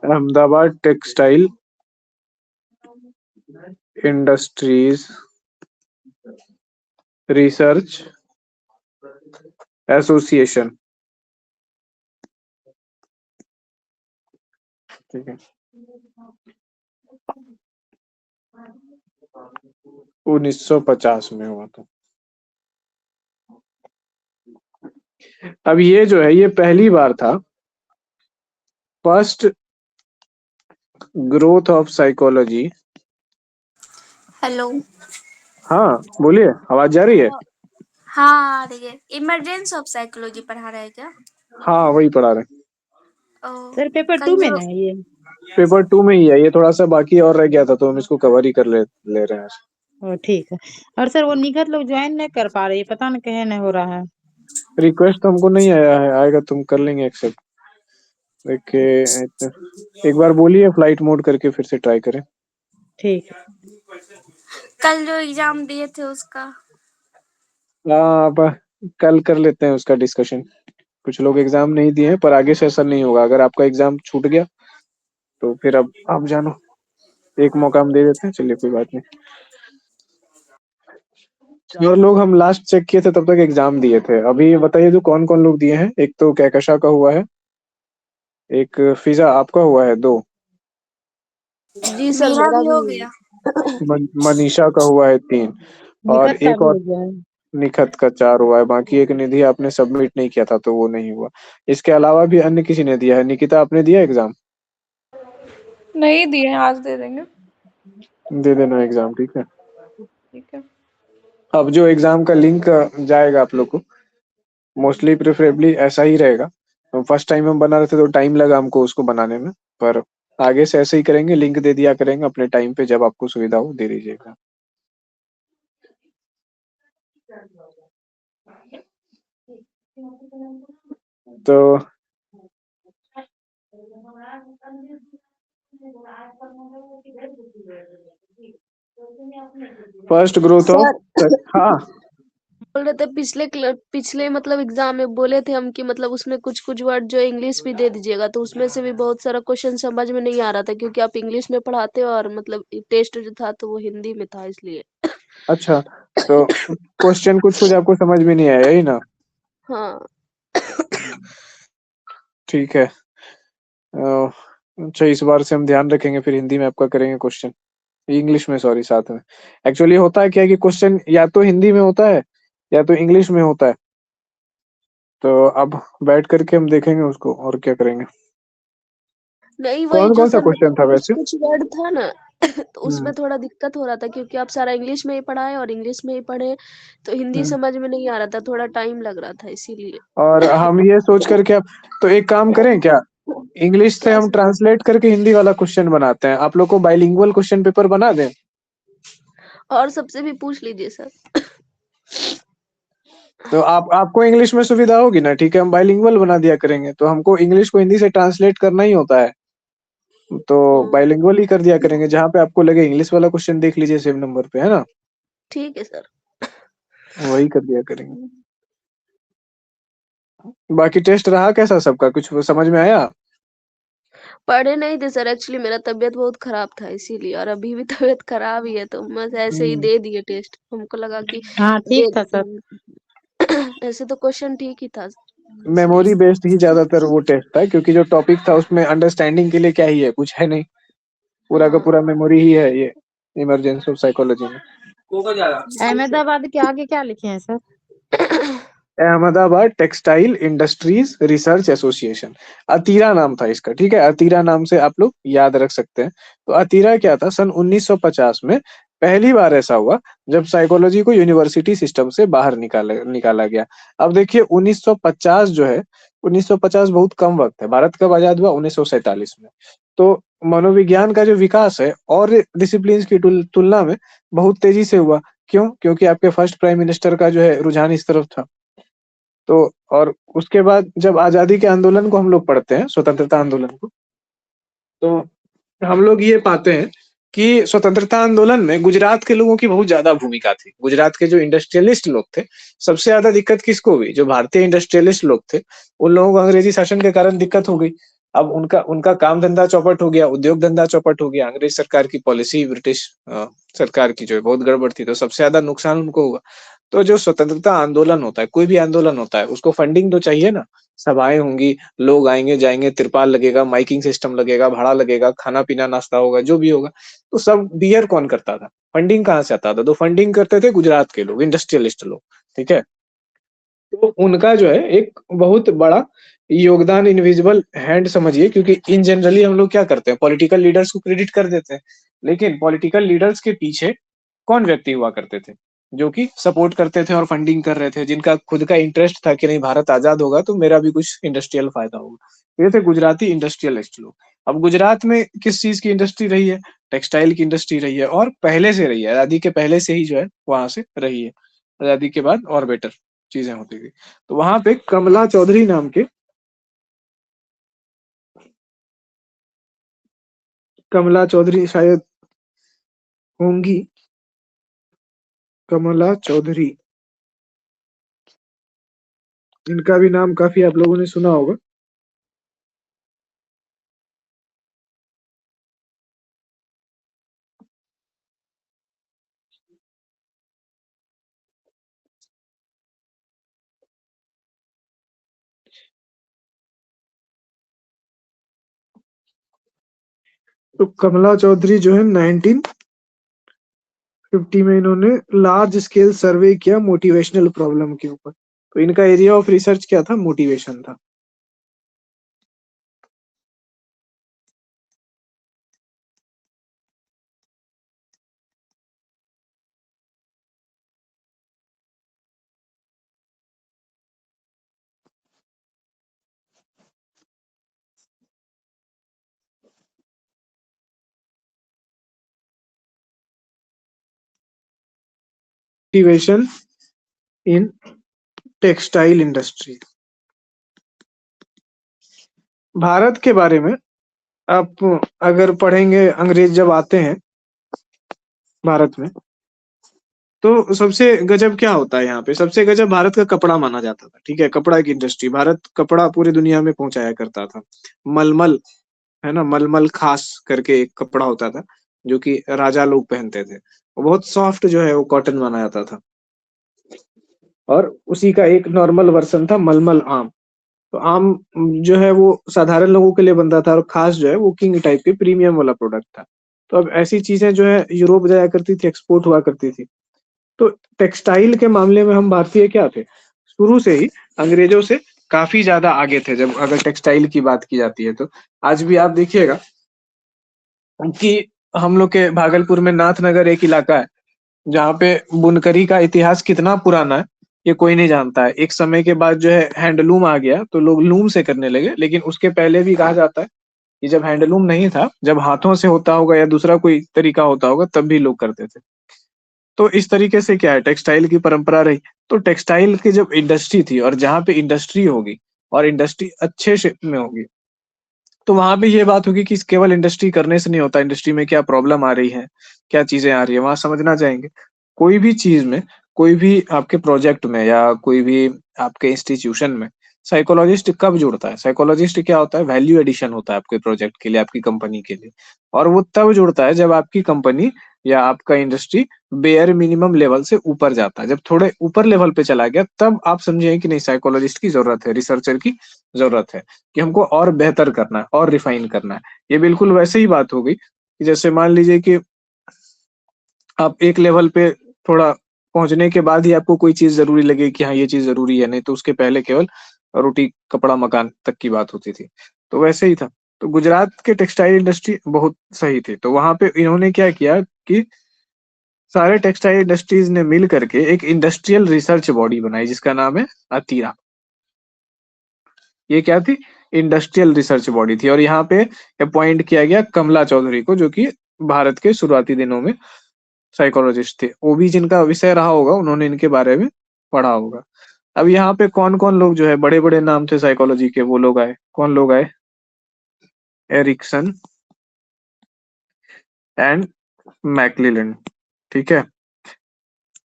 Ahmedabad textile industries research association. ठीक है, 1950 में हुआ था। अब ये जो है, ये पहली बार था, first growth of psychology. Hello. हाँ बोलिए, आवाज जा रही है? हाँ आ रही है। इमरजेंसी ऑफ साइकोलॉजी पढ़ा रहे हैं क्या? हाँ वही पढ़ा रहे हैं। सर पेपर कल 2 में जो ना है ये? पेपर 2 में ही है, ये थोड़ा सा बाकी और रह गया था तो हम इसको कवर ही कर ले रहे हैं। ओ ठीक है। और सर वो निगत लोग ज्वाइन नहीं कर पा रहे, पता नहीं कहे नहीं हो रहा है। रिक्वेस्ट तो हमको नहीं आया है, आएगा तुम कर लेंगे एक्सेप्ट। देखिए एक बार बोलिए फ्लाइट मोड करके फिर से ट्राई करें। ठीक है। कल जो एग्जाम दिए थे उसका हाँ अब कल कर लेते हैं उसका डिस्कशन। कुछ लोग एग्जाम नहीं दिए हैं, पर आगे से ऐसा नहीं होगा। अगर आपका एग्जाम छूट गया तो फिर अब आप जानो, एक मौका हम दे देते हैं। चलिए कोई बात नहीं। और लोग हम लास्ट चेक किए थे तब तक एग्जाम दिए थे। अभी बताइए जो कौन कौन लोग दिए हैं। एक तो कहकशा का हुआ है, एक फिजा आपका हुआ है 2, जी सर मेरा मेरा भी भी। हो गया। मनीषा का हुआ है 3, और निगत का एक भी और हो गया है। निखत का 4 हुआ है। बाकी एक निधि आपने सबमिट नहीं किया था तो वो नहीं हुआ। इसके अलावा भी अन्य किसी ने दिया है? निकिता आपने दिया एग्जाम? नहीं दिए हैं, आज दे देंगे। दे देना एग्जाम, ठीक है। ठीक है। अब जो एग्जाम का लिंक जाएगा आप लोग को, मोस्टली प्रेफरेबली ऐसा ही रहेगा। तो फर्स्ट टाइम हम बना रहे थे तो टाइम लगा हमको उसको बनाने में, पर आगे से ऐसे ही करेंगे, लिंक दे दिया करेंगे अपने टाइम पे, जब आपको सुविधा हो दे दीजिएगा। तो फर्स्ट ग्रोथ सर ऑफ, हाँ बोल रहे थे पिछले मतलब एग्जाम में बोले थे हम कि मतलब उसमें कुछ कुछ वर्ड जो इंग्लिश भी दे दीजिएगा, तो उसमें से भी बहुत सारा क्वेश्चन समझ में नहीं आ रहा था क्योंकि आप इंग्लिश में पढ़ाते हो और मतलब टेस्ट जो था तो वो हिंदी में था इसलिए। अच्छा। तो क्वेश्चन कुछ कुछ आपको समझ में नहीं आया, यही ना? हाँ। ठीक है। अच्छा, इस बार से हम ध्यान रखेंगे, फिर हिंदी में आपका करेंगे क्वेश्चन, इंग्लिश में सॉरी साथ में। एक्चुअली होता है क्या कि क्वेश्चन या तो हिंदी में होता है या तो इंग्लिश में होता है। तो अब बैठ करके हम देखेंगे उसको और क्या करेंगे। नहीं वही कौन जो कौन सा सर क्वेश्चन मतलब था कुछ वैसे? कुछ वर्ड था ना तो उसमें हम्म थोड़ा दिक्कत हो रहा था क्योंकि आप सारा इंग्लिश में ही पढ़ाए और इंग्लिश में ही पढ़े, तो हिंदी हम्म। समझ में नहीं आ रहा था, थोड़ा टाइम लग रहा था इसीलिए। और हम ये सोच करके अब, तो एक काम करें क्या, इंग्लिश से क्या हम सर? ट्रांसलेट करके हिंदी वाला क्वेश्चन बनाते हैं। आप लोग को बाइलिंगुअल क्वेश्चन पेपर बना दें? और सबसे भी पूछ लीजिए सर। तो आपको इंग्लिश में सुविधा होगी ना? ठीक है, हम बाइलिंगुअल बना दिया करेंगे। तो हमको इंग्लिश को हिंदी से ट्रांसलेट करना ही होता है, तो हम्म, बाइलिंगुअल ही कर दिया करेंगे। जहां पे आपको लगे इंग्लिश वाला क्वेश्चन देख लीजिए सेम नंबर पे, है ना? ठीक है सर। वही कर दिया करेंगे। बाकी टेस्ट रहा कैसा सबका, कुछ समझ में आया? पढ़े नहीं थे सर, एक्चुअली मेरा तबीयत बहुत खराब था इसीलिए, और अभी भी तबीयत खराब ही है, तो बस ऐसे ही हम्म, दे दिए टेस्ट, हमको लगा कि हाँ दे ठीक था देते सर। हैं। ऐसे तो क्वेश्चन ठीक ही था इसलिए। मेमोरी बेस्ड ही ज्यादातर वो टेस्ट था, क्योंकि जो टॉपिक था उसमें अंडरस्टैंडिंग के लिए क्या ही है, कुछ है नहीं। पूरा का हाँ। पूरा मेमोरी ही है ये, इमरजेंसी ऑफ साइकोलॉजी में। अहमदाबाद के आगे क्या लिखे हैं sir? Ahmedabad textile industries research association, ATIRA नाम था इसका। ठीक है, अतीरा नाम से आप लोग याद रख सकते हैं। तो अतीरा क्या था, सन 1950 में पहली बार ऐसा हुआ जब साइकोलॉजी को यूनिवर्सिटी सिस्टम से बाहर निकाला गया। अब देखिए 1950 जो है, 1950 बहुत कम वक्त है। भारत कब आजाद हुआ? 1947 में। तो मनोविज्ञान का जो विकास है और डिसिप्लिन की तुलना में बहुत तेजी से हुआ। क्यों? क्योंकि आपके फर्स्ट प्राइम मिनिस्टर का जो है रुझान इस तरफ था। तो और उसके बाद जब आजादी के आंदोलन को हम लोग पढ़ते हैं, स्वतंत्रता आंदोलन को, तो हम लोग ये पाते हैं कि स्वतंत्रता आंदोलन में गुजरात के लोगों की बहुत ज्यादा भूमिका थी। गुजरात के जो इंडस्ट्रियलिस्ट लोग थे, सबसे ज्यादा दिक्कत किसको हुई? जो भारतीय इंडस्ट्रियलिस्ट लोग थे, उन लोगों को अंग्रेजी शासन के कारण दिक्कत हो गई। अब उनका उनका काम धंधा चौपट हो गया, उद्योग धंधा चौपट हो गया। अंग्रेज सरकार की पॉलिसी ब्रिटिश सरकार की जो है बहुत गड़बड़ थी, तो सबसे ज्यादा नुकसान उनको हुआ। तो जो स्वतंत्रता आंदोलन होता है, कोई भी आंदोलन होता है, उसको फंडिंग तो चाहिए ना। सभाएं होंगी, लोग आएंगे जाएंगे, तिरपाल लगेगा, माइकिंग सिस्टम लगेगा, भाड़ा लगेगा, खाना पीना नाश्ता होगा, जो भी होगा। तो सब बियर कौन करता था? फंडिंग कहाँ से आता था? तो फंडिंग करते थे गुजरात के लोग, इंडस्ट्रियलिस्ट लोग। ठीक है, तो उनका जो है एक बहुत बड़ा योगदान, इनविजिबल हैंड समझिए। क्योंकि इन जनरली हम लोग क्या करते हैं, पॉलिटिकल लीडर्स को क्रेडिट कर देते हैं, लेकिन पॉलिटिकल लीडर्स के पीछे कौन व्यक्ति हुआ करते थे जो कि सपोर्ट करते थे और फंडिंग कर रहे थे, जिनका खुद का इंटरेस्ट था कि नहीं, भारत आजाद होगा तो मेरा भी कुछ इंडस्ट्रियल फायदा होगा। ये थे गुजराती इंडस्ट्रियलिस्ट लोग। अब गुजरात में किस चीज की इंडस्ट्री रही है? टेक्सटाइल की इंडस्ट्री रही है, और पहले से रही है, आजादी के पहले से ही जो है वहां से रही है। आजादी के बाद और बेटर चीजें होती थी। तो वहां पे कमला चौधरी नाम के, कमला चौधरी शायद होंगी, कमला चौधरी, इनका भी नाम काफी आप लोगों ने सुना होगा। तो कमला चौधरी जो है 1950 में इन्होंने लार्ज स्केल सर्वे किया मोटिवेशनल प्रॉब्लम के ऊपर। तो इनका एरिया ऑफ रिसर्च क्या था? मोटिवेशन था। Motivation in textile industry. Bharat के बारे में आप अगर पढ़ेंगे, अंग्रेज जब आते हैं भारत में, तो सबसे गजब क्या होता है यहाँ पे? सबसे गजब भारत का कपड़ा माना जाता था। ठीक है, कपड़ा की इंडस्ट्री, भारत कपड़ा पूरी दुनिया में पहुंचाया करता था। मलमल, है ना, मलमल खास करके एक कपड़ा होता था जो कि राजा लोग पहनते थे। वो बहुत सॉफ्ट जो है वो कॉटन माना जाता था। और उसी का एक नॉर्मल वर्जन था मलमल आम। तो आम जो है वो साधारण लोगों के लिए बनता था, और खास जो है वो किंग टाइप के प्रीमियम वाला प्रोडक्ट था। तो अब ऐसी चीजें जो है यूरोप जाया करती थी, एक्सपोर्ट हुआ करती थी। तो टेक्सटाइल के मामले में हम भारतीय क्या थे? शुरू से ही अंग्रेजों से काफी ज्यादा आगे थे जब अगर टेक्सटाइल की बात की जाती है तो। आज भी आप देखिएगा कि हम लोग के भागलपुर में नाथनगर एक इलाका है जहाँ पे बुनकरी का इतिहास कितना पुराना है ये कोई नहीं जानता है। एक समय के बाद जो है हैंडलूम आ गया तो लोग लूम से करने लगे, लेकिन उसके पहले भी कहा जाता है कि जब हैंडलूम नहीं था, जब हाथों से होता होगा या दूसरा कोई तरीका होता होगा, तब भी लोग करते थे। तो इस तरीके से क्या है, टेक्सटाइल की परंपरा रही। तो टेक्सटाइल की जब इंडस्ट्री थी, और जहाँ पे इंडस्ट्री होगी और इंडस्ट्री अच्छे शेप में होगी, तो वहां पे ये बात होगी कि केवल इंडस्ट्री करने से नहीं होता, इंडस्ट्री में क्या प्रॉब्लम आ रही है, क्या चीजें आ रही है, वहां समझना चाहेंगे। कोई भी चीज में, कोई भी आपके प्रोजेक्ट में या कोई भी आपके इंस्टीट्यूशन में साइकोलॉजिस्ट कब जुड़ता है? साइकोलॉजिस्ट क्या होता है? वैल्यू एडिशन होता है आपके प्रोजेक्ट के लिए, आपकी कंपनी के लिए। और वो तब जुड़ता है जब आपकी कंपनी या आपका इंडस्ट्री बेयर मिनिमम लेवल से ऊपर जाता है। जब थोड़े ऊपर लेवल पे चला गया, तब आप समझें कि नहीं, साइकोलॉजिस्ट की जरूरत है, रिसर्चर की जरूरत है, कि हमको और बेहतर करना है और रिफाइन करना है। ये बिल्कुल वैसे ही बात हो गई कि जैसे मान लीजिए कि आप एक लेवल पे थोड़ा पहुंचने के बाद ही आपको कोई चीज जरूरी लगे कि हाँ ये चीज जरूरी है, नहीं तो उसके पहले केवल रोटी कपड़ा मकान तक की बात होती थी। तो वैसे ही था। तो गुजरात के टेक्सटाइल इंडस्ट्री बहुत सही थी। तो वहां पे इन्होंने क्या किया कि सारे टेक्सटाइल इंडस्ट्रीज ने मिल करके एक इंडस्ट्रियल रिसर्च बॉडी बनाई जिसका नाम है अतीरा। ये क्या थी? इंडस्ट्रियल रिसर्च बॉडी थी। और यहाँ पे अपॉइंट किया गया कमला चौधरी को, जो कि भारत के शुरुआती दिनों में साइकोलॉजिस्ट थे। वो भी जिनका विषय रहा होगा, उन्होंने इनके बारे में पढ़ा होगा। अब यहाँ पे कौन कौन लोग जो है बड़े बड़े नाम थे साइकोलॉजी के, वो लोग आए। कौन लोग आए? एरिक्सन एंड मैकलेलन, ठीक है,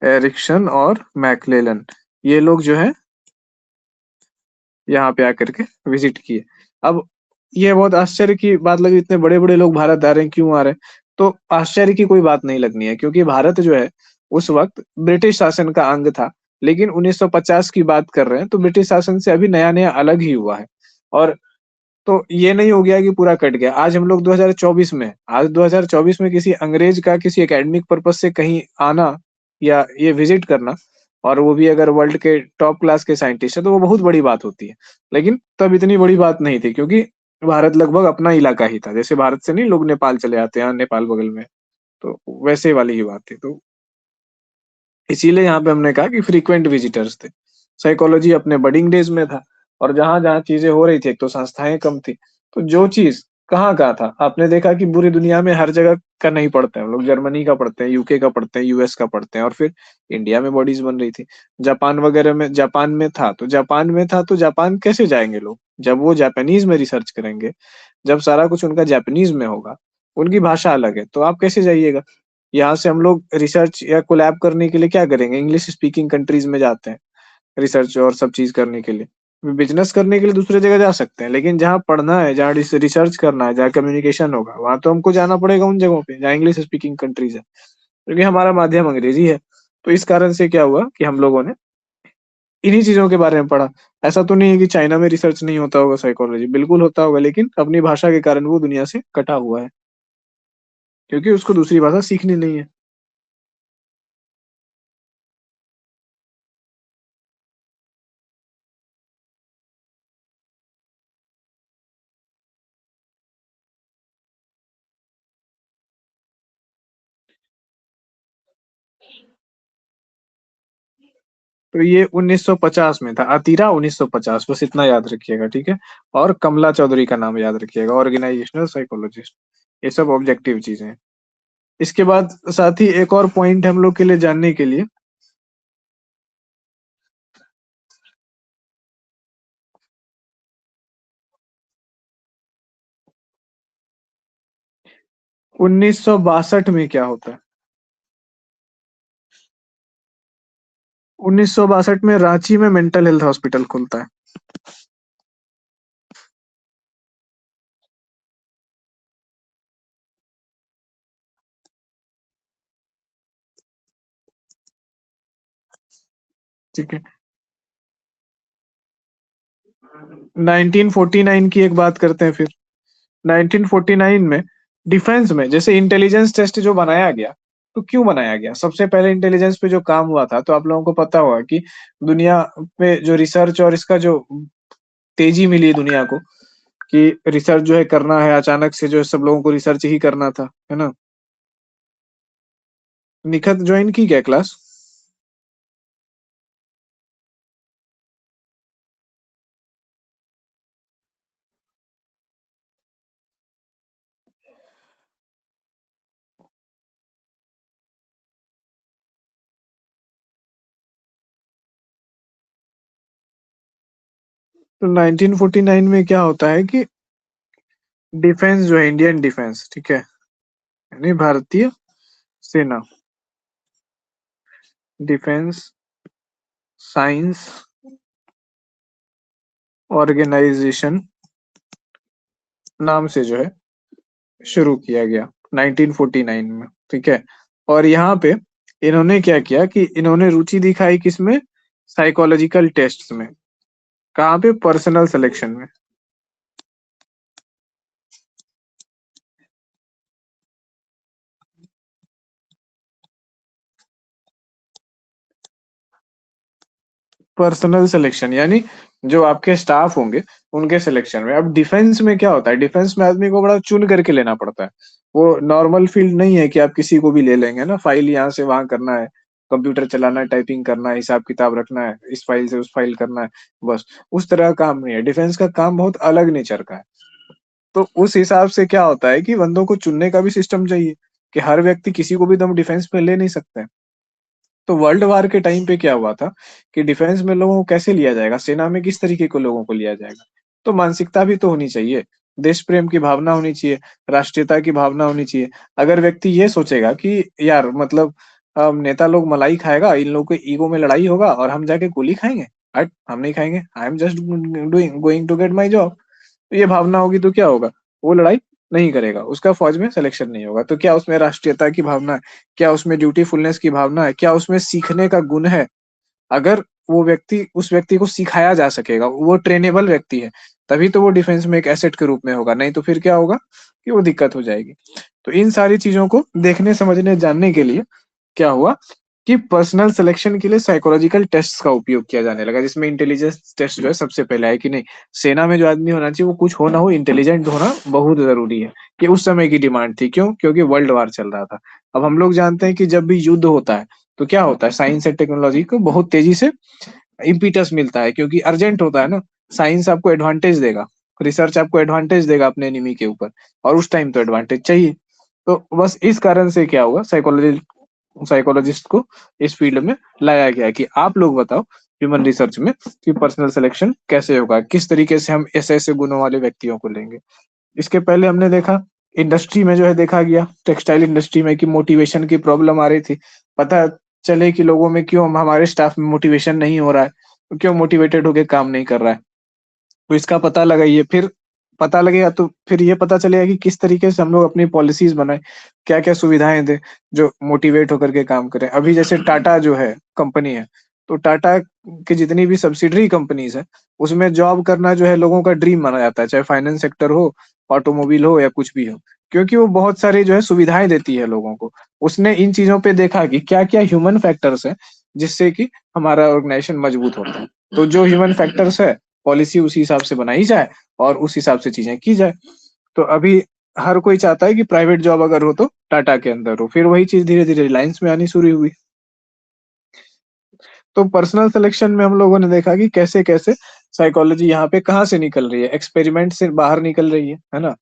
एरिक्सन और मैकलेलन, ये लोग जो है यहाँ पे आकर के विजिट किए। अब ये बहुत आश्चर्य की बात लगी, इतने बड़े बड़े लोग भारत आ रहे हैं, क्यों आ रहे हैं? तो आश्चर्य की कोई बात नहीं लगनी है, क्योंकि भारत जो है उस वक्त ब्रिटिश शासन का अंग था, लेकिन 1950 की बात कर रहे हैं, तो ब्रिटिश शासन से अभी नया नया अलग ही हुआ है। और तो ये नहीं हो गया कि पूरा कट गया। आज हम लोग 2024 में हैं। आज 2024 में किसी अंग्रेज का किसी एकेडमिक पर्पस से कहीं आना या ये विजिट करना, और वो भी अगर वर्ल्ड के टॉप क्लास के साइंटिस्ट है, तो वो बहुत बड़ी बात होती है। लेकिन तब इतनी बड़ी बात नहीं थी, क्योंकि भारत लगभग अपना इलाका ही था। जैसे भारत से नहीं लोग नेपाल चले आते हैं, हाँ, नेपाल बगल में, तो वैसे वाली ही बात थी। तो इसीलिए यहाँ पे हमने कहा कि फ्रीक्वेंट विजिटर्स थे। साइकोलॉजी अपने बडिंग डेज में था, और जहाँ-जहाँ चीज़ें हो रही थी, एक तो संस्थाएँ कम थी, तो जो चीज़ कहाँ-कहाँ था, आपने देखा कि पूरी दुनिया में हर जगह का नहीं पढ़ते हैं हम लोग, जर्मनी का पढ़ते हैं, यूके का पढ़ते हैं, यूएस का पढ़ते हैं, और फिर इंडिया में बॉडीज़ बन रही थी। जापान वगैरह में, जापान जापान कैसे जाएँगे लोग? जब वो जापानीज़ में रिसर्च करेंगे, जब सारा कुछ उनका जापानीज़ में होगा, उनकी भाषा अलग है, तो आप कैसे जाइएगा? यहाँ से हम लोग रिसर्च या कोलैब करने के लिए क्या करेंगे? इंग्लिश स्पीकिंग कंट्रीज़ में जाते हैं, रिसर्च और सब चीज़ करने के लिए। बिज़नेस करने के लिए दूसरी जगह जा सकते हैं, लेकिन जहाँ पढ़ना है, जहाँ रिसर्च करना है, जहाँ कम्युनिकेशन होगा, वहाँ तो हमको जाना पड़ेगा उन जगहों पे, जहाँ इंग्लिश स्पीकिंग कंट्रीज़ है। क्योंकि हमारा माध्यम अंग्रेज़ी है। तो इस कारण से क्या हुआ कि हम लोगों ने इन्हीं चीज़ों के बारे में पढ़ा। ऐसा तो नहीं है कि चाइना में रिसर्च नहीं होता होगा साइकोलॉजी, बिल्कुल होता होगा, लेकिन अपनी भाषा के कारण वो दुनिया से कटा हुआ है, क्योंकि उसको दूसरी भाषा सीखनी नहीं है। तो ये 1950 में था, अतीरा 1950, बस इतना याद रखिएगा, ठीक है? और कमला चौधरी का नाम याद रखिएगा, ऑर्गेनाइजेशनल साइकोलॉजिस्ट। ये सब ऑब्जेक्टिव चीजें हैं। इसके बाद साथ ही एक और पॉइंट हम लोग के लिए जानने के लिए, 1962 में क्या होता है? 1962 में रांची में मेंटल हेल्थ हॉस्पिटल खुलता है। ठीक है, 1949 की एक बात करते हैं फिर। 1949 में डिफेंस में जैसे इंटेलिजेंस टेस्ट जो बनाया गया, तो क्यों बनाया गया? सबसे पहले इंटेलिजेंस पे जो काम हुआ था, तो आप लोगों को पता होगा कि दुनिया पे जो रिसर्च और इसका जो तेजी मिली दुनिया को, कि रिसर्च जो है करना है, अचानक से जो है सब लोगों को रिसर्च ही करना था, है ना? निखत ज्वाइन की क्या क्लास? तो 1949 में क्या होता है कि डिफेंस जो है, इंडियन डिफेंस, ठीक है, यानी भारतीय सेना, डिफेंस साइंस ऑर्गेनाइजेशन नाम से जो है शुरू किया गया 1949 में, ठीक है। और यहाँ पे इन्होंने क्या किया कि इन्होंने रुचि दिखाई किसमें? साइकोलॉजिकल टेस्ट्स में। कहाँ पे? पर्सनल सिलेक्शन में। पर्सनल सिलेक्शन यानी जो आपके स्टाफ होंगे उनके सिलेक्शन में। अब डिफेंस में क्या होता है? डिफेंस में आदमी को बड़ा चुन करके लेना पड़ता है। वो नॉर्मल फील्ड नहीं है कि आप किसी को भी ले लेंगे ना, फाइल यहाँ से वहां करना है, कंप्यूटर चलाना है, टाइपिंग करना है, हिसाब किताब रखना है, इस फाइल से उस फाइल करना है, बस। उस तरह का काम नहीं है, डिफेंस का काम बहुत अलग नेचर का है। तो उस हिसाब से क्या होता है कि बंदों को चुनने का भी सिस्टम चाहिए, कि हर व्यक्ति किसी को भी दम डिफेंस में ले नहीं सकते हैं। तो वर्ल्ड वार के टाइम पे क्या हुआ था कि डिफेंस में लोगों को कैसे लिया जाएगा, सेना में किस तरीके के लोगों को लिया जाएगा, तो मानसिकता भी तो होनी चाहिए। देश प्रेम की भावना होनी चाहिए, राष्ट्रीयता की भावना होनी चाहिए। अगर व्यक्ति ये सोचेगा कि यार मतलब नेता लोग मलाई खाएगा, इन लोगों के ईगो में लड़ाई होगा और हम जाके गोली खाएंगे, हट हम नहीं खाएंगे, I am just doing going to get my job, तो ये भावना होगी तो क्या होगा, वो लड़ाई नहीं करेगा, उसका फौज में सिलेक्शन नहीं होगा। तो क्या उसमें राष्ट्रीयता की भावना है, क्या उसमें ड्यूटीफुलनेस की भावना है, क्या उसमें सीखने का गुण है? अगर वो व्यक्ति उस व्यक्ति को सिखाया जा सकेगा, वो ट्रेनेबल व्यक्ति है, तभी तो वो डिफेंस में एक एसेट के रूप में होगा, नहीं तो फिर क्या होगा कि वो दिक्कत हो जाएगी। तो इन सारी चीजों को देखने समझने जानने के लिए क्या हुआ कि पर्सनल सिलेक्शन के लिए साइकोलॉजिकल टेस्ट का उपयोग किया जाने लगा, जिसमें इंटेलिजेंस टेस्ट जो है सबसे पहले है कि नहीं, सेना में जो आदमी होना चाहिए वो कुछ हो ना हो इंटेलिजेंट होना बहुत जरूरी है। कि उस समय की डिमांड थी, क्यों? क्योंकि वर्ल्ड वार चल रहा था। अब हम लोग जानते हैं कि जब भी युद्ध होता है तो क्या होता है, साइंस एंड टेक्नोलॉजी को बहुत तेजी से इम्पीटस मिलता है, क्योंकि अर्जेंट होता है ना। साइंस आपको एडवांटेज देगा, रिसर्च आपको एडवांटेज देगा अपने एनिमी के ऊपर, और उस टाइम तो एडवांटेज चाहिए। तो बस इस कारण से क्या हुआ, साइकोलॉजिस्ट को इस फील्ड में लाया गया कि आप लोग बताओ ह्यूमन रिसर्च में कि पर्सनल सिलेक्शन कैसे होगा, किस तरीके से हम ऐसे ऐसे गुणों वाले व्यक्तियों को लेंगे। इसके पहले हमने देखा इंडस्ट्री में जो है देखा गया, टेक्सटाइल इंडस्ट्री में, कि मोटिवेशन की प्रॉब्लम आ रही थी। पता चले कि लोगों में क्यों, हमारे स्टाफ में मोटिवेशन नहीं हो रहा है, तो क्यों मोटिवेटेड होकर काम नहीं कर रहा है, तो इसका पता लगाइए। फिर पता लगेगा तो फिर ये पता चलेगा कि किस तरीके से हम लोग अपनी पॉलिसीज बनाए, क्या क्या सुविधाएं दें जो मोटिवेट होकर के काम करें। अभी जैसे टाटा जो है कंपनी है, तो टाटा की जितनी भी सब्सिडरी कंपनीज है उसमें जॉब करना जो है लोगों का ड्रीम माना जाता है, चाहे फाइनेंस सेक्टर हो, ऑटोमोबाइल हो या कुछ भी हो, क्योंकि वो बहुत सारी जो है सुविधाएं देती है लोगों को। उसने इन चीजों पे देखा कि क्या क्या ह्यूमन फैक्टर्स है जिससे कि हमारा ऑर्गेनाइजेशन मजबूत होता है। तो जो ह्यूमन फैक्टर्स है पॉलिसी उसी हिसाब से बनाई जाए और उस हिसाब से चीजें की जाए। तो अभी हर कोई चाहता है कि प्राइवेट जॉब अगर हो तो टाटा के अंदर हो, फिर वही चीज धीरे धीरे रिलायंस में आनी शुरू हुई। तो पर्सनल सिलेक्शन में हम लोगों ने देखा कि कैसे कैसे साइकोलॉजी यहाँ पे कहाँ से निकल रही है, एक्सपेरिमेंट से बाहर निकल रही है ना।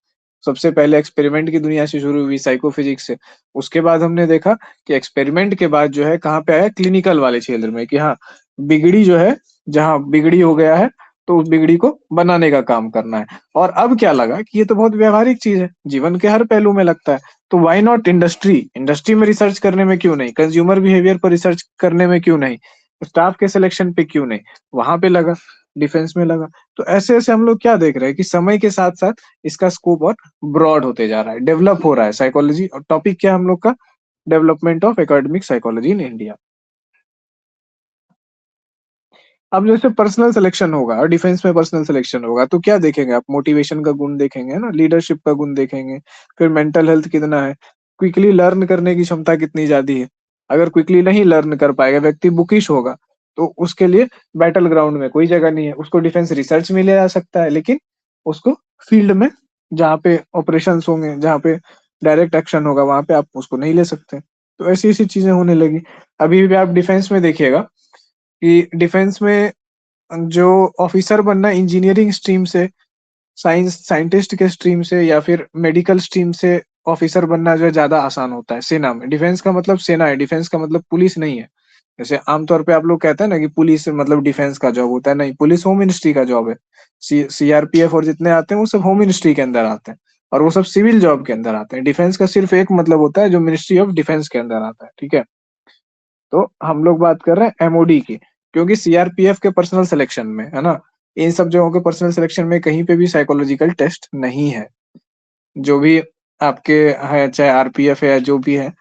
सबसे पहले एक्सपेरिमेंट की दुनिया से शुरू हुई, साइकोफिजिक्स से। उसके बाद हमने देखा कि एक्सपेरिमेंट के बाद जो है कहाँ पे आया, क्लिनिकल वाले क्षेत्र में, कि हाँ बिगड़ी जो है, जहाँ बिगड़ी हो गया है तो उस बिगड़ी को बनाने का काम करना है। और अब क्या लगा कि ये तो बहुत व्यवहारिक चीज है, जीवन के हर पहलू में लगता है, तो व्हाई नॉट इंडस्ट्री, इंडस्ट्री में रिसर्च करने में क्यों नहीं, कंज्यूमर बिहेवियर पर रिसर्च करने में क्यों नहीं, स्टाफ के सिलेक्शन पे क्यों नहीं, वहां पे लगा, डिफेंस में लगा। तो ऐसे ऐसे हम लोग क्या देख रहे हैं कि समय के साथ साथ इसका स्कोप और ब्रॉड होते जा रहा है, डेवलप हो रहा है साइकोलॉजी। और टॉपिक क्या है हम लोग का, development of academic psychology in India. अब जैसे पर्सनल सिलेक्शन होगा और डिफेंस में पर्सनल सिलेक्शन होगा तो क्या देखेंगे आप, मोटिवेशन का गुण देखेंगे, है ना, लीडरशिप का गुण देखेंगे, फिर मेंटल हेल्थ कितना है, क्विकली लर्न करने की क्षमता कितनी ज्यादा है। अगर क्विकली नहीं लर्न कर पाएगा, व्यक्ति बुकिश होगा, तो उसके लिए बैटल ग्राउंड में कोई जगह नहीं है। उसको डिफेंस रिसर्च में ले जा सकता है, लेकिन उसको फील्ड में जहाँ पे ऑपरेशन होंगे, जहाँ पे डायरेक्ट एक्शन होगा, वहां पे आप उसको नहीं ले सकते। तो ऐसी ऐसी चीजें होने लगी। अभी भी आप डिफेंस में देखिएगा कि डिफेंस में जो ऑफिसर बनना इंजीनियरिंग स्ट्रीम से, साइंटिस्ट के स्ट्रीम से या फिर मेडिकल स्ट्रीम से ऑफिसर बनना जो है ज्यादा आसान होता है सेना में। डिफेंस का मतलब सेना है, डिफेंस का मतलब पुलिस नहीं है। जैसे आमतौर पे आप लोग कहते हैं ना कि पुलिस मतलब डिफेंस का जॉब होता है, नहीं, पुलिस होम मिनिस्ट्री का जॉब है। सीआरपीएफ और जितने आते हैं वो सब होम मिनिस्ट्री के अंदर आते हैं, और वो सब सिविल जॉब के अंदर आते हैं। डिफेंस का सिर्फ एक मतलब होता है जो मिनिस्ट्री ऑफ डिफेंस के अंदर आता है, ठीक है। तो हम लोग बात कर रहे हैं एमओडी की, क्योंकि सीआरपीएफ के पर्सनल सिलेक्शन में, है ना, इन सब जगहों के पर्सनल सिलेक्शन में कहीं पे भी साइकोलॉजिकल टेस्ट नहीं है। जो भी आपके है, चाहे आरपीएफ है या जो भी है,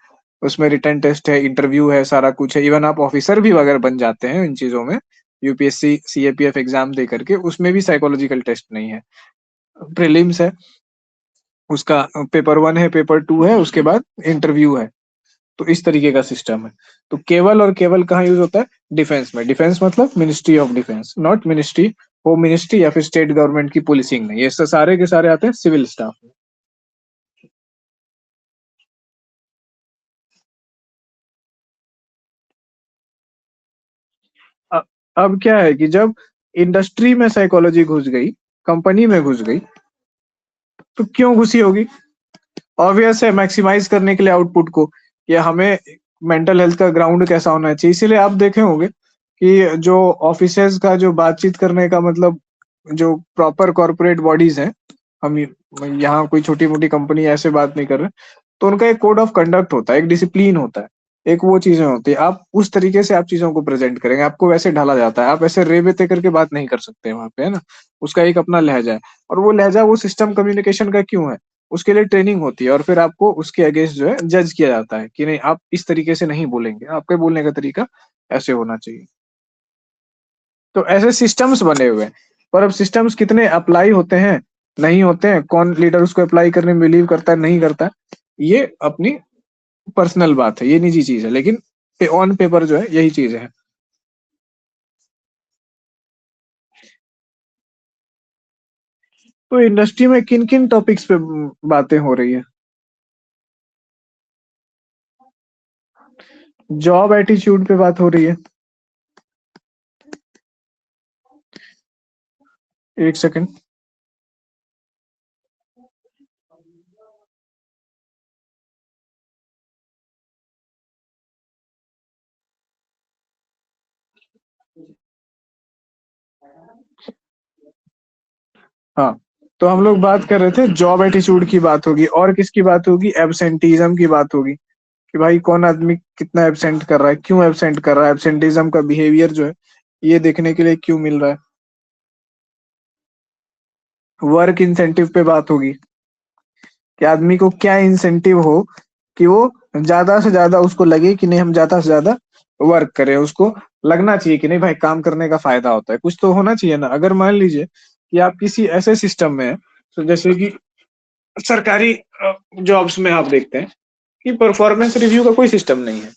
उसमें रिटन टेस्ट है, इंटरव्यू है, सारा कुछ है। इवन आप ऑफिसर भी अगर बन जाते हैं इन चीजों में, यूपीएससी सीएपीएफ एग्जाम दे करके, उसमें भी साइकोलॉजिकल टेस्ट नहीं है। प्रीलिम्स है, उसका पेपर 1 है, पेपर 2 है, उसके बाद इंटरव्यू है। तो इस तरीके का सिस्टम है। तो केवल और केवल कहाँ यूज होता है, डिफेंस में। डिफेंस मतलब ministry of defence, not ministry, home ministry या फिर स्टेट गवर्नमेंट की पुलिसिंग नहीं। ये सारे के सारे आते हैं सिविल स्टाफ में। अब क्या है कि जब इंडस्ट्री में साइकोलॉजी घुस गई, कंपनी में घुस गई, तो क्यों घुसी होगी? ऑब्वियस है, मैक्सिमाइज करने के लिए आउटपुट को, या हमें मेंटल हेल्थ का ग्राउंड कैसा होना चाहिए। इसीलिए आप देखे होंगे कि जो ऑफिसेज का जो बातचीत करने का मतलब, जो प्रॉपर कॉर्पोरेट बॉडीज हैं, हम यहाँ कोई छोटी मोटी कंपनी ऐसे बात नहीं कर रहे, तो उनका एक कोड ऑफ कंडक्ट होता है, एक डिसिप्लिन होता है, एक वो चीजें होती है। आप उस तरीके से आप चीजों को प्रेजेंट करेंगे, आपको वैसे ढाला जाता है, आप ऐसे रेबेते करके बात नहीं कर सकते वहां पे, है ना। उसका एक अपना लहजा है, और वो लहजा वो सिस्टम कम्युनिकेशन का क्यों है, उसके लिए ट्रेनिंग होती है, और फिर आपको उसके अगेंस्ट जो है जज किया जाता है कि नहीं आप इस तरीके से नहीं बोलेंगे, आपके बोलने का तरीका ऐसे होना चाहिए। तो ऐसे सिस्टम्स बने हुए हैं, पर अब सिस्टम्स कितने अप्लाई होते हैं, नहीं होते हैं, कौन लीडर उसको अप्लाई करने में बिलीव करता है, नहीं करता है, ये अपनी पर्सनल बात है, ये निजी चीज है, लेकिन ऑन पेपर जो है यही चीज है। तो इंडस्ट्री में किन किन टॉपिक्स पे बातें हो रही है? जॉब एटीट्यूड पे बात हो रही है। एक सेकंड। हाँ, तो हम लोग बात कर रहे थे जॉब एटीट्यूड की बात होगी, और किसकी बात होगी, एब्सेंटीज्म की बात होगी, कि भाई कौन आदमी कितना एब्सेंट कर रहा है, क्यों एब्सेंट कर रहा है, एब्सेंटिज्म का बिहेवियर जो है ये देखने के लिए क्यों मिल रहा है। वर्क इंसेंटिव पे बात होगी, कि आदमी को क्या इंसेंटिव हो कि वो ज्यादा से ज्यादा उसको लगे कि नहीं हम ज्यादा से ज्यादा वर्क करें, उसको लगना चाहिए कि नहीं भाई काम करने का फायदा होता है, कुछ तो होना चाहिए ना। अगर मान लीजिए कि आप किसी ऐसे सिस्टम में हैं, तो जैसे कि सरकारी जॉब्स में आप देखते हैं कि परफॉर्मेंस रिव्यू का कोई सिस्टम नहीं है,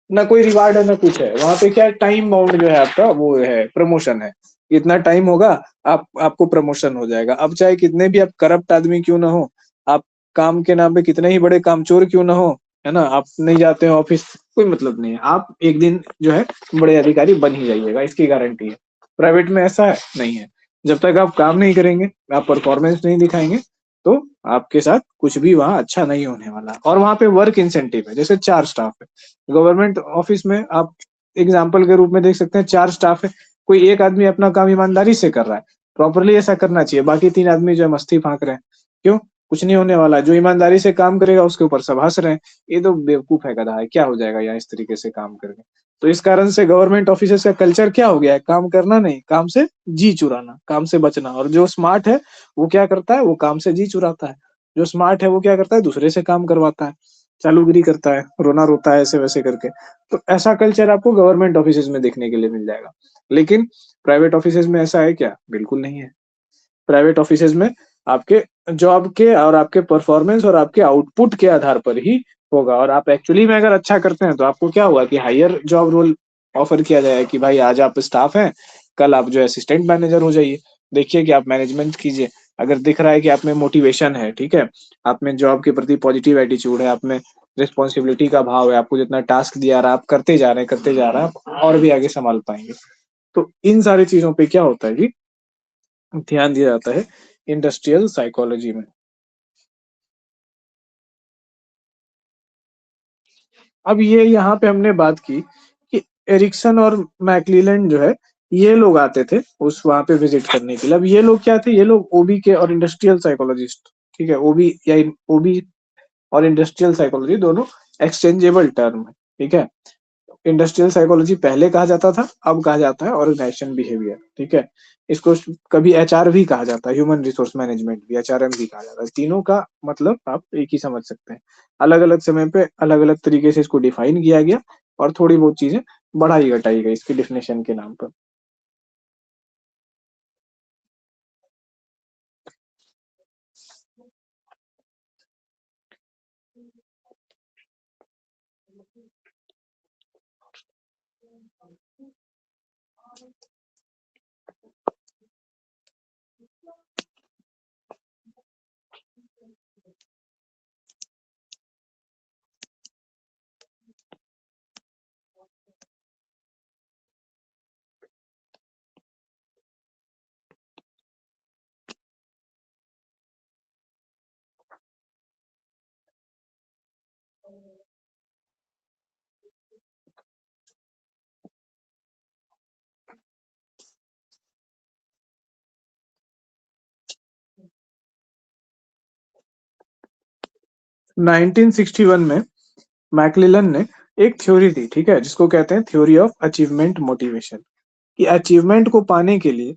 ना कोई रिवार्ड है ना कुछ है, वहां पे क्या टाइम बाउंड जो है आपका वो है, प्रमोशन है, इतना टाइम होगा आपको प्रमोशन हो जाएगा। अब चाहे कितने भी आप करप्ट आदमी क्यों ना हो, आप काम के नाम पे कितने ही बड़े कामचोर क्यों ना हो, है ना, आप नहीं जाते हो ऑफिस, कोई मतलब नहीं है, आप एक दिन जो है बड़े अधिकारी बन ही जाइएगा, इसकी गारंटी है। प्राइवेट में ऐसा है नहीं है, जब तक आप काम नहीं करेंगे, आप परफॉर्मेंस नहीं दिखाएंगे, तो आपके साथ कुछ भी वहां अच्छा नहीं होने वाला। और वहां पे वर्क इंसेंटिव है, जैसे 4 स्टाफ है गवर्नमेंट ऑफिस में, आप एग्जाम्पल के रूप में देख सकते हैं, 4 स्टाफ है, कोई एक आदमी अपना काम ईमानदारी से कर रहा है, प्रॉपरली ऐसा करना चाहिए, बाकी 3 आदमी जो है मस्ती फांक रहे हैं, क्यों, कुछ नहीं होने वाला। जो ईमानदारी से काम करेगा उसके ऊपर सब हंस रहे हैं, ये तो बेवकूफ है, गधा है, क्या हो जाएगा यहाँ इस तरीके से काम करके। तो इस कारण से गवर्नमेंट ऑफिसर्स का कल्चर क्या हो गया है, काम करना नहीं, काम से जी चुराना, काम से बचना। और जो स्मार्ट है वो क्या करता है, वो काम से जी चुराता है। जो स्मार्ट है वो क्या करता है, दूसरे से काम करवाता है, चालूगिरी करता है, रोना रोता है, ऐसे वैसे करके। तो ऐसा कल्चर आपको गवर्नमेंट ऑफिसेज में देखने के लिए मिल जाएगा। लेकिन प्राइवेट ऑफिसेज में ऐसा है क्या, बिल्कुल नहीं है। प्राइवेट ऑफिसेज में आपके जॉब के और आपके परफॉर्मेंस और आपके आउटपुट के आधार पर ही होगा, और आप एक्चुअली में अगर अच्छा करते हैं तो आपको क्या हुआ कि हायर जॉब रोल ऑफर किया जाए कि भाई आज आप स्टाफ हैं, कल आप जो असिस्टेंट मैनेजर हो जाइए, देखिए कि आप मैनेजमेंट कीजिए। अगर दिख रहा है कि आप में मोटिवेशन है, ठीक है, आप में जॉब के प्रति पॉजिटिव एटीट्यूड है, आप में रिस्पॉन्सिबिलिटी का भाव है, आपको जितना टास्क दिया रहा आप करते जा रहे हैं, करते जा रहे हैं, आप और भी आगे संभाल पाएंगे। तो इन सारी चीजों पे क्या होता है कि ध्यान दिया जाता है इंडस्ट्रियल साइकोलॉजी में। अब ये यहाँ पे हमने बात की कि एरिक्सन और मैकक्लेलन जो है ये लोग आते थे उस वहां पे विजिट करने के लिए। अब ये लोग क्या थे, ये लोग ओबी के और इंडस्ट्रियल साइकोलॉजिस्ट, ठीक है, ओबी या ओबी और इंडस्ट्रियल साइकोलॉजी दोनों एक्सचेंजेबल टर्म है, ठीक है। इंडस्ट्रियल साइकोलॉजी पहले कहा जाता था, अब कहा जाता है ऑर्गेनाइजेशन बिहेवियर, ठीक है। इसको कभी एचआर भी कहा जाता है, ह्यूमन रिसोर्स मैनेजमेंट भी, एचआरएम भी कहा जाता है। तीनों का मतलब आप एक ही समझ सकते हैं, अलग अलग समय पे अलग अलग तरीके से इसको डिफाइन किया गया, और थोड़ी बहुत चीजें बढ़ाई घटाई गई इसकी डिफिनेशन के नाम पर। 1961 में मैक्लेलन ने एक थ्योरी दी, ठीक है, जिसको कहते हैं थ्योरी ऑफ अचीवमेंट मोटिवेशन, कि अचीवमेंट को पाने के लिए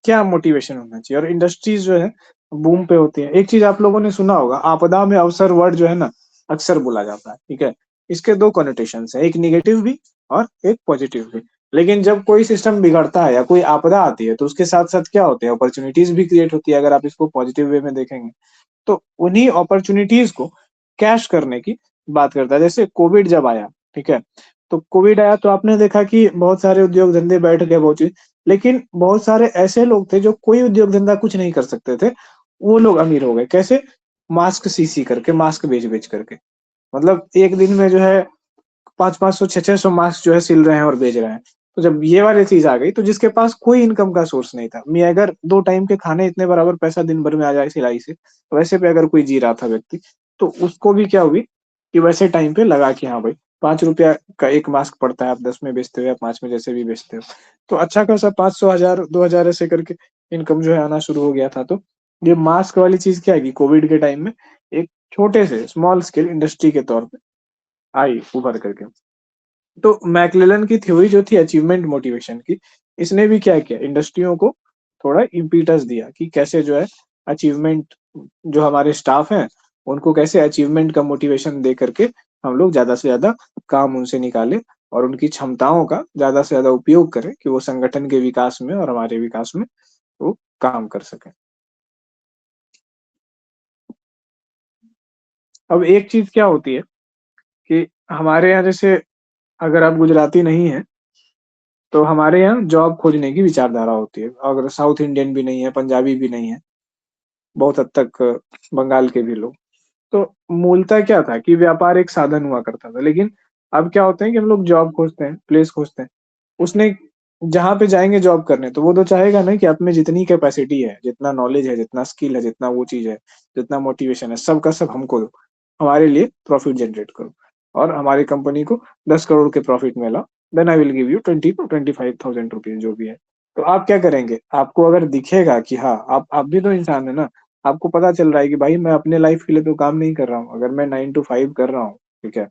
क्या मोटिवेशन होना चाहिए। और इंडस्ट्रीज जो है बूम पे होती है। एक चीज आप लोगों ने सुना होगा, आपदा में अवसर वर्ड जो है ना अक्सर बोला जाता है, ठीक है। इसके दो कॉनोटेशंस है, एक निगेटिव भी और एक पॉजिटिव भी। लेकिन जब कोई सिस्टम बिगड़ता है या कोई आपदा आती है तो उसके साथ साथ क्या होते हैं, अपॉर्चुनिटीज भी क्रिएट होती है, अगर आप इसको पॉजिटिव वे में देखेंगे। तो उन्हीं अपॉर्चुनिटीज को कैश करने की बात करता है। जैसे कोविड जब आया, ठीक है, तो कोविड आया तो आपने देखा कि बहुत सारे उद्योग धंधे बैठ गए, बहुत चीज। लेकिन बहुत सारे ऐसे लोग थे जो कोई उद्योग धंधा कुछ नहीं कर सकते थे, वो लोग अमीर हो गए। कैसे? मास्क सी करके, मास्क बेच बेच करके। मतलब एक दिन में जो है 500-500 600 मास्क जो है सिल रहे हैं और बेच रहे हैं। तो जब ये वाली चीज आ गई तो जिसके पास कोई इनकम का सोर्स नहीं था, मैं अगर 2 टाइम के खाने इतने बराबर पैसा दिन भर में आ जाए सिलाई से, तो वैसे पे अगर कोई जी रहा था व्यक्ति, तो उसको भी क्या हुई कि वैसे टाइम पे लगा कि हाँ भाई 5 रुपया का एक मास्क पड़ता है, आप 10 में बेचते हो या 5 में जैसे भी बेचते हो, तो अच्छा खासा 500 1000 2000 ऐसे करके इनकम जो है आना शुरू हो गया था। तो ये मास्क वाली चीज क्या है कि कोविड के टाइम में एक छोटे से स्मॉल स्केल इंडस्ट्री के तौर पे आई उभर करके। तो मैक्लेलन की थ्योरी जो थी अचीवमेंट मोटिवेशन की, इसने भी क्या किया, इंडस्ट्रियों को थोड़ा इम्पीटस दिया कि कैसे जो है अचीवमेंट, जो हमारे स्टाफ हैं उनको कैसे अचीवमेंट का मोटिवेशन दे करके हम लोग ज्यादा से ज्यादा काम उनसे निकाले और उनकी क्षमताओं का ज्यादा से ज्यादा उपयोग करें कि वो संगठन के विकास में और हमारे विकास में वो काम कर सके। अब एक चीज क्या होती है कि हमारे यहाँ जैसे, अगर आप गुजराती नहीं है तो हमारे यहाँ जॉब खोजने की विचारधारा होती है। अगर साउथ इंडियन भी नहीं है, पंजाबी भी नहीं है, बहुत हद तक बंगाल के भी लोग, तो मूलतः क्या था कि व्यापार एक साधन हुआ करता था। लेकिन अब क्या होते हैं कि हम लोग जॉब खोजते हैं, प्लेस खोजते हैं, उसने जहां पे जाएंगे जॉब करने तो वो तो चाहेगा ना कि आप में जितनी कैपेसिटी है, जितना नॉलेज है, जितना स्किल है, जितना वो चीज है, जितना मोटिवेशन है, सब का सब हमको दो, हमारे लिए प्रॉफिट जनरेट करो और हमारी कंपनी को 10 करोड़ के प्रॉफिट मिला, then I will give you 20 to 25,000 rupees जो भी है। तो आप क्या करेंगे? आपको अगर दिखेगा कि हाँ आप भी तो इंसान है ना, आपको पता चल रहा है कि भाई मैं अपने लाइफ के लिए तो काम नहीं कर रहा हूँ। अगर मैं 9 to 5 कर रहा हूँ, ठीक है,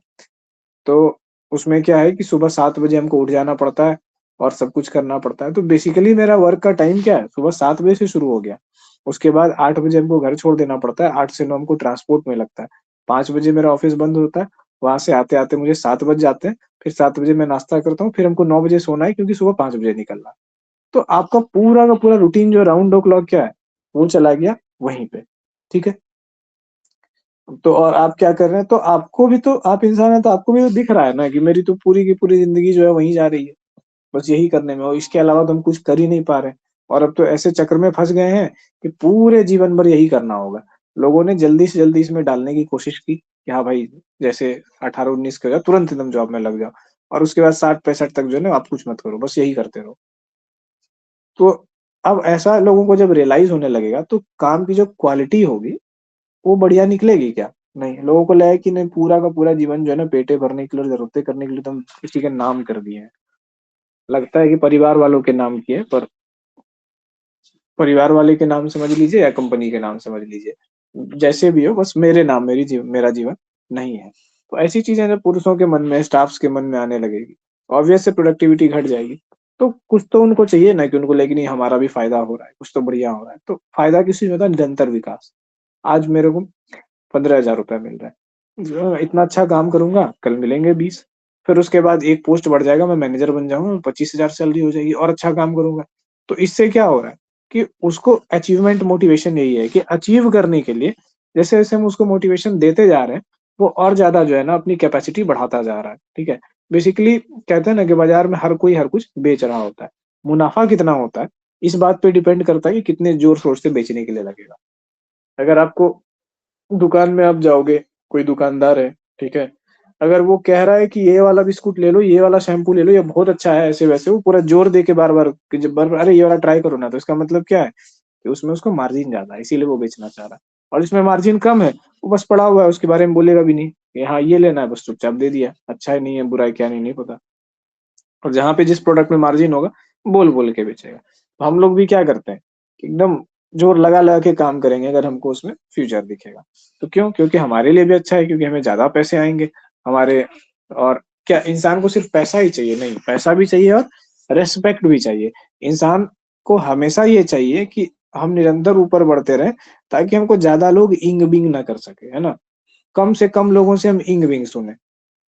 तो उसमें क्या है कि सुबह 7 बजे हमको उठ जाना पड़ता है और सब कुछ करना पड़ता है। तो बेसिकली मेरा वर्क का टाइम क्या है, सुबह 7 बजे से शुरू हो गया, उसके बाद 8 बजे हमको घर छोड़ देना पड़ता है, 8 से 9 हमको ट्रांसपोर्ट में लगता है, 5 बजे मेरा ऑफिस बंद होता है, वहां से आते आते मुझे 7 बज जाते हैं, फिर 7 बजे मैं नाश्ता करता हूँ, फिर हमको 9 बजे सोना है क्योंकि सुबह 5 बजे निकलना है। तो आपका पूरा का पूरा रूटीन जो राउंड द क्लॉक क्या है, वो चला गया वहीं पे, ठीक है। तो और आप क्या कर रहे हैं, तो आपको भी तो, आप इंसान है तो आपको भी तो दिख रहा है ना कि मेरी तो पूरी की पूरी जिंदगी जो है वहीं जा रही है, बस यही करने में, और इसके अलावा तो हम कुछ कर ही नहीं पा रहे। और अब तो ऐसे चक्र में फंस गए हैं कि पूरे जीवन भर यही करना होगा। लोगों ने जल्दी से जल्दी इसमें डालने की कोशिश की कि हाँ भाई जैसे 18-19 के हो जाओ, तुरंत एकदम जॉब में लग जाओ और उसके बाद 60-65 तक जो है ना आप कुछ मत करो, बस यही करते रहो। तो अब ऐसा लोगों को जब रियलाइज होने लगेगा तो काम की जो क्वालिटी होगी वो बढ़िया निकलेगी क्या? नहीं, लोगों को लगा कि नहीं, पूरा का पूरा जीवन जो है ना पेटे भरने के लिए और जरूरतें करने के लिए तुम किसी के नाम कर दिए हैं। लगता है कि परिवार वालों के नाम किए, पर परिवार वाले के नाम समझ लीजिए या कंपनी के नाम समझ लीजिए, जैसे भी हो, बस मेरे नाम मेरा जीवन नहीं है। तो ऐसी चीजें जब पुरुषों के मन में, स्टाफ्स के मन में आने लगेगी, ऑब्वियस से प्रोडक्टिविटी घट जाएगी। तो कुछ तो उनको चाहिए ना कि उनको लगे कि नहीं हमारा भी फायदा हो रहा है, कुछ तो बढ़िया हो रहा है। तो फायदा किसी में होता है? निरंतर विकास। आज मेरे को 15,000 रुपया मिल रहा है, इतना अच्छा काम करूंगा, कल मिलेंगे 20, फिर उसके बाद एक पोस्ट बढ़ जाएगा, मैं मैनेजर बन जाऊंगा, 25,000 सैलरी हो जाएगी और अच्छा काम करूंगा। तो इससे क्या हो रहा है कि उसको अचीवमेंट मोटिवेशन यही है कि अचीव करने के लिए जैसे जैसे हम उसको मोटिवेशन देते जा रहे हैं, वो और ज्यादा जो है ना अपनी कैपेसिटी बढ़ाता जा रहा है, ठीक है। बेसिकली कहते हैं ना कि बाजार में हर कुछ बेच रहा होता है, मुनाफा कितना होता है इस बात पे डिपेंड करता है कि कितने जोर शोर से बेचने के लिए लगेगा। अगर आपको दुकान में आप जाओगे, कोई दुकानदार है, ठीक है, अगर वो कह रहा है कि ये वाला बिस्कुट ले लो, ये वाला शैम्पू ले लो, ये बहुत अच्छा है, ऐसे वैसे वो पूरा जोर दे के बार बार कि जब बार अरे ये वाला ट्राई करो ना, तो इसका मतलब क्या है कि उसमें उसको मार्जिन ज्यादा है, इसीलिए वो बेचना चाह रहा है। और इसमें मार्जिन कम है, वो बस पड़ा हुआ है, उसके बारे में बोलेगा भी नहीं कि हाँ ये लेना है, बस चुपचाप दे दिया, अच्छा है नहीं है, बुरा है क्या नहीं, नहीं पता। और जहाँ पे जिस प्रोडक्ट में मार्जिन होगा, बोल बोल के बेचेगा। तो हम लोग भी क्या करते हैं कि एकदम जोर लगा के काम करेंगे अगर हमको उसमें फ्यूचर दिखेगा। तो क्यों? क्योंकि हमारे लिए भी अच्छा है, क्योंकि हमें ज्यादा पैसे आएंगे हमारे। और क्या इंसान को सिर्फ पैसा ही चाहिए? नहीं, पैसा भी चाहिए और रेस्पेक्ट भी चाहिए। इंसान को हमेशा ये चाहिए कि हम निरंतर ऊपर बढ़ते रहें, ताकि हमको ज्यादा लोग इंग बिंग ना कर सके, है ना? कम से कम लोगों से हम इंग बिंग सुने।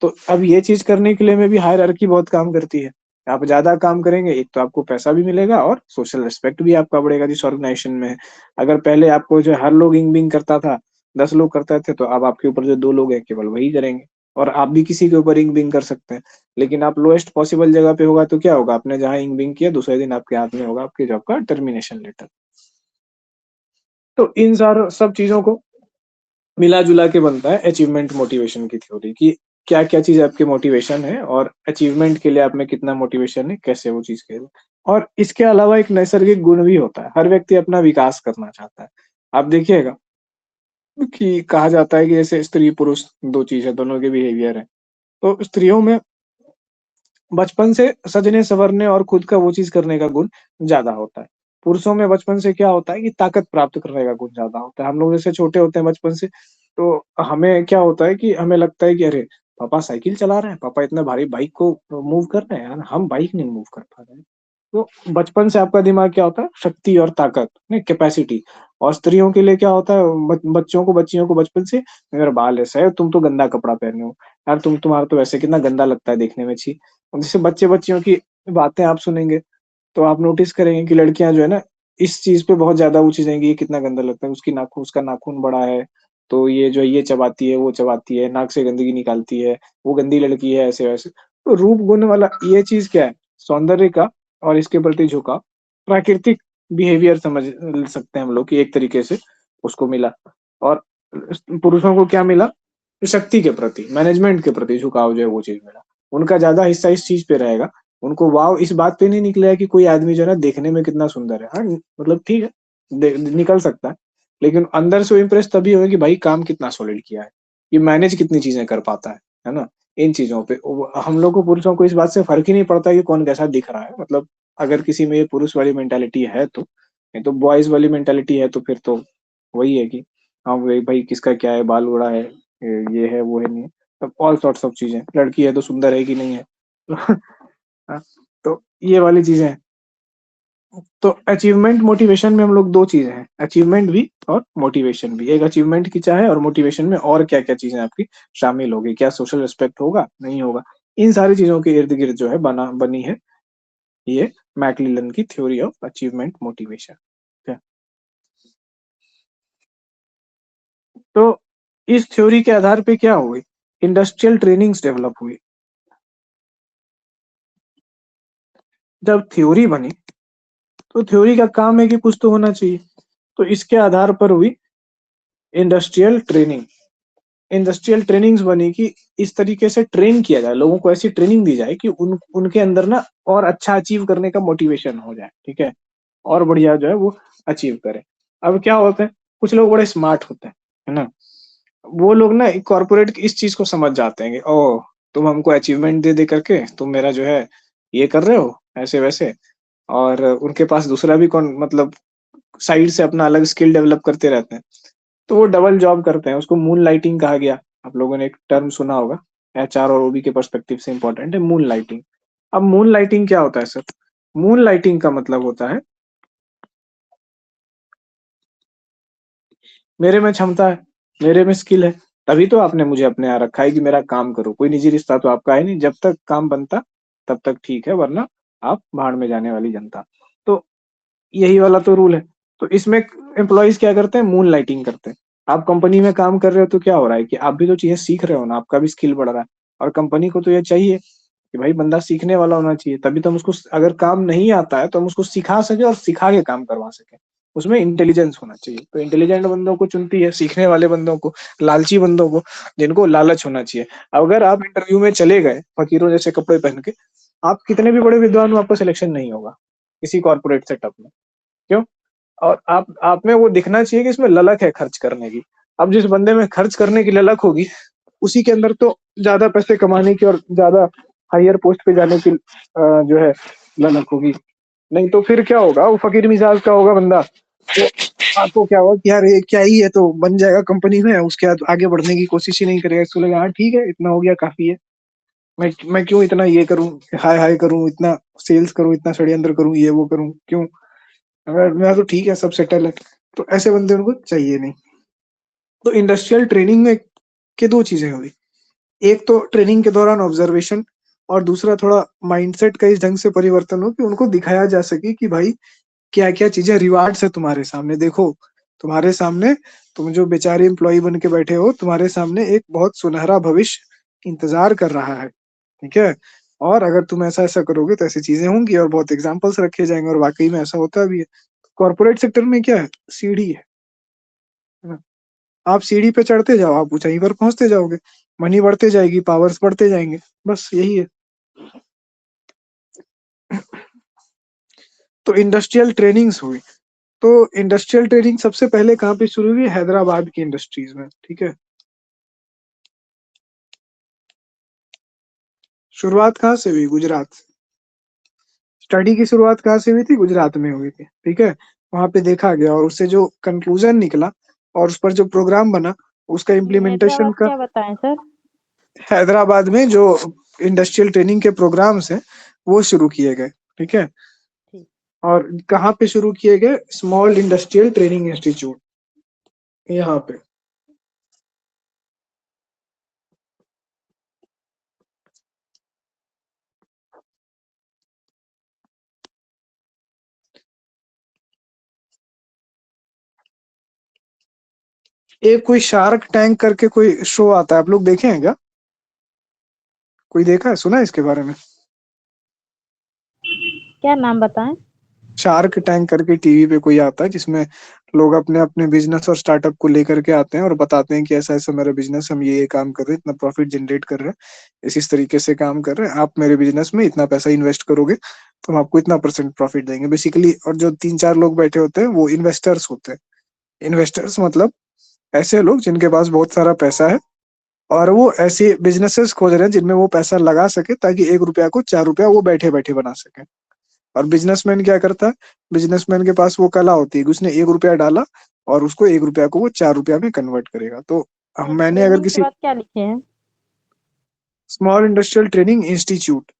तो अब ये चीज करने के लिए में भी हायरार्की बहुत काम करती है। आप ज्यादा काम करेंगे, एक तो आपको पैसा भी मिलेगा और सोशल रिस्पेक्ट भी आपका बढ़ेगा जिस ऑर्गेनाइजेशन में है। अगर पहले आपको जो हर लोग इंग बिंग करता था, 10 लोग करते थे, तो अब आपके ऊपर जो 2 लोग हैं केवल वही करेंगे, और आप भी किसी के ऊपर इंग बिंग कर सकते हैं। लेकिन आप लोएस्ट पॉसिबल जगह पे होगा तो क्या होगा? आपने जहाँ इंग बिंग किया, दूसरे दिन आपके हाथ में होगा आपके जॉब का टर्मिनेशन लेटर। तो इन सारो सब चीजों को मिला-जुला के बनता है अचीवमेंट मोटिवेशन की थ्योरी, कि क्या-क्या चीज़ आपके मोटिवेशन है और अचीवमेंट के लिए आप में कितना मोटिवेशन है, कैसे वो चीज़ के। और इसके अलावा एक नैसर्गिक गुण भी होता है, हर व्यक्ति अपना विकास करना चाहता है। आप देखिएगा कि कहा जाता है कि जैसे स्त्री-पुरुष 2 चीज़ है, दोनों के बिहेवियर हैं। तो स्त्रियों में बचपन से सजने-संवरने और खुद का वो चीज़ करने का गुण ज़्यादा होता है। पुरुषों में बचपन से क्या होता है कि ताकत प्राप्त करने का गुण ज़्यादा होता है। हम लोग जैसे छोटे होते हैं बचपन से, तो हमें क्या होता है कि हमें लगता है कि अरे! पापा साइकिल चला रहे हैं, पापा इतना भारी बाइक को मूव कर रहे हैं, हम बाइक नहीं मूव कर पा रहे हैं। तो बचपन से आपका दिमाग क्या होता है? शक्ति और ताकत, नहीं कैपेसिटी। और स्त्रियों के लिए क्या होता है? बच्चों को बच्चियों को बचपन से, मेरा बाल ऐसा है, तुम तो गंदा कपड़ा पहने हो, यार तुम्हारा तो वैसे कितना गंदा लगता है देखने में, छी। अब जैसे बच्चे-बच्चियों की बातें आप सुनेंगे, तो आप नोटिस करेंगे कि लड़कियाँ जो है ना, इस चीज़ पे बहुत ज़्यादा वो चीज़ेंगी, ये कितना गंदा लगता है, उसका नाखून बड़ा है, तो ये जो है ये चबाती है, वो चबाती है, नाक से गंदगी निकालती है, वो गंदी लड़की है, ऐसे-वैसे। तो रूप गुण वाला ये चीज़ क्या है? सौंदर्य का और इसके प्रति झुकाव, प्राकृतिक बिहेवियर समझ सकते हैं हम लोग कि एक तरीके से उसको मिला। और पुरुषों को क्या मिला? शक्ति के प्रति, मैनेजमेंट के प्रति झुकाव जो है वो चीज़ मिला। उनका ज़्यादा हिस्सा इस चीज़ पे रहेगा। उनको वाव इस बात पे नहीं निकलेगा कि कोई आदमी जो है ना देखने में कितना सुंदर है। हाँ, मतलब ठीक है, निकल सकता है। लेकिन अंदर से वो इम्प्रेस तभी होगा कि भाई काम कितना सॉलिड किया है। ये मैनेज कितनी चीज़ें कर पाता है ना? इन चीज़ों पे हम लोग को पुरुषों को इस बात से फ़र्क ही नहीं पड़ता कि कौन कैसा दिख रहा है। मतलब अगर किसी में ये पुरुष वाली मेंटालिटी है तो, नहीं तो बॉयज़ वाली मेंटालिटी है तो फिर तो वही है कि हाँ, वही भाई किसका क्या है, बाल बड़ा है, ये है, वो है, नहीं है। तब ऑल सॉर्ट्स ऑफ चीज़ें। लड़की है तो सुंदर है कि नहीं है। हाँ, तो ये वाली चीज़ें हैं। तो अचीवमेंट मोटिवेशन में हम लोग 2 चीज़ें हैं, अचीवमेंट भी और मोटिवेशन भी। एक अचीवमेंट की चाह है और मोटिवेशन में और क्या-क्या चीज़ें आपकी शामिल होगी, क्या सोशल रिस्पेक्ट होगा, नहीं होगा। इन सारी चीज़ों के इर्द-गिर्द जो है बनी है ये मैक्मिलन की थ्योरी ऑफ अचीवमेंट मोटिवेशन। ठीक है? तो इस थ्योरी के आधार पे क्या हुई? इंडस्ट्रियल ट्रेनिंग्स डेवलप हुई। जब थ्योरी बनी, तो थ्योरी का काम है कि कुछ तो होना चाहिए। तो इसके आधार पर हुई इंडस्ट्रियल ट्रेनिंग। इंडस्ट्रियल ट्रेनिंग्स बनी कि इस तरीके से ट्रेन किया जाए, लोगों को ऐसी ट्रेनिंग दी जाए कि उनके अंदर ना और अच्छा अचीव करने का मोटिवेशन हो जाए, ठीक है? और बढ़िया जो है वो अचीव करें। अब क्या होता है, कुछ लोग बड़े स्मार्ट होते हैं, है ना? वो लोग ना कॉर्पोरेट की इस चीज़ को समझ जाते हैं कि ओह! तुम हमको अचीवमेंट दे-दे करके तुम मेरा जो है ये कर रहे हो, ऐसे-वैसे। और उनके पास दूसरा भी मतलब साइड से अपना अलग स्किल डेवलप करते रहते हैं। तो वो डबल जॉब करते हैं, उसको मूनलाइटिंग कहा गया। आप लोगों ने एक टर्म सुना होगा, एचआर और ओबी के पर्सपेक्टिव से इम्पोर्टेंट है मूनलाइटिंग। अब मूनलाइटिंग क्या होता है सर? मूनलाइटिंग का मतलब होता है, मेरे में क्षमता है, मेरे में स्किल है, तभी तो आपने मुझे अपने यहाँ रखा है कि मेरा काम करो। कोई निजी रिश्ता तो आपका है नहीं, जब तक काम बनता तब तक ठीक है, वरना आप भाड़ में जाने वाली जनता। तो यही वाला तो रूल है। तो इसमें एम्प्लॉइज़ क्या करते हैं? मूनलाइटिंग करते हैं। आप कंपनी में काम कर रहे हो तो क्या हो रहा है कि आप भी तो चीज़ें सीख रहे हो ना, आपका भी स्किल बढ़ रहा है। और कंपनी को तो ये चाहिए कि भाई बंदा सीखने वाला होना चाहिए, तभी तो हम उसको अगर काम नहीं आता है तो हम उसको सिखा सकें और सिखा के काम करवा सकें। उसमें इंटेलिजेंस होना चाहिए। तो इंटेलिजेंट बंदों को चुनती है, सीखने वाले बंदों को, लालची बंदों को, जिनको लालच होना चाहिए। अगर आप इंटरव्यू में चले गए फ़कीरों जैसे कपड़े पहन के, आप कितने भी बड़े विद्वान हो, आपका सिलेक्शन नहीं होगा, किसी कॉर्पोरेट सेटअप में। क्यों? और आप में वो दिखना चाहिए कि इसमें ललक है खर्च करने की। अब जिस बंदे में खर्च करने की ललक होगी, उसी के अंदर तो ज़्यादा पैसे कमाने की और ज़्यादा हायर पोस्ट पे जाने की जो है ललक होगी। नहीं तो फिर क्या होगा? वो फ़कीर मिजाज का होगा बंदा, वो आपको क्या हुआ कि यार ये क्या ही है, तो बन जाएगा कंपनी में, उसके बाद आगे बढ़ने की कोशिश ही नहीं करेगा, इसको लगा हाँ ठीक है इतना हो गया काफी है, मैं क्यों इतना ये करूं, हाय हाय करूं, इतना सेल्स करूं, इतना षड्यंत्र करूं, ये वो करूं क्यों, अगर मैं तो ठीक है सब सेटल है। तो ऐसे बंदे उनको चाहिए नहीं। तो इंडस्ट्रियल ट्रेनिंग में के दो चीजें हुई, एक तो ट्रेनिंग के दौरान ऑब्जर्वेशन, और दूसरा थोड़ा माइंडसेट का इस ढंग से परिवर्तन हो कि उनको दिखाया जा सके कि भाई क्या क्या चीजें रिवार्ड्स है तुम्हारे सामने, देखो तुम्हारे सामने, तुम जो बेचारे एम्प्लॉय बन के बैठे हो, तुम्हारे सामने एक बहुत सुनहरा भविष्य इंतजार कर रहा है, ठीक है, और अगर तुम ऐसा ऐसा करोगे तो ऐसी चीजें होंगी, और बहुत एग्जाम्पल्स रखे जाएंगे, और वाकई में ऐसा होता भी है। कॉर्पोरेट सेक्टर में क्या है, सीढ़ी है ना? आप सीढ़ी पे चढ़ते जाओ, आप ऊंचाई पर पहुंचते जाओगे, मनी बढ़ते जाएगी, पावर्स बढ़ते जाएंगे, बस यही है। तो इंडस्ट्रियल ट्रेनिंग्स हुई। तो इंडस्ट्रियल ट्रेनिंग सबसे पहले कहाँ पे शुरू हुई, हैदराबाद की इंडस्ट्रीज में, ठीक है। शुरुआत कहाँ से हुई, गुजरात से। स्टडी की शुरुआत कहाँ से हुई थी, गुजरात में हुई थी, ठीक है। वहां पे देखा गया और उससे जो कंक्लूजन निकला और उस पर जो प्रोग्राम बना, उसका इम्प्लीमेंटेशन हैदराबाद का क्या बताएं सर? हैदराबाद में जो इंडस्ट्रियल ट्रेनिंग के प्रोग्राम्स हैं वो शुरू किए गए, ठीक है। ठीक। और कहाँ पे शुरू किए गए, स्मॉल इंडस्ट्रियल ट्रेनिंग इंस्टीट्यूट, यहाँ पे। एक कोई शार्क टैंक करके कोई शो आता है, आप लोग देखे हैं क्या, कोई देखा है, सुना है इसके बारे में। क्या नाम बताएं? शार्क टैंक करके टीवी पे कोई आता है, जिसमें लोग अपने अपने बिजनेस और स्टार्टअप को लेकर के आते हैं और बताते हैं कि ऐसा ऐसा मेरा बिजनेस, हम ये काम कर रहे हैं, इतना प्रॉफिट जनरेट कर रहे हैं, इस तरीके से काम कर रहे हैं, आप मेरे बिजनेस में इतना पैसा इन्वेस्ट करोगे तो हम आपको इतना परसेंट प्रॉफिट देंगे बेसिकली। और जो 3-4 लोग बैठे होते हैं वो इन्वेस्टर्स होते हैं। इन्वेस्टर्स मतलब ऐसे लोग जिनके पास बहुत सारा पैसा है, और वो ऐसे बिजनेसेस खोज रहे हैं जिनमें वो पैसा लगा सके, ताकि 1 रुपया को 4 रुपया वो बैठे बैठे बना सके। और बिजनेसमैन क्या करता है, बिजनेसमैन के पास वो कला होती है कि उसने 1 रुपया डाला और उसको 1 रुपया को वो 4 रुपया में कन्वर्ट करेगा। तो सर मैंने अगर ट्रेनिंग के किसी बाद क्या लिखे हैं? स्मॉल इंडस्ट्रियल ट्रेनिंग इंस्टीट्यूट,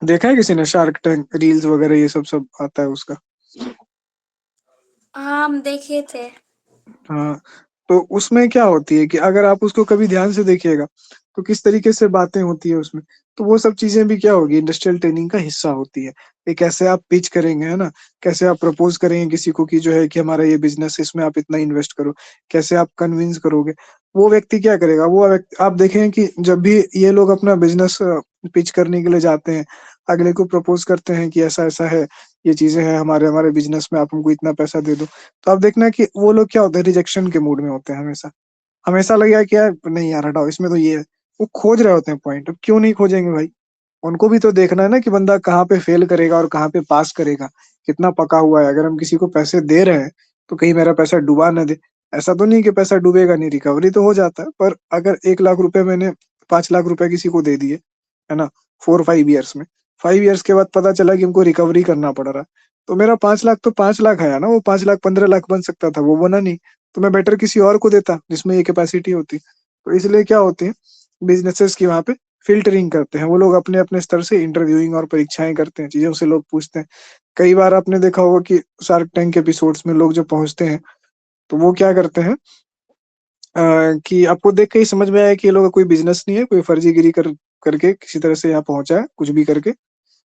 देखा है किसी ने, शार्क टैंक रील्स वगैरह ये सब सब आता है उसका। हाँ हम देखे थे। हाँ, तो उसमें क्या होती है कि अगर आप उसको कभी ध्यान से देखिएगा तो किस तरीके से बातें होती है उसमें, तो वो सब चीजें भी क्या होगी, इंडस्ट्रियल ट्रेनिंग का हिस्सा होती है। कि कैसे आप पिच करेंगे, है ना, कैसे आप प्रपोज करेंगे किसी को कि जो है कि हमारा ये बिजनेस है, इसमें आप इतना इन्वेस्ट करो, कैसे आप कन्विंस करोगे। वो व्यक्ति क्या करेगा, वो व्यक्ति, आप देखें कि जब भी ये लोग अपना बिजनेस पिच करने के लिए जाते हैं, अगले को प्रपोज करते हैं कि ऐसा ऐसा है, ये चीजें हैं हमारे हमारे बिजनेस में, आप हमको इतना पैसा दे दो, तो आप देखना कि वो लोग क्या होते हैं, रिजेक्शन के मूड में होते हैं हमेशा। हमेशा लगेगा कि यार नहीं यार हटाओ, इसमें तो ये है। वो खोज रहे होते हैं पॉइंट, अब क्यों नहीं खोजेंगे भाई, उनको भी तो देखना है ना कि बंदा कहाँ पे फेल करेगा और कहाँ पे पास करेगा, कितना पका हुआ है। अगर हम किसी को पैसे दे रहे हैं तो कहीं मेरा पैसा डुबा ना दे। ऐसा तो नहीं कि पैसा डूबेगा नहीं, रिकवरी तो हो जाता है, पर अगर 1 लाख रुपए मैंने 5 लाख रुपए किसी को दे दिए, है ना, 4-5 ईयर्स में, 5 ईयर्स के बाद पता चला कि हमको रिकवरी करना पड़ रहा है, तो मेरा 5 लाख तो 5 लाख आया ना, वो 5 लाख 15 लाख बन सकता था, वो बना नहीं। तो मैं बेटर किसी और को देता जिसमें ये कैपेसिटी होती। तो इसलिए क्या होती है, बिजनेसेस की वहां पे फिल्टरिंग करते हैं वो लोग, अपने अपने स्तर से इंटरव्यूइंग और परीक्षाएं करते हैं, चीजों से लोग पूछते हैं। कई बार आपने देखा होगा कि शार्क टैंक एपिसोड्स में लोग जब पहुंचते हैं तो वो क्या करते हैं, कि आपको देख के ही समझ में आया कि ये लोग का कोई बिजनेस नहीं है, कोई फर्जीगिरी करके किसी तरह से यहाँ पहुंचा है, कुछ भी करके,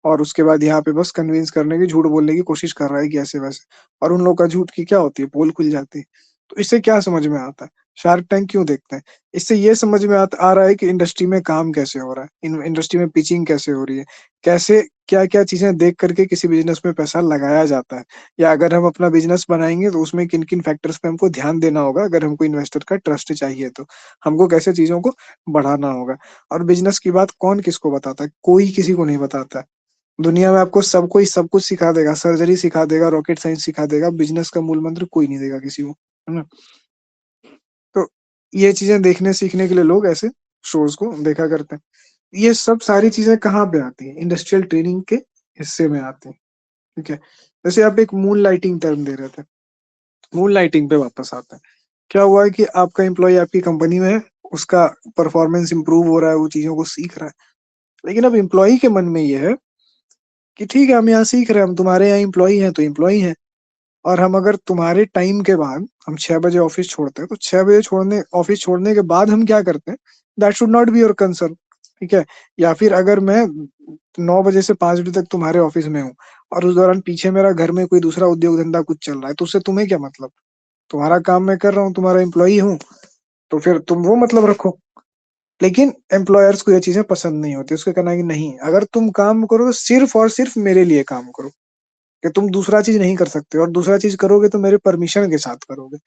और उसके बाद यहाँ पे बस कन्विंस करने की, झूठ बोलने की कोशिश कर रहा है कि ऐसे वैसे, और उन लोग का झूठ की क्या होती है, पोल खुल जाती है। तो इससे क्या समझ में आता है, शार्क टैंक क्यों देखते हैं, इससे ये समझ में आ रहा है कि इंडस्ट्री में काम कैसे हो रहा है, इंडस्ट्री में पिचिंग कैसे हो रही है, कैसे क्या क्या चीजें देख करके किसी बिजनेस में पैसा लगाया जाता है, या अगर हम अपना बिजनेस बनाएंगे तो उसमें किन किन फैक्टर्स पे हमको ध्यान देना होगा, अगर हमको इन्वेस्टर का ट्रस्ट चाहिए तो हमको कैसे चीजों को बढ़ाना होगा। और बिजनेस की बात कौन किसको बताता है, कोई किसी को नहीं बताता है। दुनिया में आपको सब कोई सब कुछ सिखा देगा, सर्जरी सिखा देगा, रॉकेट साइंस सिखा देगा, बिजनेस का मूल मंत्र कोई नहीं देगा किसी को, है ना। तो ये चीजें देखने सीखने के लिए लोग ऐसे शोज को देखा करते हैं। ये सब सारी चीजें कहाँ पे आती हैं, इंडस्ट्रियल ट्रेनिंग के हिस्से में आती हैं, ठीक है। जैसे आप एक मून लाइटिंग टर्म दे रहे थे, मून लाइटिंग पे वापस आते हैं। क्या हुआ है कि आपका एम्प्लॉय आपकी कंपनी में है, उसका परफॉर्मेंस इंप्रूव हो रहा है, वो चीजों को सीख रहा है, लेकिन अब एम्प्लॉय के मन में ये है कि ठीक है हम यहाँ सीख रहे हैं, हम तुम्हारे यहाँ एम्प्लॉय हैं तो एम्प्लॉय हैं, और हम अगर तुम्हारे टाइम के बाद हम 6 बजे ऑफिस छोड़ते हैं तो 6 बजे छोड़ने ऑफिस छोड़ने के बाद हम क्या करते हैं, that should not be your concern. ठीक है, या फिर अगर मैं 9 बजे से 5 बजे तक तुम्हारे ऑफिस में हूँ और उस दौरान पीछे मेरा घर में कोई दूसरा उद्योग धंधा कुछ चल रहा है, तो उससे तुम्हें क्या मतलब, तुम्हारा काम मैं कर रहा हूँ, तुम्हारा एम्प्लॉई हूँ, तो फिर तुम वो मतलब रखो। लेकिन एम्प्लॉयर्स को ये चीजें पसंद नहीं होती, उसका कहना है कि नहीं, अगर तुम काम करो तो सिर्फ और सिर्फ मेरे लिए काम करो, कि तुम दूसरा चीज नहीं कर सकते, और दूसरा चीज करोगे तो मेरे परमिशन के साथ करोगे।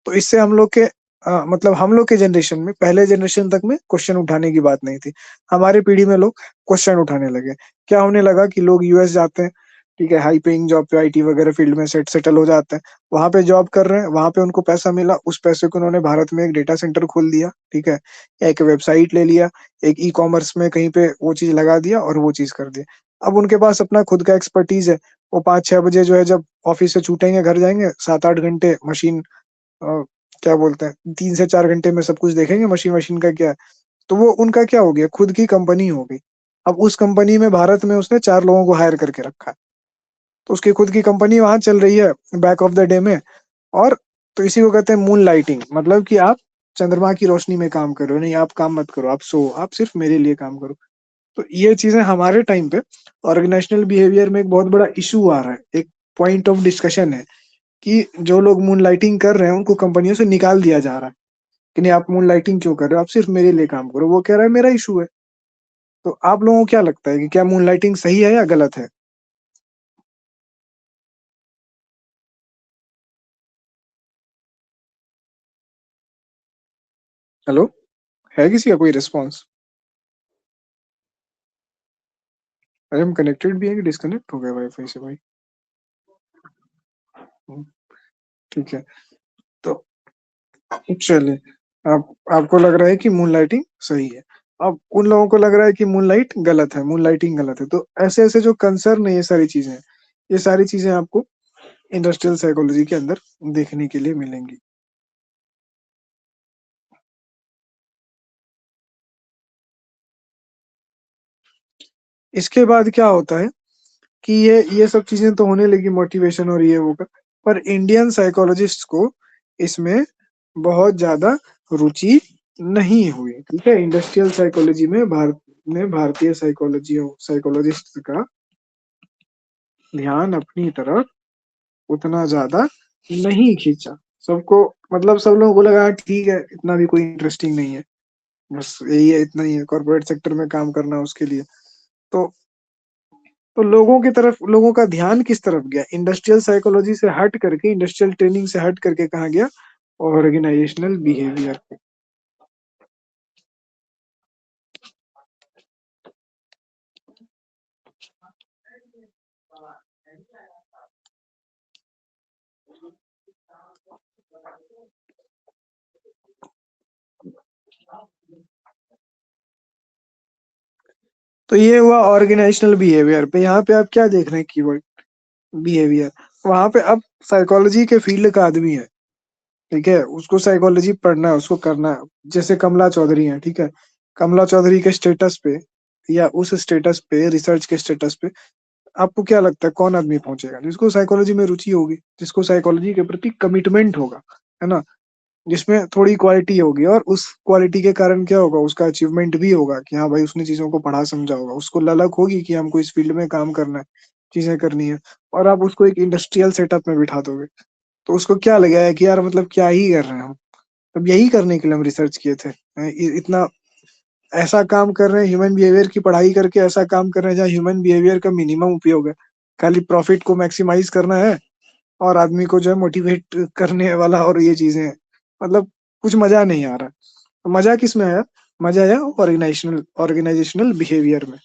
तो इससे हम लोग के मतलब हम लोग के जनरेशन में, पहले जनरेशन तक में क्वेश्चन उठाने की बात नहीं थी, हमारी पीढ़ी में लोग क्वेश्चन उठाने लगे। क्या होने लगा कि लोग यूएस जाते हैं, ठीक है, हाई पेइंग जॉब पे आईटी वगैरह फील्ड में सेटल हो जाते हैं, वहां पे जॉब कर रहे हैं, वहां पे उनको पैसा मिला, उस पैसे को उन्होंने भारत में एक डेटा सेंटर खोल दिया, ठीक है, एक वेबसाइट ले लिया, एक ई कॉमर्स में कहीं पे वो चीज लगा दिया और वो चीज कर दिया। अब उनके पास अपना खुद का एक्सपर्टीज है, वो 5-6 बजे जो है जब ऑफिस से छूटेंगे घर जाएंगे, 7-8 घंटे मशीन क्या बोलते हैं, 3 से 4 घंटे में सब कुछ देखेंगे मशीन मशीन का क्या है। तो वो उनका क्या हो गया, खुद की कंपनी हो गई। अब उस कंपनी में भारत में उसने 4 लोगों को हायर करके रखा है, तो उसकी खुद की कंपनी वहां चल रही है बैक ऑफ द डे में। और तो इसी को कहते हैं मून लाइटिंग, मतलब कि आप चंद्रमा की रोशनी में काम कर रहे हो, नहीं आप काम मत करो, आप सो, आप सिर्फ मेरे लिए काम करो। तो ये चीजें हमारे टाइम पे ऑर्गेनाइजेशनल बिहेवियर में एक बहुत बड़ा इशू आ रहा है, एक पॉइंट ऑफ डिस्कशन है कि जो लोग मून लाइटिंग कर रहे हैं उनको कंपनियों से निकाल दिया जा रहा है कि नहीं आप मून लाइटिंग क्यों कर रहे हो, आप सिर्फ मेरे लिए काम करो। वो कह रहा है मेरा इशू है। तो आप लोगों को क्या लगता है कि क्या मून लाइटिंग सही है या गलत है? हेलो, है किसी का कोई रिस्पॉन्स? अरे हम कनेक्टेड भी है कि डिस्कनेक्ट हो गया वाईफाई से भाई? हम्म, ठीक है। तो चलिए, आप आपको लग रहा है कि मून लाइटिंग सही है, अब उन लोगों को लग रहा है कि मून लाइट गलत है, मून लाइटिंग गलत है। तो ऐसे ऐसे जो कंसर्न है, ये सारी चीजें हैं, ये सारी चीजें आपको इंडस्ट्रियल साइकोलॉजी के अंदर देखने के लिए मिलेंगी। इसके बाद क्या होता है कि ये सब चीजें तो होने लगी, मोटिवेशन और ये वो का, पर इंडियन साइकोलॉजिस्ट को इसमें बहुत ज्यादा रुचि नहीं हुई। ठीक है, इंडस्ट्रियल साइकोलॉजी में भारतीय साइकोलॉजिस्ट का ध्यान अपनी तरफ उतना ज्यादा नहीं खींचा। सबको मतलब सब लोगों को लगा ठीक है, इतना भी कोई इंटरेस्टिंग नहीं है, बस यही है, इतना ही है, कॉर्पोरेट सेक्टर में काम करना है उसके लिए। तो तो लोगों की तरफ, लोगों का ध्यान किस तरफ गया, इंडस्ट्रियल साइकोलॉजी से हट करके, इंडस्ट्रियल ट्रेनिंग से हट करके कहाँ गया, ऑर्गेनाइजेशनल बिहेवियर पे। तो ये हुआ ऑर्गेनाइजेशनल बिहेवियर पे। यहाँ पे आप क्या देख रहे हैं, कीवर्ड बिहेवियर। वहां पे अब साइकोलॉजी के फील्ड का आदमी है, ठीक है, उसको साइकोलॉजी पढ़ना है, उसको करना है। जैसे कमला चौधरी है, ठीक है, कमला चौधरी के स्टेटस पे या उस स्टेटस पे, रिसर्च के स्टेटस पे आपको क्या लगता है कौन आदमी पहुंचेगा? जिसको साइकोलॉजी में रुचि होगी, जिसको साइकोलॉजी के प्रति कमिटमेंट होगा, है ना, जिसमें थोड़ी क्वालिटी होगी, और उस क्वालिटी के कारण क्या होगा, उसका अचीवमेंट भी होगा कि हाँ भाई उसने चीजों को पढ़ा समझा होगा, उसको ललक होगी कि हमको इस फील्ड में काम करना है, चीजें करनी है। और आप उसको एक इंडस्ट्रियल सेटअप में बिठा दोगे तो उसको क्या लगेगा कि यार मतलब क्या ही कर रहे हैं हम, अब यही करने के लिए हम रिसर्च किए थे। इतना ऐसा काम कर रहे हैं, ह्यूमन बिहेवियर की पढ़ाई करके ऐसा काम कर रहे हैं जहाँ ह्यूमन बिहेवियर का मिनिमम उपयोग है, खाली प्रॉफिट को मैक्सिमाइज करना है और आदमी को जो है मोटिवेट करने वाला, और ये चीजें हैं। मतलब कुछ मजा नहीं आ रहा। तो मजा किस में आया? मजा आया ऑर्गेनाइजेशनल बिहेवियर में।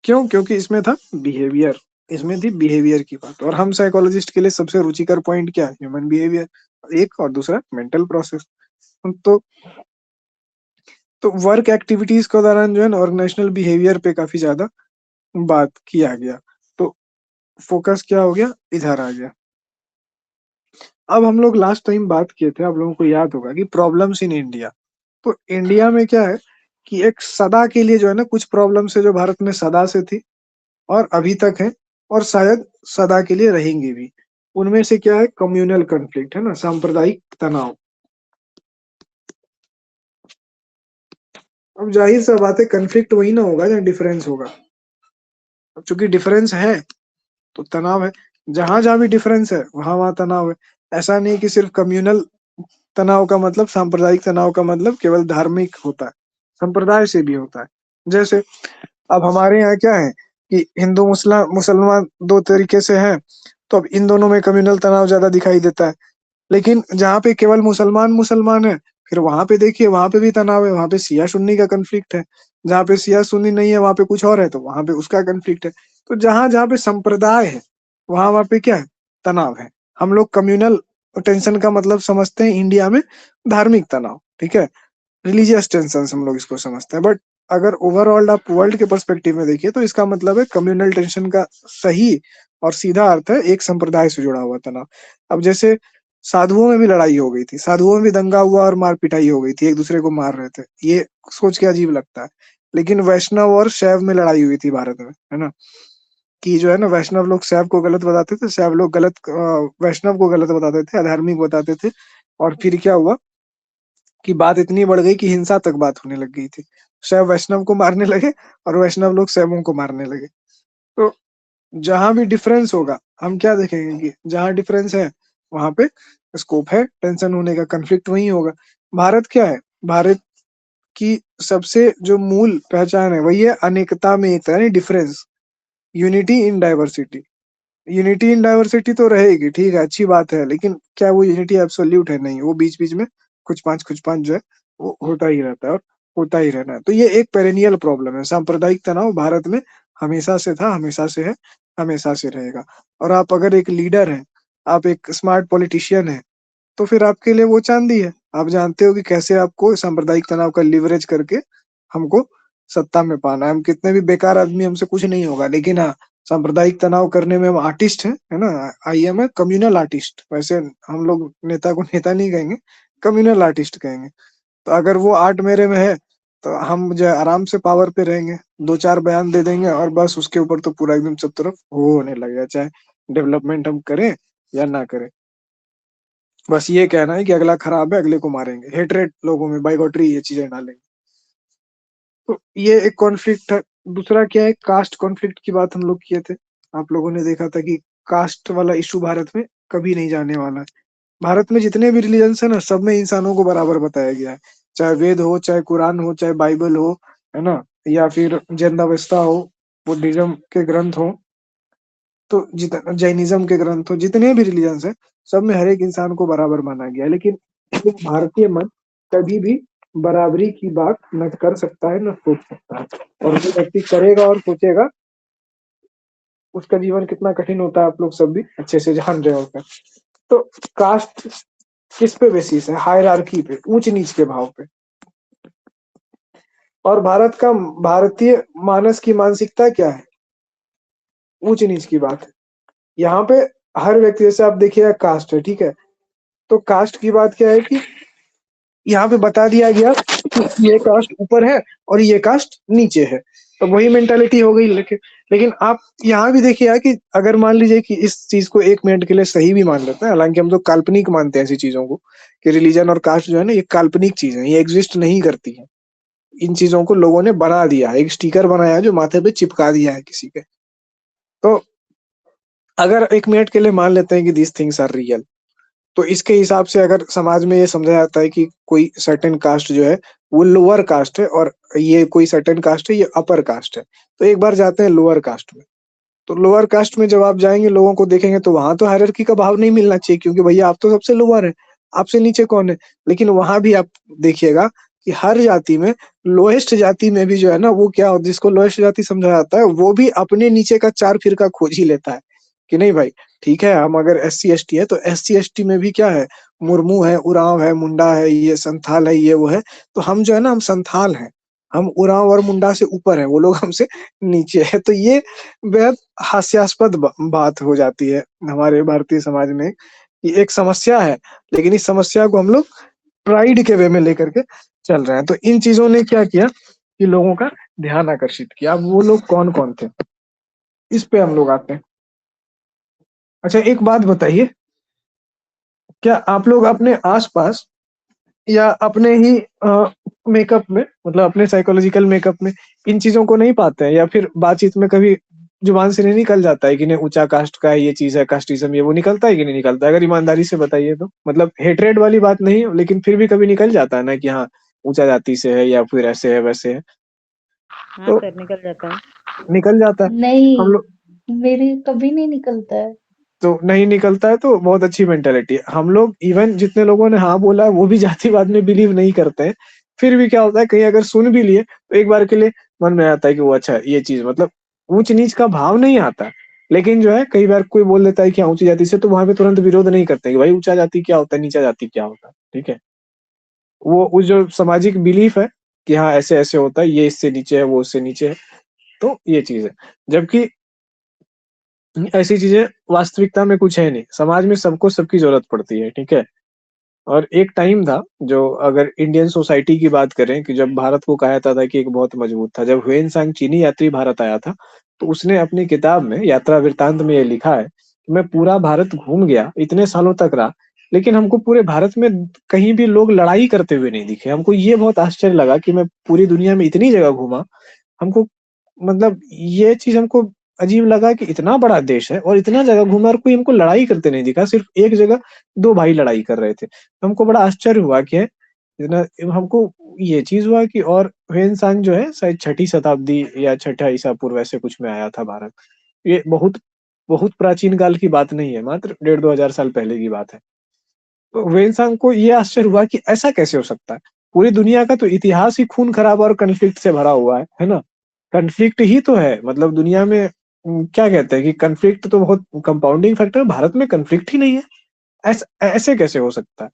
क्यों? क्योंकि इसमें था बिहेवियर, इसमें थी बिहेवियर की बात, और हम साइकोलॉजिस्ट के लिए सबसे रुचिकर पॉइंट क्या है, ह्यूमन बिहेवियर एक, और दूसरा मेंटल प्रोसेस। तो तो वर्क एक्टिविटीज के दौरान जो है ना ऑर्गेनाइजेशनल बिहेवियर पे काफी ज्यादा बात किया गया। फोकस क्या हो गया, इधर आ गया। अब हम लोग लास्ट टाइम बात किए थे, आप लोगों को याद होगा कि प्रॉब्लम्स इन इंडिया। तो इंडिया में क्या है कि एक सदा के लिए जो है ना कुछ प्रॉब्लम्स है जो भारत में सदा से थी और अभी तक है और शायद सदा के लिए रहेंगी भी। उनमें से क्या है, कम्युनल कॉन्फ्लिक्ट है ना, सांप्रदायिक तनाव। अब जाहिर सा बात है कॉन्फ्लिक्ट वही ना होगा जहाँ डिफरेंस होगा। अब चूंकि डिफरेंस है तो तनाव है, जहां जहां भी डिफरेंस है वहां वहां तनाव है। ऐसा नहीं कि सिर्फ कम्युनल तनाव का मतलब, सांप्रदायिक तनाव का मतलब केवल धार्मिक होता है, संप्रदाय से भी होता है। जैसे अब हमारे यहाँ क्या है कि हिंदू मुसलमान दो तरीके से हैं, तो अब इन दोनों में कम्युनल तनाव ज्यादा दिखाई देता है। लेकिन जहाँ पे केवल मुसलमान मुसलमान है, फिर वहां पे देखिए वहां पे भी तनाव है, वहां पे सिया सुन्नी का कन्फ्लिक्ट है। जहाँ पे सिया सुन्नी नहीं है वहां पे कुछ और है, तो वहां पे उसका कन्फ्लिक्ट है। तो जहां जहाँ पे संप्रदाय है वहां वहां पे क्या है, तनाव है। हम लोग कम्युनल टेंशन का मतलब समझते हैं इंडिया में धार्मिक तनाव, ठीक है, रिलीजियस टेंशन हम लोग इसको समझते हैं। बट अगर ओवरऑल आप वर्ल्ड के पर्सपेक्टिव में देखिए तो इसका मतलब है कम्युनल टेंशन का सही और सीधा अर्थ है एक संप्रदाय से जुड़ा हुआ तनाव। अब जैसे साधुओं में भी लड़ाई हो गई थी, साधुओं में भी दंगा हुआ और मार पिटाई हो गई थी, एक दूसरे को मार रहे थे, ये सोच के अजीब लगता है। लेकिन वैष्णव और शैव में लड़ाई हुई थी भारत में, है ना, कि जो है ना वैष्णव लोग शैव को गलत बताते थे, शैव लोग वैष्णव को गलत बताते थे, अधार्मिक बताते थे। और फिर क्या हुआ कि बात इतनी बढ़ गई कि हिंसा तक बात होने लग गई थी। शैव वैष्णव को मारने लगे और वैष्णव लोग शैवों को मारने लगे। तो जहां भी डिफरेंस होगा हम क्या देखेंगे कि जहां डिफरेंस है वहां पे स्कोप है टेंशन होने का, कन्फ्लिक्ट वही होगा। भारत क्या है, भारत की सबसे जो मूल पहचान है वही है अनेकता में एकता, यानी difference, unity in diversity. Unity in diversity तो रहेगी, ठीक है, अच्छी बात है, लेकिन क्या वो यूनिटी एब्सोल्यूट है? नहीं, वो बीच बीच में कुछ पांच जो है वो होता ही रहता है और होता ही रहना है। तो ये एक पेरेनियल प्रॉब्लम है, सांप्रदायिक तनाव भारत में हमेशा से था, हमेशा से है, हमेशा से रहेगा। और आप अगर एक लीडर हैं, आप एक स्मार्ट पॉलिटिशियन हैं, तो फिर आपके लिए वो चांदी है। आप जानते हो कि कैसे आपको सांप्रदायिक तनाव का लिवरेज करके हमको सत्ता में पाना है। हम कितने भी बेकार आदमी, हमसे कुछ नहीं होगा, लेकिन हाँ सांप्रदायिक तनाव करने में हम आर्टिस्ट हैं, है ना। I am a communal artist. वैसे हम लोग नेता को नेता नहीं कहेंगे, कम्युनल आर्टिस्ट कहेंगे। तो अगर वो आर्ट मेरे में है तो हम जो है आराम से पावर पे रहेंगे, दो चार बयान दे देंगे और बस उसके ऊपर तो पूरा एकदम सब तरफ वो होने लगेगा, चाहे डेवलपमेंट हम करें या ना करें। बस ये कहना है कि अगला खराब है, अगले को मारेंगे, हेटरेट लोगों में, बाइगॉटरी, ये चीजें डालेंगे। तो ये एक कॉन्फ्लिक्ट है। दूसरा क्या है, कास्ट कॉन्फ्लिक्ट की बात हम लोग किए थे। आप लोगों ने देखा था कि कास्ट वाला इशू भारत में कभी नहीं जाने वाला है। भारत में जितने भी रिलीजन्स है ना, सब में इंसानों को बराबर बताया गया है, चाहे वेद हो, चाहे कुरान हो, चाहे बाइबल हो, है ना, या फिर जैन अवस्था हो, बुद्धिज्म के ग्रंथ हो, तो जितना जैनिज्म के ग्रंथ हो, जितने भी रिलीजन्स है सब में हर एक इंसान को बराबर माना गया है। लेकिन एक भारतीय मन कभी भी बराबरी की बात न कर सकता है, न सोच सकता है। और जो व्यक्ति करेगा और सोचेगा उसका जीवन कितना कठिन होता है आप लोग सब भी अच्छे से जान रहे होते हैं। तो कास्ट किस पे बेसिस है, हायरार्की पे, ऊंच नीच के भाव पे। और भारतीय मानस की मानसिकता क्या है, ऊंच नीच की बात है। यहाँ पे हर व्यक्ति, जैसे आप देखिएगा कास्ट है, ठीक है, तो कास्ट की बात क्या है कि यहाँ पे बता दिया गया कि ये कास्ट ऊपर है और ये कास्ट नीचे है। तो वही मेंटालिटी हो गई। लेकिन आप यहाँ भी देखिए यार कि अगर मान लीजिए कि इस चीज को एक मिनट के लिए सही भी मान लेते हैं, हालांकि हम तो काल्पनिक मानते हैं ऐसी चीजों को, कि रिलीजन और कास्ट जो है ना ये काल्पनिक चीज है, ये एग्जिस्ट नहीं करती है। इन चीजों को लोगों ने बना दिया है, एक स्टिकर बनाया है जो माथे पे चिपका दिया है किसी के। तो अगर एक मिनट के लिए मान लेते हैं कि दिस थिंग्स आर रियल, तो इसके हिसाब से अगर समाज में ये समझा जाता है कि कोई सर्टेन कास्ट जो है वो लोअर कास्ट है और ये कोई सर्टेन कास्ट है ये अपर कास्ट है, तो एक बार जाते हैं लोअर कास्ट में। तो लोअर कास्ट में जब आप जाएंगे लोगों को देखेंगे तो वहां तो हायरार्की का भाव नहीं मिलना चाहिए, क्योंकि भैया आप तो सबसे लोअर है, आपसे नीचे कौन है। लेकिन वहां भी आप देखिएगा कि हर जाति में, लोएस्ट जाति में भी जो है ना वो क्या, जिसको लोएस्ट जाति समझा जाता है वो भी अपने नीचे का चार फिर का खोज ही लेता है कि नहीं भाई, ठीक है, हम अगर SC ST है तो SC ST में भी क्या है, मुर्मू है, उरांव है, मुंडा है, ये संथाल है, ये वो है, तो हम जो है ना हम संथाल हैं। हम उरांव और मुंडा से ऊपर हैं, वो लोग हमसे नीचे है। तो ये बेहद हास्यास्पद बात हो जाती है हमारे भारतीय समाज में कि एक समस्या है, लेकिन इस समस्या को हम लोग प्राइड के वे में लेकर के चल रहे हैं। तो इन चीजों ने क्या किया कि लोगों का ध्यान आकर्षित किया। अब वो लोग कौन-कौन थे, इस पे हम लोग आते हैं। अच्छा, एक बात बताइए, क्या आप लोग अपने आस-पास या अपने ही मेकअप में, मतलब अपने साइकोलॉजिकल मेकअप में इन चीज़ों को नहीं पाते हैं, या फिर बातचीत में कभी जुबान से नहीं निकल जाता है कि नहीं ऊँचा कास्ट का है, ये चीज़ है, कास्टिज़्म, ये वो निकलता है कि नहीं निकलता है? अगर ईमानदारी से बताइए तो? मतलब हेट्रेड वाली बात नहीं, लेकिन फिर भी कभी निकल जाता है ना कि हाँ, ऊँचा जाति से है या फिर ऐसे है, वैसे है, हाँ तो सर, निकल जाता है। निकल जाता है। हम लोग नहीं, मेरे कभी नहीं निकलता है। तो नहीं निकलता है, तो बहुत अच्छी मेंटालिटी है। हम लोग इवन जितने लोगों ने हाँ बोला, वो भी जातिवाद में बिलीव नहीं करते हैं। फिर भी क्या होता है, कहीं अगर सुन भी लिए, तो एक बार के लिए मन में आता है कि वो अच्छा ये चीज़, मतलब ऊँच-नीच का भाव नहीं आता। लेकिन जो है कई बार कोई बोल देता है कि हाँ, ऊँची जाति से, तो वहाँ पे तुरंत विरोध नहीं करते कि भाई ऊँचा जाति क्या होता है, नीचा जाति क्या होता है, ठीक है? वो जो सामाजिक बिलीफ है कि हाँ, ऐसे-ऐसे होता है, ये इससे नीचे है, वो उससे नीचे है, तो ये चीज़ है। जबकि ऐसी चीज़ें वास्तविकता में कुछ है नहीं। समाज में सबको सबकी ज़रूरत पड़ती है, ठीक है? और एक टाइम था, जो अगर इंडियन सोसाइटी की बात करें, कि जब भारत को कहा जाता था कि एक बहुत मजबूत था। जब ह्वेन-सांग चीनी यात्री भारत आया था, तो उसने अपनी किताब में यात्रा वृत्तांत में ये लिखा है कि मैं पूरा भारत घूम गया, इतने सालों तक रहा, लेकिन हमको पूरे भारत में कहीं भी लोग लड़ाई करते हुए नहीं दिखे। हमको ये बहुत आश्चर्य लगा कि मैं पूरी दुनिया में इतनी जगह घूमा, हमको मतलब ये चीज़ हमको अजीब लगा कि इतना बड़ा देश है और इतना जगह घूमा और कोई हमको लड़ाई करते नहीं दिखा। सिर्फ़ एक जगह 2 भाई लड़ाई कर रहे थे। हमको बड़ा आश्चर्य हुआ कि है इतना, हमको ये चीज़ हुआ कि और ह्वेन-सांग जो है शायद 6ठी शताब्दी या 6ठा ईसा पूर्व ऐसे कुछ में आया था भारत। ये बहुत बहुत प्राचीन काल की बात नहीं है, मात्र 1,500-2 हज़ार साल पहले की बात है। तो ह्वेन-सांग को ये आश्चर्य हुआ कि ऐसा कैसे हो सकता है? पूरी दुनिया का तो इतिहास ही खून-खराबा और कॉन्फ्लिक्ट से भरा हुआ है ना? कॉन्फ्लिक्ट ही तो है, मतलब दुनिया में क्या कहते हैं कि कॉन्फ्लिक्ट तो बहुत कंपाउंडिंग फैक्टर है, भारत में कॉन्फ्लिक्ट ही नहीं है। ऐसे कैसे हो सकता है?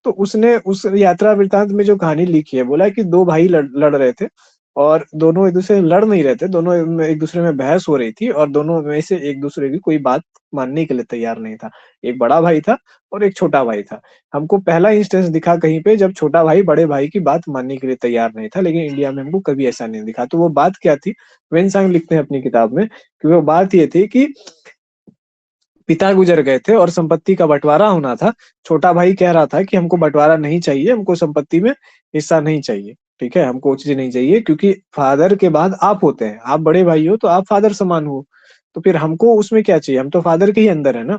तो उसने उस यात्रा वृत्तांत में जो कहानी लिखी है, बोला कि 2 भाई लड़ लड़ रहे थे और दोनों एक-दूसरे से लड़ नहीं रहे थे, दोनों में एक-दूसरे में बहस हो रही थी और दोनों में से एक-दूसरे की कोई बात मानने के लिए तैयार नहीं था। एक बड़ा भाई था और एक छोटा भाई था। हमको पहला इंस्टेंस दिखा कहीं पे जब छोटा भाई बड़े भाई की बात मानने के लिए तैयार नहीं था, लेकिन इंडिया में हमको कभी ऐसा नहीं दिखा। तो वो बात क्या थी? वेन-सांग लिखते हैं अपनी किताब में कि वो बात ये थी कि पिता गुज़र गए थे और संपत्ति का बँटवारा होना था। छोटा भाई कह रहा था कि हमको बँटवारा नहीं चाहिए, हमको संपत्ति में हिस्सा नहीं चाहिए, ठीक है? हमको वो चीज़ें नहीं चाहिए क्योंकि फ़ादर के बाद आप होते हैं। आप बड़े भाई हो तो आप फ़ादर समान हो। तो फिर हमको उसमें क्या चाहिए? हम तो फ़ादर के ही अंदर है ना।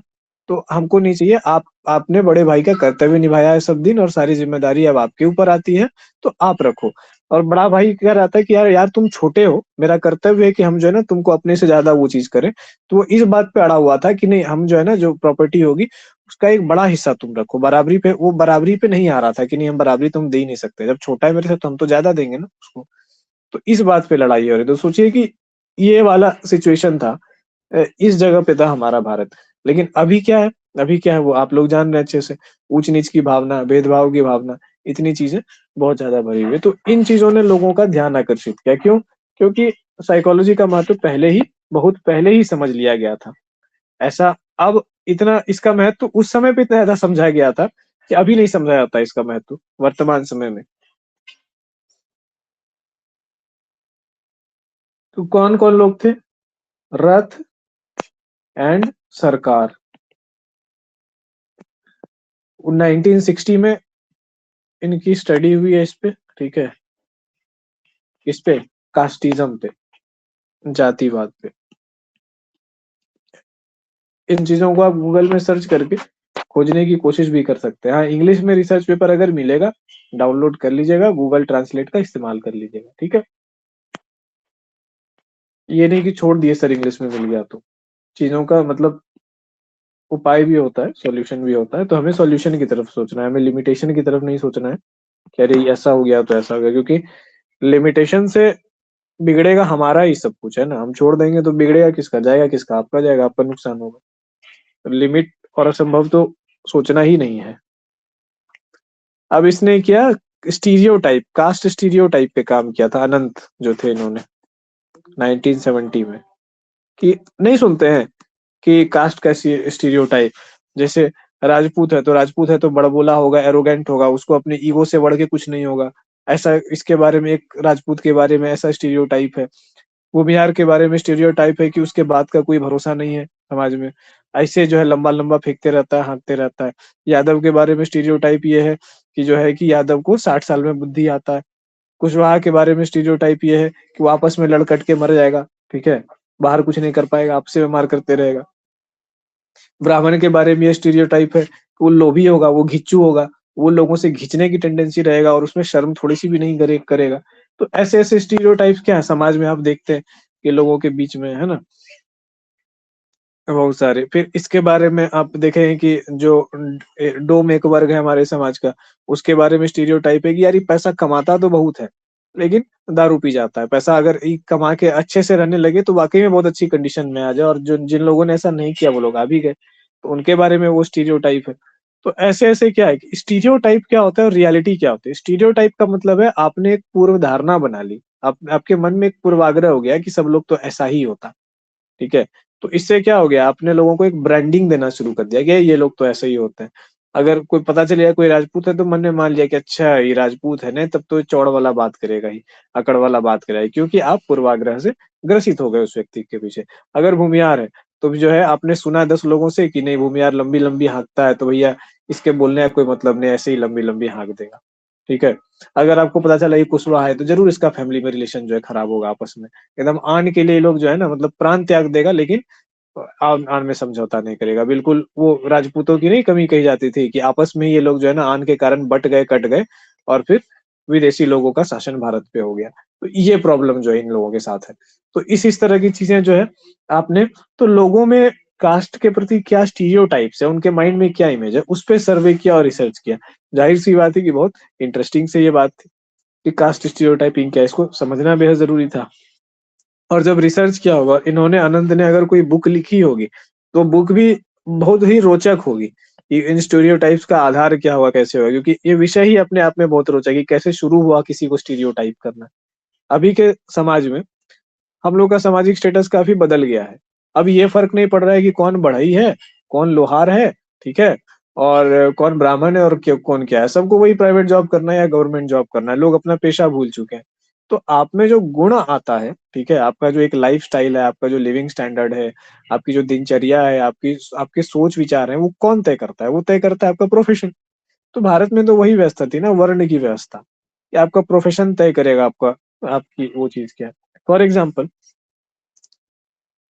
तो हमको नहीं चाहिए। आपने बड़े भाई का कर्तव्य निभाया है सब दिन और सारी ज़िम्मेदारी अब आपके ऊपर आती है, तो आप रखो। और बड़ा भाई कह रहा था कि यार यार तुम छोटे हो, मेरा कर्तव्य है कि हम जो है ना तुमको अपने से ज़्यादा वो चीज़ करें। तो वो इस बात पे अड़ा हुआ था कि नहीं, हम जो है ना जो प्रॉपर्टी होगी उसका एक बड़ा हिस्सा तुम रखो। बराबरी पे नहीं आ रहा था कि नहीं हम बराबरी तो हम दे ही नहीं सकते। जब छोटा है मेरे से तो हम तो ज़्यादा देंगे ना उसको। तो इस बात पे लड़ाई हो रही। तो सोचिए कि ये वाला सिचुएशन था। इस जगह पे था हमारा भारत। लेकिन अभी क्या है? अभी क्या है वो आप लोग जान रहे हैं अच्छे से। ऊँच-नीच की भावना, भेदभाव की भावना, इतनी चीज़ें बहुत ज़्यादा भरी हुई है। तो इन चीज़ों ने लोगों का ध्यान आकर्षित किया। क्यों? क्योंकि साइकोलॉजी का महत्व बहुत पहले ही समझ लिया गया था। ऐसा अब इतना इसका महत्व उस समय पे इतना ज़्यादा समझा गया था कि अभी नहीं समझा जाता इसका महत्व, वर्तमान समय में। तो कौन-कौन लोग थे? रथ एंड सरकार। 1960 में इनकी स्टडी हुई है इस पे, ठीक है? इस पे, कास्टिज़्म पे, जातिवाद पे। इन चीज़ों को आप गूगल में सर्च करके खोजने की कोशिश भी कर सकते हैं। हाँ, इंग्लिश में रिसर्च पेपर अगर मिलेगा, डाउनलोड कर लीजिएगा, गूगल ट्रांसलेट का इस्तेमाल कर लीजिएगा, ठीक है? ये नहीं कि छोड़ दिए सर इंग्लिश में मिल गया तो। चीज़ों का मतलब उपाय भी होता है, सॉल्यूशन भी होता है, तो हमें सॉल्यूशन की तरफ सोचना है, हमें लिमिटेशन की तरफ नहीं सोचना है कि अरे ऐसा हो गया तो ऐसा हो गया, क्योंकि लिमिटेशन से बिगड़ेगा हमारा ही सब कुछ, है ना? हम छोड़ देंगे तो बिगड़ेगा किसका? जाएगा किसका? आपका जाएगा, आपका नुकसान होगा। तो लिमिट और असंभव तो सोचना ही नहीं है। अब इसने क्या स्टीरियोटाइप, कास्ट स्टीरियोटाइप पे काम किया था अनंत जो थे इन्होंने 1970 में। कि नहीं सुनते हैं कि कास्ट कैसी स्टीरियोटाइप, जैसे राजपूत है तो बड़बोला होगा, एरोगेंट होगा, उसको अपने ईगो से बढ़ के कुछ नहीं होगा, ऐसा इसके बारे में एक राजपूत के बारे में ऐसा स्टीरियोटाइप है। भूमिहार के बारे में स्टीरियोटाइप है कि उसके बात का कोई भरोसा नहीं है समाज में, ऐसे जो है लंबा लंबा फेंकते रहता है, हाँकते रहता है। यादव के बारे में स्टीरियोटाइप ये है कि जो है कि यादव को 60 साल में बुद्धि आता है। कुशवाहा के बारे में स्टीरियोटाइप ये है कि वो आपस में लड़ कट के मर जाएगा, ठीक है, बाहर कुछ नहीं कर पाएगा, आपसे में मार करते रहेगा। ब्राह्मण के बारे में ये स्टीरियोटाइप है कि वो लोभी होगा, वो घिच्चू होगा, वो लोगों से घिंचने की टेंडेंसी रहेगा और उसमें शर्म थोड़ी सी भी नहीं करेगा। तो ऐसे ऐसे स्टीरियोटाइप्स क्या है समाज में, आप देखते हैं कि लोगों के बीच में, है ना, बहुत सारे। फिर इसके बारे में आप देखें कि जो डोम एक वर्ग है हमारे समाज का, उसके बारे में स्टीरियोटाइप है कि यार ये पैसा कमाता तो बहुत है लेकिन दारू पी जाता है। पैसा अगर ये कमा के अच्छे से रहने लगे तो वाकई में बहुत अच्छी कंडीशन में आ जाए, और जो जिन लोगों ने ऐसा नहीं किया वो लोग आ भी गए, तो उनके बारे में वो स्टीरियोटाइप है। तो ऐसे ऐसे क्या है, स्टीरियोटाइप क्या होता है और रियलिटी क्या होती है। स्टीरियोटाइप का मतलब है आपने एक पूर्व धारणा बना ली, आपके मन में एक पूर्वाग्रह हो गया कि सब लोग तो ऐसा ही होता, ठीक है। तो इससे क्या हो गया, आपने लोगों को एक ब्रांडिंग देना शुरू कर दिया कि ये लोग तो ऐसे ही होते हैं। अगर कोई पता चल गया कोई राजपूत है तो मन में मान लिया कि अच्छा ये राजपूत है, नहीं तब तो ये चौड़ वाला बात करेगा ही, अकड़ वाला बात करेगा, क्योंकि आप पूर्वाग्रह से ग्रसित हो गए उस व्यक्ति के पीछे। अगर भूमिहार है तो जो है आपने सुना 10 लोगों से कि नहीं भूमिहार लंबी लंबी हाँकता है, तो भैया इसके बोलने का कोई मतलब नहीं, ऐसे ही लंबी लंबी हाँक देगा, ठीक है। अगर आपको पता चला ये कुशवाहा है तो जरूर इसका फैमिली में रिलेशन जो है खराब होगा आपस में, एकदम आन के लिए ये लोग जो है ना, मतलब प्राण त्याग देगा लेकिन आन आन में समझौता नहीं करेगा। बिल्कुल वो राजपूतों की नहीं कमी कही जाती थी कि आपस में ये लोग जो है ना आन के कारण बट गए, कट गए, और फिर विदेशी लोगों का शासन भारत पे हो गया। तो ये प्रॉब्लम जो है इन लोगों के साथ है। तो इस तरह की चीजें जो है आपने, तो लोगों में कास्ट के प्रति क्या स्टीरियोटाइप्स है, उनके माइंड में क्या इमेज है, उस पे सर्वे किया और रिसर्च किया। जाहिर सी बात है कि बहुत इंटरेस्टिंग से ये बात थी कि कास्ट स्टीरियोटाइपिंग क्या है, इसको समझना बेहद जरूरी था। और जब रिसर्च किया होगा इन्होंने, आनंद ने अगर कोई बुक लिखी होगी तो बुक भी बहुत ही रोचक होगी कि इन स्टीरियोटाइप्स का आधार क्या हुआ, कैसे हुआ, क्योंकि ये विषय ही अपने आप में बहुत रोचक है कि कैसे शुरू हुआ किसी को स्टीरियोटाइप करना। अभी के समाज में हम लोग का सामाजिक स्टेटस काफी बदल गया है। अब ये फर्क नहीं पड़ रहा है कि कौन बढ़ई है, कौन लोहार है, ठीक है, और कौन ब्राह्मण है और कौन क्या है। सबको वही प्राइवेट जॉब करना है या गवर्नमेंट जॉब करना है, लोग अपना पेशा भूल चुके हैं। तो आप में जो गुण आता है, ठीक है, आपका जो एक लाइफ स्टाइल है, आपका जो लिविंग स्टैंडर्ड है, आपकी जो दिनचर्या है, आपकी आपके सोच विचार है, वो कौन तय करता है, वो तय करता है आपका प्रोफेशन। तो भारत में तो वही व्यवस्था थी ना, वर्ण की व्यवस्था, कि आपका प्रोफेशन तय करेगा आपका, आपकी वो चीज क्या है। फॉर एग्जाम्पल,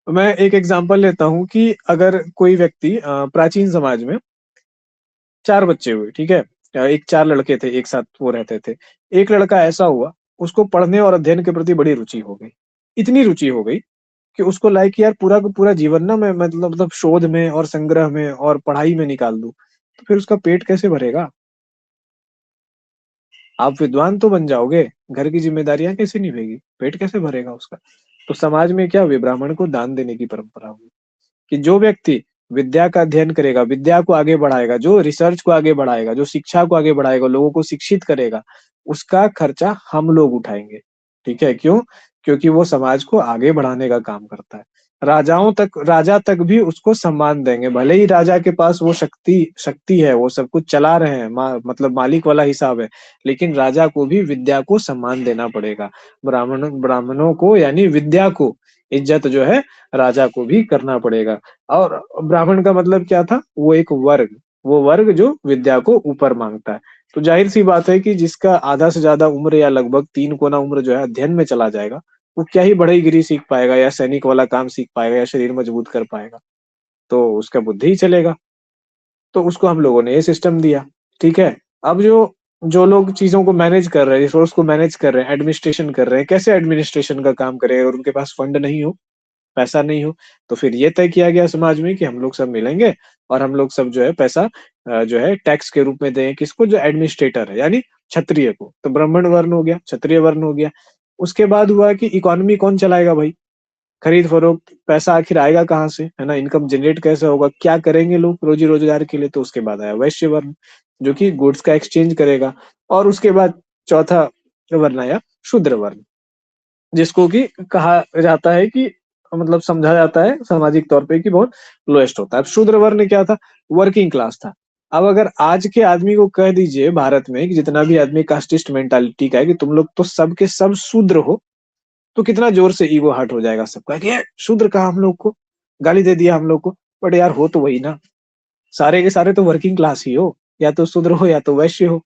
मैं एक एग्जांपल लेता हूँ कि अगर कोई व्यक्ति प्राचीन समाज में 4 बच्चे हुए, ठीक है, एक 4 लड़के थे एक साथ वो रहते थे। एक लड़का ऐसा हुआ, उसको पढ़ने और अध्ययन के प्रति बड़ी रुचि हो गई, इतनी रुचि हो गई कि उसको लाइक कि यार पूरा का पूरा जीवन ना मैं मतलब शोध में और संग्रह में और पढ़ाई में निकाल दूं। तो फिर उसका पेट कैसे भरेगा? आप विद्वान तो बन जाओगे, घर की जिम्मेदारियां कैसे निभेगी, पेट कैसे भरेगा उसका? तो समाज में क्या हुई, ब्राह्मण को दान देने की परंपरा हुई कि जो व्यक्ति विद्या का अध्ययन करेगा, विद्या को आगे बढ़ाएगा, जो रिसर्च को आगे बढ़ाएगा, जो शिक्षा को आगे बढ़ाएगा, लोगों को शिक्षित करेगा, उसका खर्चा हम लोग उठाएंगे, ठीक है। क्यों? क्योंकि वो समाज को आगे बढ़ाने का काम करता है। राजा तक भी उसको सम्मान देंगे, भले ही राजा के पास वो शक्ति शक्ति है, वो सब कुछ चला रहे हैं, मतलब मालिक वाला हिसाब है, लेकिन राजा को भी विद्या को सम्मान देना पड़ेगा। ब्राह्मणों को यानी विद्या को इज्जत जो है राजा को भी करना पड़ेगा। और ब्राह्मण का मतलब क्या था, वो एक वर्ग, वो वर्ग जो विद्या को ऊपर मांगता है। तो जाहिर सी बात है कि जिसका आधा से ज्यादा उम्र या लगभग 3 गुना उम्र जो है अध्ययन में चला जाएगा, वो क्या ही बढ़ईगिरी सीख पाएगा या सैनिक वाला काम सीख पाएगा या शरीर मजबूत कर पाएगा, तो उसका बुद्धि ही चलेगा। तो उसको हम लोगों ने ये सिस्टम दिया, ठीक है। अब जो जो लोग चीजों को मैनेज कर रहे हैं, रिसोर्स को मैनेज कर रहे हैं, एडमिनिस्ट्रेशन कर रहे हैं, कैसे एडमिनिस्ट्रेशन का काम करें और उनके पास फंड नहीं हो, पैसा नहीं हो, तो फिर ये तय किया गया समाज में कि हम लोग सब मिलेंगे और हम लोग सब जो है पैसा जो है टैक्स के रूप में दें किसको, जो एडमिनिस्ट्रेटर है यानी क्षत्रिय को। तो ब्राह्मण वर्ण हो गया, क्षत्रिय वर्ण हो गया। उसके बाद हुआ कि इकोनॉमी कौन चलाएगा भाई, खरीद फरोख्त, पैसा आखिर आएगा कहाँ से, है ना, इनकम जनरेट कैसे होगा, क्या करेंगे लोग रोजी रोजगार के लिए, तो उसके बाद आया वैश्य वर्ण। जो कि गुड्स का एक्सचेंज करेगा। और उसके बाद चौथा वर्ण आया शूद्र वर्ण, जिसको कि कहा जाता है कि मतलब समझा जाता है सामाजिक तौर पे कि बहुत लोएस्ट होता है। अब शूद्र वर्ण क्या था? वर्किंग क्लास था। अब अगर आज के आदमी को कह दीजिए भारत में कि जितना भी आदमी कास्टिस्ट मेंटालिटी का है कि तुम लोग तो सब के सब शूद्र हो, तो कितना जोर से ईगो हर्ट हो जाएगा सबका कि "ये शूद्र कहा हम लोग को, गाली दे दिया हम लोग को"। बट यार हो तो वही ना, सारे के सारे तो वर्किंग क्लास ही हो, या तो शूद्र हो या तो वैश्य हो।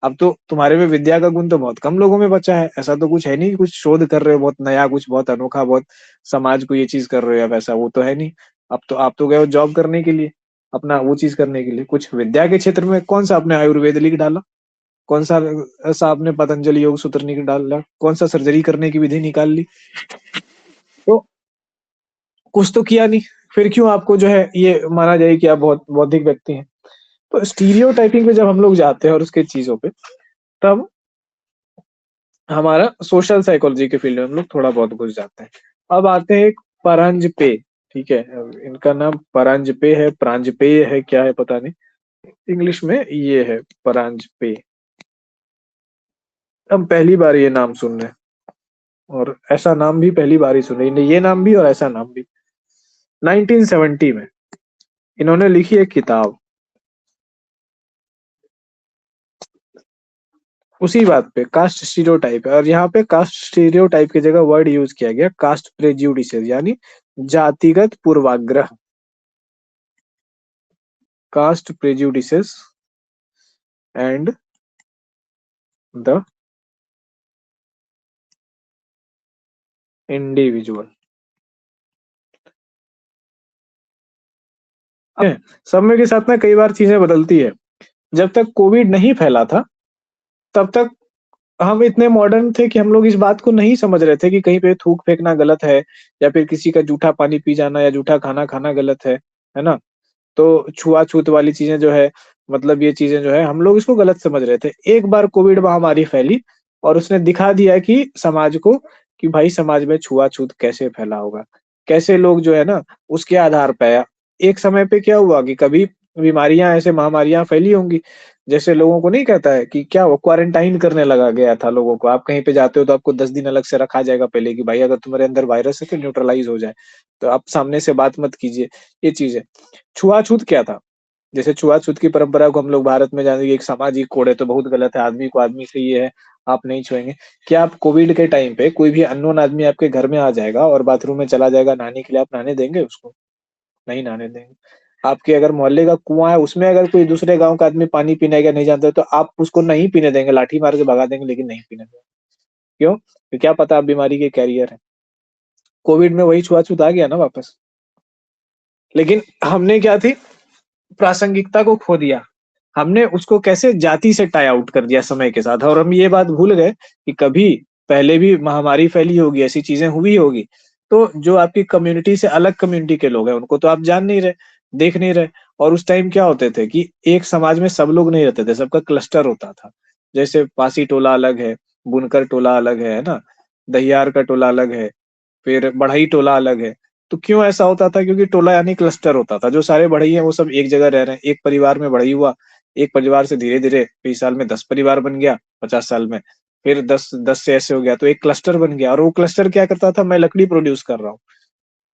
अब तो तुम्हारे में विद्या का गुण तो बहुत कम लोगों में बचा है। ऐसा तो कुछ है नहीं कि कुछ शोध कर रहे हो बहुत नया, कुछ बहुत अनोखा, बहुत समाज को ये चीज कर रहे हो या वैसा, वो तो है नहीं। अब तो आप तो गए हो जॉब करने के लिए, अपना वो चीज करने के लिए। कुछ विद्या के क्षेत्र में कौन सा आपने आयुर्वेद लिख डाला, कौन सा ऐसा आपने पतंजलि योग सूत्र निकाल डाला, कौन सा सर्जरी करने की विधि निकाल ली, तो कुछ तो किया नहीं। फिर क्यों आपको जो है ये माना जाए कि आप बहुत बौद्धिक व्यक्ति हैं? तो स्टीरियोटाइपिंग पे जब हम लोग जाते हैं और उसके चीजों पे, तब हमारा सोशल साइकोलॉजी के फील्ड में हम लोग थोड़ा बहुत घुस जाते हैं। अब आते हैं एक परांजपे, ठीक है, अब इनका नाम परांजपे है, प्रांजपे है, क्या है पता नहीं, इंग्लिश में ये है परांजपे। हम पहली बार ये नाम सुन रहे हैं, और ऐसा नाम भी पहली बार ही सुन रहे हैं, ये नाम भी और ऐसा नाम भी। 1970 में इन्होंने लिखी एक किताब उसी बात पे, कास्ट स्टीरियोटाइप है। और यहाँ पे कास्ट स्टीरियोटाइप की जगह वर्ड यूज किया गया कास्ट प्रेजुडिसेस, यानी जातिगत पूर्वाग्रह, caste prejudices and the individual. समय के साथ ना कई बार चीजें बदलती है। जब तक कोविड नहीं फैला था, तब तक हम इतने मॉडर्न थे कि हम लोग इस बात को नहीं समझ रहे थे कि कहीं पे थूक फेंकना गलत है, या फिर किसी का जूठा पानी पी जाना या जूठा खाना खाना गलत है ना? तो छुआ-छूत वाली चीजें जो है, मतलब ये चीजें जो है हम लोग इसको गलत समझ रहे थे। एक बार कोविड महामारी फैली और उसने दिखा दिया कि समाज को कि भाई समाज में छुआ-छूत कैसे फैला होगा। कैसे लोग जो है ना उसके आधार पे एक समय पे क्या हुआ कि कभी बीमारियाँ ऐसे महामारियाँ फैली होंगी, जैसे लोगों को नहीं कहता है कि क्या वो क्वारंटाइन करने लगा गया था लोगों को। आप कहीं पे जाते हो तो आपको 10 दिन अलग से रखा जाएगा पहले कि भाई अगर तुम्हारे अंदर वायरस है तो न्यूट्रलाइज़ हो जाए। तो आप सामने से बात मत कीजिए, ये चीज़ है। छुआ-छूत क्या था? जैसे छुआ-छूत की परंपरा को हम लोग भारत में जानते हैं कि एक सामाजिक कोड है, तो बहुत गलत है, आदमी को आदमी से ये है, आप नहीं छुएँगे। क्या आप कोविड के टाइम पे कोई भी अननोन आदमी आपके घर में आ जाएगा और बाथरूम में चला जाएगा नहाने के लिए, आप नहाने देंगे उसको? नहीं नहाने देंगे। आपके अगर मोहल्ले का कुआँ है, उसमें अगर कोई दूसरे गाँव का आदमी पानी पीने का नहीं जानता है, तो आप उसको नहीं पीने देंगे, लाठी मार के भगा देंगे, लेकिन नहीं पीने देंगे। क्यों? तो क्या पता आप बीमारी के कैरियर हैं। कोविड में वही छुआ-छूत आ गया ना वापस। लेकिन हमने क्या थी, प्रासंगिकता को खो दिया। हमने उसको कैसे जाति से टाई आउट कर दिया समय के साथ, और हम ये बात भूल गए कि कभी पहले भी महामारी फैली होगी, ऐसी चीज़ें हुई होगी। तो जो आपकी कम्युनिटी से अलग कम्युनिटी के लोग हैं, उनको तो आप जान नहीं रहे, देख नहीं रहे। और उस टाइम क्या होते थे कि एक समाज में सब लोग नहीं रहते थे, सबका क्लस्टर होता था। जैसे पासी टोला अलग है, बुनकर टोला अलग है ना? दहियार का टोला अलग है, फिर बढ़ई टोला अलग है। तो क्यों ऐसा होता था? क्योंकि टोला यानी क्लस्टर होता था। जो सारे बढ़ई हैं वो सब एक जगह रह रहे हैं। एक परिवार में बढ़ई हुआ, एक परिवार से धीरे-धीरे 20 साल में 10 परिवार बन गया, 50 साल में फिर 10 से ऐसे हो गया, तो एक क्लस्टर बन गया। और वो क्लस्टर क्या करता था? मैं लकड़ी प्रोड्यूस कर रहा हूँ,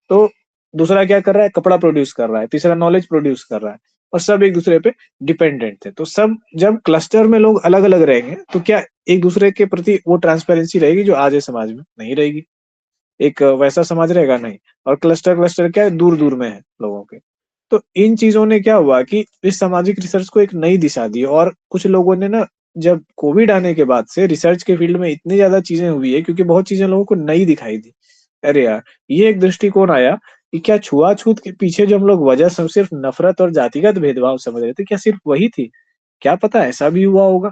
तो दूसरा क्या कर रहा है? कपड़ा प्रोड्यूस कर रहा है, तीसरा नॉलेज प्रोड्यूस कर रहा है, और सब एक-दूसरे पे डिपेंडेंट थे। तो सब जब क्लस्टर में लोग अलग-अलग रहेंगे, तो क्या एक-दूसरे के प्रति वो ट्रांसपेरेंसी रहेगी जो आज है समाज में? नहीं रहेगी। एक वैसा समाज रहेगा नहीं। और क्लस्टर क्लस्टर क्या है? दूर-दूर में है लोगों के। तो इन चीज़ों ने क्या हुआ कि इस सामाजिक रिसर्च को एक नई दिशा दी, और कुछ लोगों ने ना जब कोविड आने के बाद से रिसर्च के फील्ड में इतनी ज़्यादा चीज़ें हुई है, क्योंकि बहुत चीज़ें लोगों को नई दिखाई दी। अरे यार! ये एक दृष्टिकोण आया कि क्या छुआ-छूत के पीछे जो हम लोग वजह सिर्फ़ नफ़रत और जातिगत भेदभाव समझ रहे थे, क्या सिर्फ़ वही थी? क्या पता ऐसा भी हुआ होगा?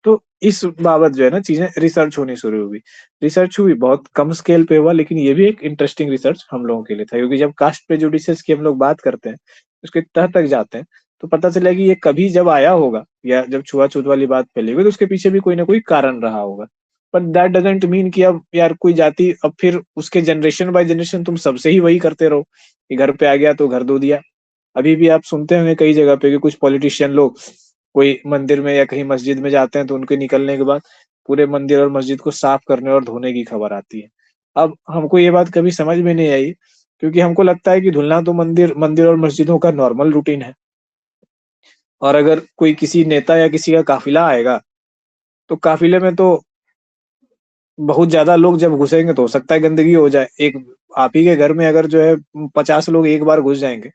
तो इस बाबत जो है ना चीज़ें रिसर्च होनी शुरू हुई। रिसर्च हुई, बहुत कम स्केल पे हुआ, लेकिन ये भी एक इंटरेस्टिंग रिसर्च हम लोगों के लिए था, क्योंकि जब कास्ट प्रेजुडिसेस की हम लोग बात करते हैं, उसके तह तक जाते हैं, तो पता चला कि ये कभी जब आया होगा या जब छुआ-छूत वाली बात फैली होगी, तो उसके पीछे भी कोई ना कोई कारण रहा होगा। बट दैट डज़न्ट मीन कि अब यार कोई जाति, अब फिर उसके जनरेशन बाय जनरेशन तुम सबसे ही वही करते रहो कि घर पे आ गया तो घर धो दिया। अभी भी आप सुनते होंगे कई जगह पे कि कुछ पॉलिटिशियन लोग कोई मंदिर में या कहीं मस्जिद में जाते हैं तो उनके निकलने के बाद पूरे मंदिर और मस्जिद को साफ करने और धोने की खबर आती है। अब हमको ये बात कभी समझ में नहीं आई, क्योंकि हमको लगता है कि धुलना तो मंदिर और मस्जिदों का नॉर्मल रूटीन है। और अगर कोई किसी नेता या किसी का काफिला आएगा, तो काफिले में तो बहुत ज़्यादा लोग जब घुसेंगे तो हो सकता है गंदगी हो जाए। एक आप ही के घर में अगर जो है 50 लोग एक बार घुस जाएँगे,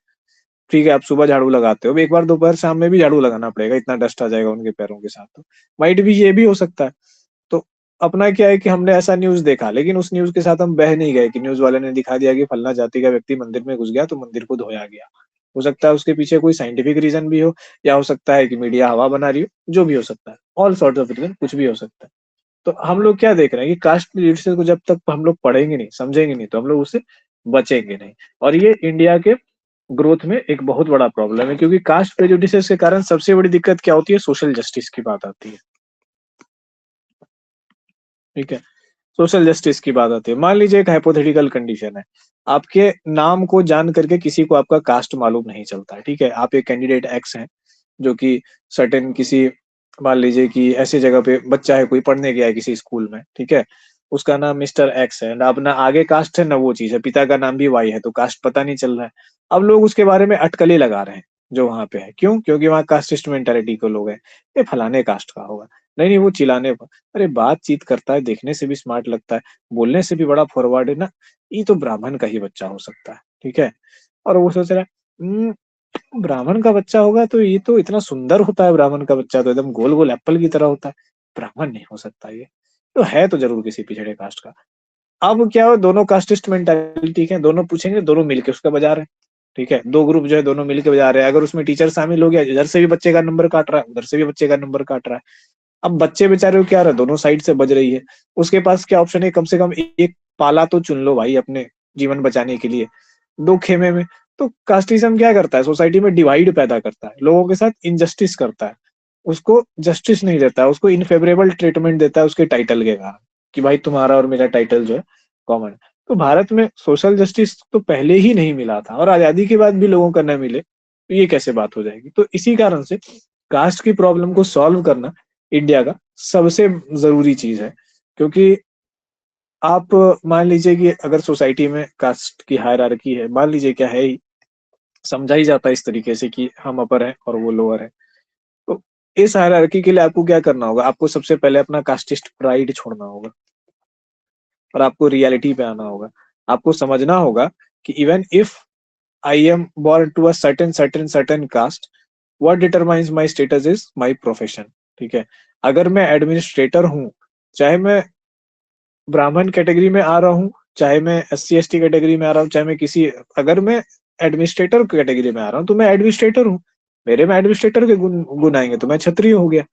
ठीक है, आप सुबह झाड़ू लगाते हो, अब एक बार दोपहर शाम में भी झाड़ू लगाना पड़ेगा, इतना डस्ट आ जाएगा उनके पैरों के साथ तो। माइट भी ये भी हो सकता है। तो अपना क्या है कि हमने ऐसा न्यूज़ देखा, लेकिन उस न्यूज़ के साथ हम बह नहीं गए कि न्यूज़ वाले ने दिखा दिया कि फलाना जाति का व्यक्ति मंदिर में घुस गया तो मंदिर को धोया गया। हो सकता है उसके पीछे कोई साइंटिफिक रीज़न भी हो, या हो सकता है कि मीडिया हवा बना रही हो, जो भी हो सकता है। ऑल सॉर्ट्स ऑफ रीज़न, कुछ भी हो सकता है। तो हम लोग क्या देख रहे हैं कि कास्ट प्रेजुडिस को जब तक हम लोग पढ़ेंगे नहीं, समझेंगे नहीं, तो हम लोग उससे बचेंगे नहीं। और ये इंडिया के ग्रोथ में एक बहुत बड़ा प्रॉब्लम है, क्योंकि कास्ट प्रेजुडिसेस के कारण सबसे बड़ी दिक्कत क्या होती है? सोशल जस्टिस की बात आती है। ठीक है, सोशल जस्टिस की बात आती है। मान लीजिए एक हाइपोथेटिकल कंडीशन है, आपके नाम को जान करके किसी को आपका कास्ट मालूम नहीं चलता है, ठीक है? आप एक कैंडिडेट एक्स हैं, जो कि सर्टेन किसी, मान लीजिए कि ऐसी जगह पे बच्चा है, कोई पढ़ने गया है किसी स्कूल में, ठीक है? उसका नाम मिस्टर एक्स है, ना अपना आगे कास्ट है ना वो चीज़ है, पिता का नाम भी वाई है, तो कास्ट पता नहीं चल रहा है। अब लोग उसके बारे में अटकलें लगा रहे हैं, जो वहाँ पे है। क्यों? क्योंकि वहाँ कास्टिस्ट मेंटालिटी के लोग हैं, ये फलाने कास्ट का होगा। नहीं, वो चिल्लाने पर, अरे बातचीत करता है, देखने से भी स्मार्ट लगता है, बोलने से भी बड़ा फॉरवर्ड है ना, ये तो ब्राह्मण का ही बच्चा हो सकता है, ठीक है? और वो सोच रहा है, ब्राह्मण का बच्चा होगा तो ये तो इतना सुंदर होता है, ब्राह्मण का बच्चा तो एकदम गोल-गोल एप्पल की तरह होता है, ब्राह्मण नहीं हो सकता ये, तो है तो ज़रूर किसी पिछड़े कास्ट का। अब क्या हो, दोनों कास्टिस्ट मेंटालिटी के हैं, दोनों पूछेंगे, दोनों मिलके उसका बजा रहे हैं, ठीक है? 2 ग्रुप जो है दोनों मिलके बजा रहे हैं, अगर उसमें टीचर शामिल हो गया, इधर से भी बच्चे का नंबर काट रहा है, उधर से भी बच्चे का नंबर काट रहा है। अब बच्चे बेचारे को क्या रहा है, दोनों साइड से बज रही है। उसके पास क्या ऑप्शन है, कम से कम एक पाला तो चुन लो भाई अपने जीवन बचाने के लिए, 2 खेमे में। तो कास्टिज़्म क्या करता है, सोसाइटी में डिवाइड पैदा करता है, लोगों के साथ इनजस्टिस करता है, उसको जस्टिस नहीं देता है, उसको इनफेवरेबल ट्रीटमेंट देता है उसके टाइटल के कारण, कि भाई तुम्हारा और मेरा टाइटल जो है कॉमन है। तो भारत में सोशल जस्टिस तो पहले ही नहीं मिला था, और आज़ादी के बाद भी लोगों को न मिले, तो ये कैसे बात हो जाएगी? तो इसी कारण से कास्ट की प्रॉब्लम को सॉल्व करना इंडिया का सबसे ज़रूरी चीज़ है। क्योंकि आप मान लीजिए कि अगर सोसाइटी में कास्ट की हायरार्की है, मान लीजिए क्या है ही, समझा ही जाता है इस तरीके से कि हम अपर हैं और वो लोअर हैं। तो इस हायरार्की के लिए आपको क्या करना होगा? आपको सबसे पहले अपना कास्टिस्ट प्राइड छोड़ना होगा, और आपको रियलिटी पे आना होगा। आपको समझना होगा कि even if I am born to a certain caste, what determines my status is my profession, ठीक है? अगर मैं एडमिनिस्ट्रेटर हूँ, चाहे मैं ब्राह्मण कैटेगरी में आ रहा हूँ, चाहे मैं एससी-एसटी कैटेगरी में आ रहा हूँ, चाहे मैं किसी, अगर मैं एडमिनिस्ट्रेटर कैटेगरी में आ रहा हूँ, तो मैं एडमिनिस्ट्रेटर हूँ। मेरे में एडमिनिस्ट्रेटर के गुण आएँगे तो मैं क्षत्रिय हो गया।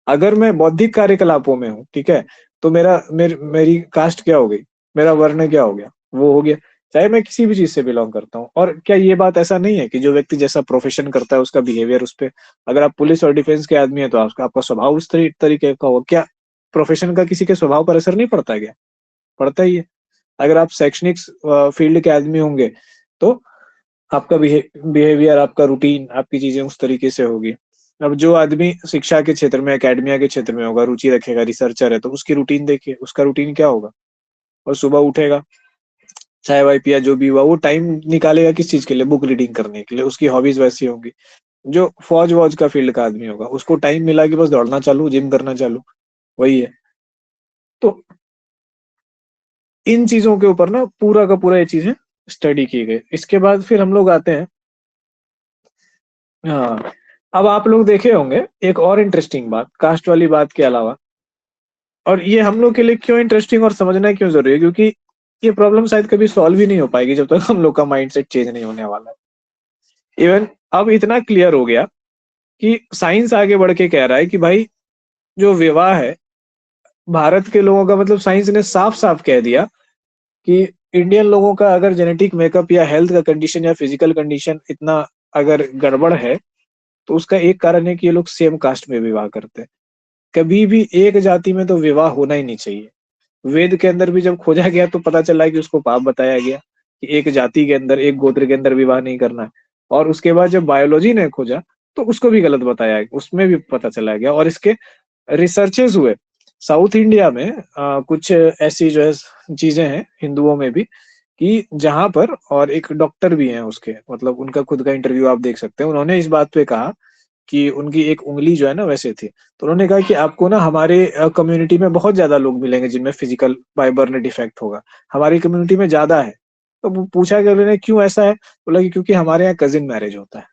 अगर मैं बौद्धिक कार्यकलापों में हूँ, ठीक है? तो मेरी कास्ट क्या हो गई? मेरा वर्ण क्या हो गया? वो हो गया। चाहे मैं किसी भी चीज़ से बिलॉन्ग करता हूँ। और क्या ये बात ऐसा नहीं है कि जो व्यक्ति जैसा प्रोफेशन करता है उसका बिहेवियर उस पे, अगर आप पुलिस और डिफेंस के आदमी हैं तो आपका स्वभाव उस तरीके का होगा। क्या प्रोफेशन का किसी के स्वभाव पर असर नहीं पड़ता है क्या? पड़ता ही है। अगर आप शैक्षणिक फील्ड के आदमी होंगे, तो आपका बिहेवियर, आपका रूटीन, आपकी चीज़ें उस तरीके से होगी। अब जो आदमी शिक्षा के क्षेत्र में, एकेडमिया के क्षेत्र में होगा, रुचि रखेगा, रिसर्चर है, तो उसकी रूटीन देखिए, उसका रूटीन क्या होगा? वो सुबह उठेगा, चाय-वाय पिया, जो भी हुआ, वो टाइम निकालेगा किस चीज़ के लिए? बुक रीडिंग करने के लिए, उसकी हॉबीज़ वैसी होंगी। जो फौज-वौज का फील्ड का आदमी होगा, उसको टाइम मिला कि बस दौड़ना चालू, जिम करना चालू, वही है। तो इन चीज़ों के ऊपर ना पूरा का पूरा ये चीज़ें स्टडी की गई। इसके बाद फिर हम लोग आते हैं, हाँ, अब आप लोग देखे होंगे एक और इंटरेस्टिंग बात, कास्ट वाली बात के अलावा, और ये हम लोग के लिए क्यों इंटरेस्टिंग और समझना क्यों ज़रूरी है, क्योंकि ये प्रॉब्लम शायद कभी सॉल्व ही नहीं हो पाएगी जब तक हम लोग का माइंडसेट चेंज नहीं होने वाला है। इवन अब इतना क्लियर हो गया कि साइंस आगे बढ़ के कह रहा है कि भाई जो विवाह है, भारत के लोगों का, मतलब साइंस ने साफ-साफ कह दिया कि इंडियन लोगों का अगर जेनेटिक मेकअप या हेल्थ का कंडीशन या फिजिकल कंडीशन इतना अगर गड़बड़ है, तो उसका एक कारण है कि ये लोग सेम कास्ट में विवाह करते हैं। कभी भी एक जाति में तो विवाह होना ही नहीं चाहिए। वेद के अंदर भी जब खोजा गया तो पता चला कि उसको पाप बताया गया कि एक जाति के अंदर, एक गोत्र के अंदर विवाह नहीं करना है। और उसके बाद जब बायोलॉजी ने खोजा, तो उसको भी गलत बताया, उसमें भी पता चला गया। और इसके रिसर्चेस हुए साउथ इंडिया में, कुछ ऐसी जो है चीजें हैं हिंदुओं में भी, कि जहां पर, और एक डॉक्टर भी हैं उसके, मतलब उनका खुद का इंटरव्यू आप देख सकते हैं, उन्होंने इस बात पे कहा कि उनकी एक उंगली जो है ना वैसे थी, तो उन्होंने कहा कि आपको ना हमारे कम्युनिटी में बहुत ज्यादा लोग मिलेंगे जिनमें फिजिकल फाइबर ने डिफेक्ट होगा, हमारी कम्युनिटी में ज्यादा है। तो पूछा कि उन्होंने क्यों ऐसा है, बोला कि क्योंकि हमारे यहाँ कजिन मैरिज होता है,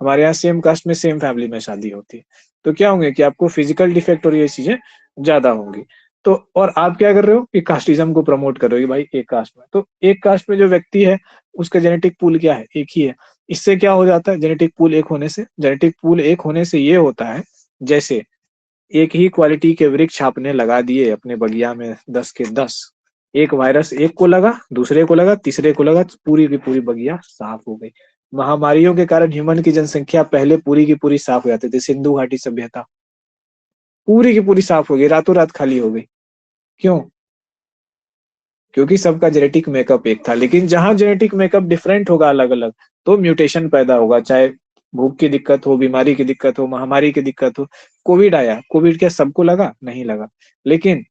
हमारे यहाँ सेम कास्ट में सेम फैमिली में शादी होती है, तो क्या होंगे कि आपको फिजिकल डिफेक्ट और ये चीजें ज्यादा होंगी। तो और आप क्या कर रहे हो कि कास्टिज्म को प्रमोट कर रहे हो कि भाई एक कास्ट में, तो एक कास्ट में जो व्यक्ति है उसका जेनेटिक पूल क्या है, एक ही है। इससे क्या हो जाता है, जेनेटिक पूल एक होने से, जेनेटिक पूल एक होने से ये होता है, जैसे एक ही क्वालिटी के वृक्ष आपने लगा दिए अपने बगिया में 10 के 10, एक वायरस एक को लगा, दूसरे को लगा, तीसरे को लगा, तो पूरी की पूरी बगिया साफ हो गई। महामारियों के कारण ह्यूमन की जनसंख्या पहले पूरी की पूरी साफ हो जाती थी, सिंधु घाटी सभ्यता पूरी की पूरी साफ हो गई, रातों रात खाली हो गई। क्यों? क्योंकि सबका जेनेटिक मेकअप एक था। लेकिन जहां जेनेटिक मेकअप डिफरेंट होगा अलग अलग, तो म्यूटेशन पैदा होगा, चाहे भूख की दिक्कत हो, बीमारी की दिक्कत हो, महामारी की दिक्कत हो। कोविड आया, कोविड क्या सबको लगा? नहीं लगा। लेकिन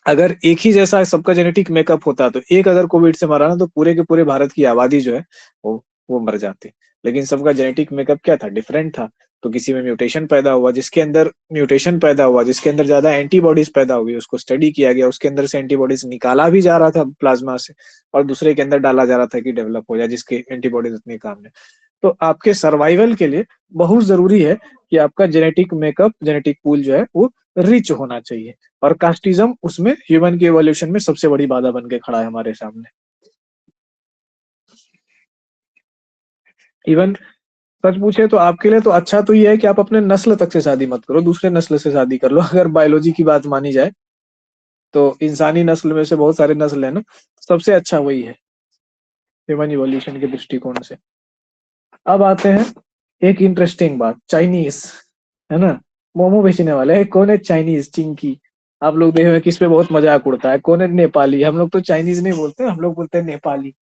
अगर एक ही जैसा सबका जेनेटिक मेकअप होता, तो एक अगर कोविड से मरा ना, तो पूरे के पूरे भारत की आबादी जो है वो मर जाती। लेकिन सबका जेनेटिक मेकअप क्या था? डिफरेंट था। तो किसी में म्यूटेशन पैदा हुआ, जिसके अंदर म्यूटेशन पैदा हुआ, जिसके अंदर ज्यादा एंटीबॉडीज पैदा हुई, उसको स्टडी किया गया, उसके अंदर से एंटीबॉडीज निकाला भी जा रहा था प्लाज्मा से, और दूसरे के अंदर डाला जा रहा था कि डेवलप हो जाए, जिसके एंटीबॉडीज उतनी काम नहीं। तो आपके सर्वाइवल के लिए बहुत जरूरी है कि आपका जेनेटिक मेकअप, जेनेटिक पूल जो है वो रिच होना चाहिए। और कास्टिज्म उसमें ह्यूमन के इवोल्यूशन में सबसे बड़ी बाधा बन के खड़ा है हमारे सामने। इवन सच पूछे तो आपके लिए तो अच्छा तो ये है कि आप अपने नस्ल तक से शादी मत करो, दूसरे नस्ल से शादी कर लो। अगर बायोलॉजी की बात मानी जाए तो इंसानी नस्ल में से बहुत सारे नस्ल है ना, सबसे अच्छा वही है ह्यूमन इवोल्यूशन के दृष्टिकोण से। अब आते हैं एक इंटरेस्टिंग बात, चाइनीज, है ना, मोमो बेचने वाले है, कौन है? चाइनीज, चिंकी। आप लोग देखे किस पे बहुत मजाक उड़ता है, कौन है? नेपाली। हम लोग तो चाइनीज नहीं बोलते, हम लोग बोलते हैं नेपाली।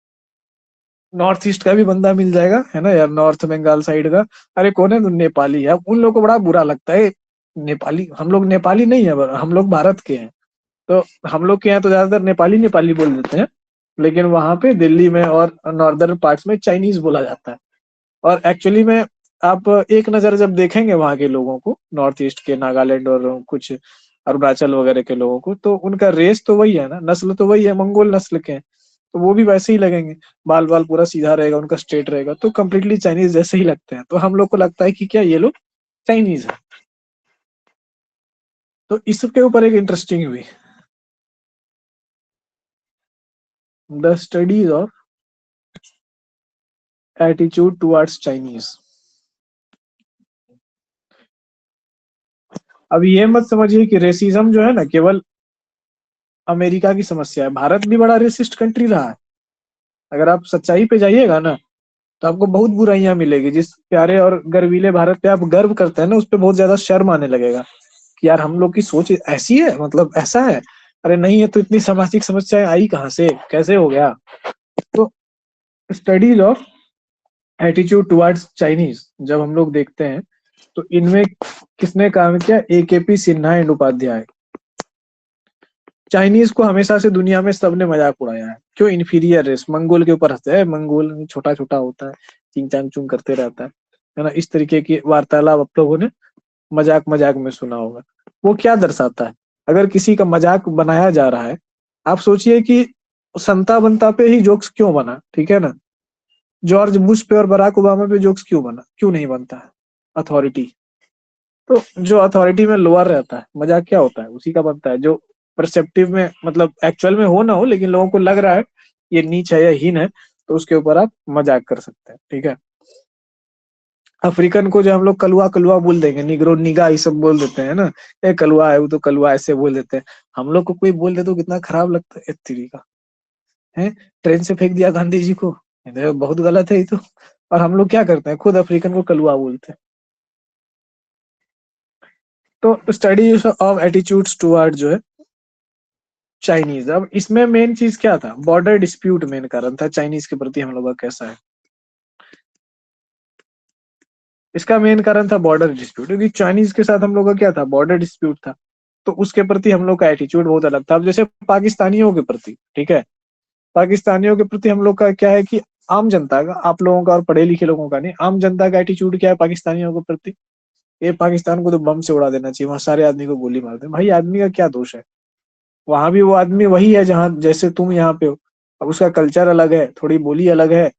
नॉर्थ ईस्ट का भी बंदा मिल जाएगा, है ना यार, नॉर्थ बंगाल साइड का, अरे कौन है? तो नेपाली है। उन लोगों को बड़ा बुरा लगता है नेपाली। हम लोग नेपाली नहीं है, हम लोग भारत के हैं। तो हम लोग के यहाँ तो ज्यादातर नेपाली नेपाली बोल देते हैं, लेकिन वहां पे दिल्ली में और नॉर्दर्न पार्ट्स में चाइनीज बोला जाता है। और एक्चुअली में आप एक नजर जब देखेंगे वहां के लोगों को, नॉर्थ ईस्ट के, नागालैंड और कुछ अरुणाचल वगैरह के लोगों को, तो उनका रेस तो वही है ना, नस्ल तो वही है, मंगोल नस्ल के हैं। तो वो भी वैसे ही लगेंगे, बाल बाल पूरा सीधा रहेगा, उनका स्ट्रेट रहेगा, तो कम्प्लीटली चाइनीज जैसे ही लगते हैं। तो हम लोग को लगता है कि क्या ये लोग चाइनीज है। तो इसके ऊपर एक इंटरेस्टिंग हुई, the studies of attitude towards Chinese. अब ये मत समझिए कि रेसिज्म जो है ना केवल अमेरिका की समस्या है, भारत भी बड़ा रेसिस्ट कंट्री रहा है। अगर आप सच्चाई पे जाइएगा ना, तो आपको बहुत बुराइयां मिलेगी। जिस प्यारे और गर्वीले भारत पे आप गर्व करते हैं ना, उस पे बहुत ज्यादा शर्म आने लगेगा कि यार हम लोग की सोच ऐसी है, मतलब ऐसा है। अरे नहीं है तो इतनी सामाजिक समस्याएं आई कहाँ से, कैसे हो गया? तो studies of attitude towards Chinese जब हम लोग देखते हैं, तो इनमें किसने काम किया? AKP Sinha and Upadhyay. Chinese को हमेशा से दुनिया में सबने मजाक उड़ाया है, क्यों? इन्फीरियर रेस, मंगोल के ऊपर हंसते हैं, मंगोल छोटा छोटा होता है, चिंग चांग चुंग करते रहता है ना। इस तरीके की वार्तालाप आप लोगों ने मजाक मजाक में सुना होगा। वो क्या दर्शाता है? अगर किसी का मजाक बनाया जा रहा है, आप सोचिए कि संता बनता पे ही जोक्स क्यों बना, ठीक है ना? जॉर्ज बुश पे और बराक ओबामा पे जोक्स क्यों बना? क्यों नहीं बनता है? अथॉरिटी। तो जो अथॉरिटी में लोअर रहता है, मजाक क्या होता है? उसी का बनता है, जो परसेप्टिव में, मतलब एक्चुअल में हो ना हो, लेकिन लोगों को लग रहा है ये नीच है या हीन है, तो उसके ऊपर आप मजाक कर सकते हैं, ठीक है। अफ्रीकन को जो हम लोग कलुआ कलुआ बोल देंगे, निग्रो निगा ये सब बोल देते हैं ना, ए कलुआ है वो, तो कलुआ ऐसे बोल देते हैं। हम लोग को कोई बोल दे तो कितना खराब लगता है, तेरी का है, ट्रेन से फेंक दिया गांधी जी को, ये बहुत गलत है ये तो। और हम लोग क्या करते हैं, खुद अफ्रीकन को कलुआ बोलते हैं। तो स्टडी ऑफ एटीट्यूड्स टुवर्ड जो है चाइनीज। अब इसमें मेन चीज क्या था? बॉर्डर डिस्प्यूट मेन कारण था चाइनीज के प्रति हम लोग का कैसा है। इसका मेन कारण था बॉर्डर डिस्प्यूट, क्योंकि चाइनीज के साथ हम लोग का क्या था, बॉर्डर डिस्प्यूट था। तो उसके प्रति हम लोग का एटीट्यूड बहुत अलग था। अब जैसे पाकिस्तानियों के प्रति, ठीक है, पाकिस्तानियों के प्रति हम लोग का क्या है कि आम जनता का, आप लोगों का और पढ़े लिखे लोगों का नहीं, आम जनता का एटीट्यूड क्या है पाकिस्तानियों के प्रति, ये पाकिस्तान को तो बम से उड़ा देना चाहिए, वहां सारे आदमी को गोली मार दे। भाई आदमी का क्या दोष है, वहां भी वो आदमी वही है जहां जैसे तुम यहाँ पे हो। अब उसका कल्चर अलग है, थोड़ी बोली अलग है,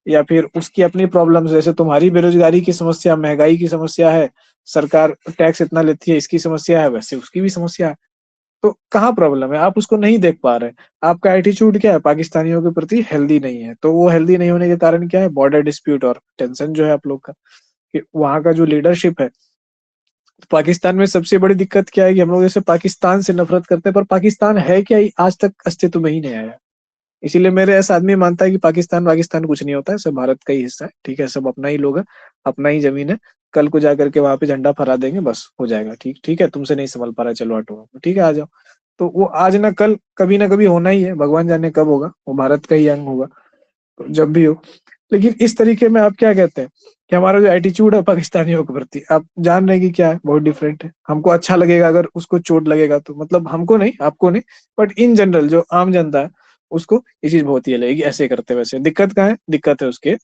या फिर उसकी अपनी प्रॉब्लम्स, जैसे तुम्हारी बेरोजगारी की समस्या, महंगाई की समस्या है, सरकार टैक्स इतना लेती है, इसकी समस्या है, वैसे उसकी भी समस्या है। तो कहाँ प्रॉब्लम है, आप उसको नहीं देख पा रहे। आपका एटीट्यूड क्या है पाकिस्तानियों के प्रति, हेल्दी नहीं है। तो वो हेल्दी नहीं होने के कारण क्या है, बॉर्डर डिस्प्यूट और टेंशन जो है आप लोग का, कि वहां का जो लीडरशिप है। पाकिस्तान में सबसे बड़ी दिक्कत क्या है कि हम लोग जैसे पाकिस्तान से नफरत करते हैं, पर पाकिस्तान है क्या, आज तक अस्तित्व में ही नहीं आया। इसीलिए मेरे ऐसा आदमी मानता है कि पाकिस्तान पाकिस्तान कुछ नहीं होता है, सब भारत का ही हिस्सा है, ठीक है, सब अपना ही लोग है, अपना ही जमीन है। कल को जाकर के वहां पे झंडा फहरा देंगे, बस हो जाएगा, ठीक ठीक है, तुमसे नहीं संभल पा रहा, चलो हटो, ठीक है आ जाओ। तो वो आज ना कल कभी ना कभी होना ही है, भगवान जाने कब होगा, वो भारत का ही अंग होगा, तो जब भी हो। लेकिन इस तरीके में आप क्या कहते हैं कि हमारा जो एटीट्यूड है पाकिस्तानियों के प्रति, आप जान रहे हैं कि क्या है, बहुत डिफरेंट है। हमको अच्छा लगेगा अगर उसको चोट लगेगा तो, मतलब हमको नहीं, आपको नहीं, बट इन जनरल जो आम जनता है उसको ये चीज बहुत ही लगेगी, ऐसे करते वैसे। दिक्कत कहाँ है, दिक्कत है उसके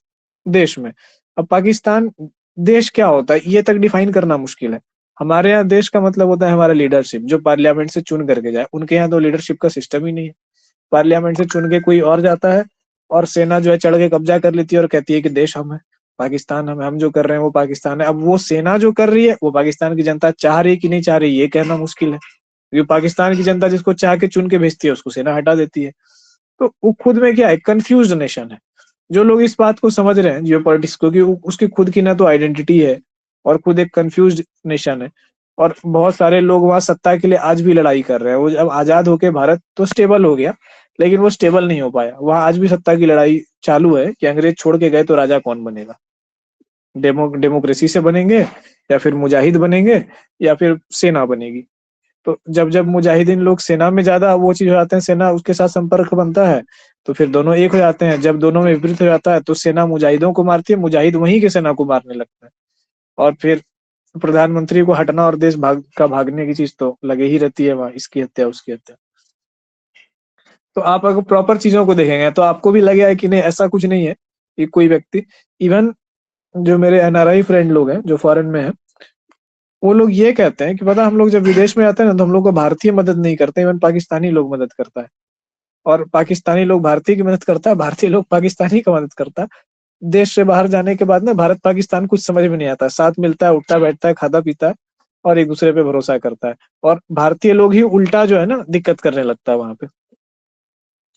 देश में। अब पाकिस्तान देश क्या होता है ये तक डिफाइन करना मुश्किल है। हमारे यहाँ देश का मतलब होता है हमारा लीडरशिप, जो पार्लियामेंट से चुन करके जाए। उनके यहाँ तो लीडरशिप का सिस्टम ही नहीं है, पार्लियामेंट से चुन के कोई और जाता है, और सेना जो है चढ़ के कब्जा कर लेती है और कहती है कि देश हम है, पाकिस्तान हम जो कर रहे हैं वो पाकिस्तान है। अब वो सेना जो कर रही है वो पाकिस्तान की जनता चाह रही है कि नहीं चाह रही, ये कहना मुश्किल है, क्योंकि पाकिस्तान की जनता जिसको चाह के चुन के भेजती है उसको सेना हटा देती है। तो वो खुद में क्या है, कंफ्यूज नेशन है। जो लोग इस बात को समझ रहे हैं जियो पॉलिटिक्स को, कि उसकी खुद की ना तो आइडेंटिटी है, और खुद एक कंफ्यूज नेशन है, और बहुत सारे लोग वहां सत्ता के लिए आज भी लड़ाई कर रहे हैं। वो जब आजाद होके भारत तो स्टेबल हो गया, लेकिन वो स्टेबल नहीं हो पाया, वहां आज भी सत्ता की लड़ाई चालू है कि अंग्रेज छोड़ के गए तो राजा कौन बनेगा, डेमोक्रेसी से बनेंगे, या फिर मुजाहिद बनेंगे, या फिर सेना बनेगी। तो जब जब मुजाहिदीन लोग सेना में ज्यादा वो चीज हो जाते हैं, सेना उसके साथ संपर्क बनता है, तो फिर दोनों एक हो जाते हैं। जब दोनों में विपरीत हो जाता है तो सेना मुजाहिदों को मारती है, मुजाहिद वहीं के सेना को मारने लगता है, और फिर प्रधानमंत्री को हटना और देश भागने की चीज तो लगे ही रहती है वहां, इसकी हत्या उसकी हत्या। तो आप अगर प्रॉपर चीजों को देखेंगे तो आपको भी लगेगा कि नहीं, ऐसा कुछ नहीं है कि कोई व्यक्ति, इवन जो मेरे एनआरआई फ्रेंड लोग हैं जो फॉरेन में है, वो लोग ये कहते हैं कि पता, हम लोग जब विदेश में आते हैं ना तो हम लोग को भारतीय मदद नहीं करते, इवन पाकिस्तानी लोग मदद करता है, और पाकिस्तानी लोग भारतीय की मदद करता है, भारतीय लोग पाकिस्तानी का मदद करता है। देश से बाहर जाने के बाद ना भारत पाकिस्तान कुछ समझ में नहीं आता, साथ मिलता है, उठता बैठता है, खाता पीता है, और एक दूसरे पे भरोसा करता है। और भारतीय लोग ही उल्टा जो है ना दिक्कत करने लगता है वहां पे,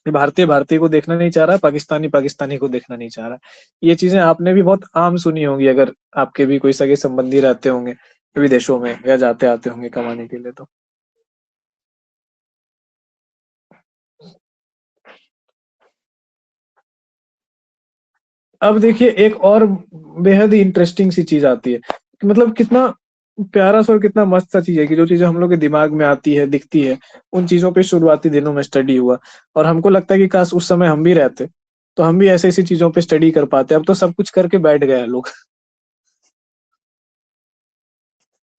भारतीय भारतीय को देखना नहीं चाह रहा, पाकिस्तानी पाकिस्तानी को देखना नहीं चाह रहा। ये चीजें आपने भी बहुत आम सुनी होंगी, अगर आपके भी कोई सगे संबंधी रहते होंगे विदेशों में या जाते आते होंगे कमाने के लिए। तो अब देखिए एक और बेहद ही इंटरेस्टिंग सी चीज आती है, कि मतलब कितना प्यारा सा और कितना मस्त सा चीज है, कि जो चीजें हम लोग के दिमाग में आती है, दिखती है, उन चीजों पे शुरुआती दिनों में स्टडी हुआ, और हमको लगता है कि काश उस समय हम भी रहते तो हम भी ऐसी ऐसी चीजों पे स्टडी कर पाते। अब तो सब कुछ करके बैठ गए हैं लोग।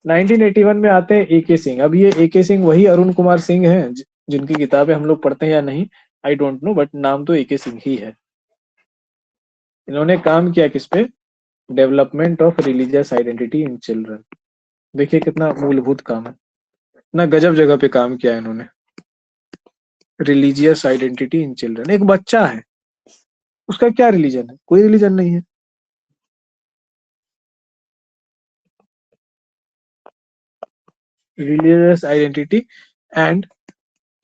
1981 में आते हैं एके सिंह। अब ये एके सिंह वही अरुण कुमार सिंह हैं जिनकी किताबें हम लोग पढ़ते हैं या नहीं, आई डोंट नो, बट नाम तो एके सिंह ही है। इन्होंने काम किया किस पे, development of religious identity in children. देखिए कितना मूलभूत काम है, ना गजब जगह पे काम किया है इन्होंने। रिलीजियस आइडेंटिटी इन चिल्ड्रन, एक बच्चा है, उसका क्या रिलीजन है, कोई रिलीजन नहीं है। Religious identity and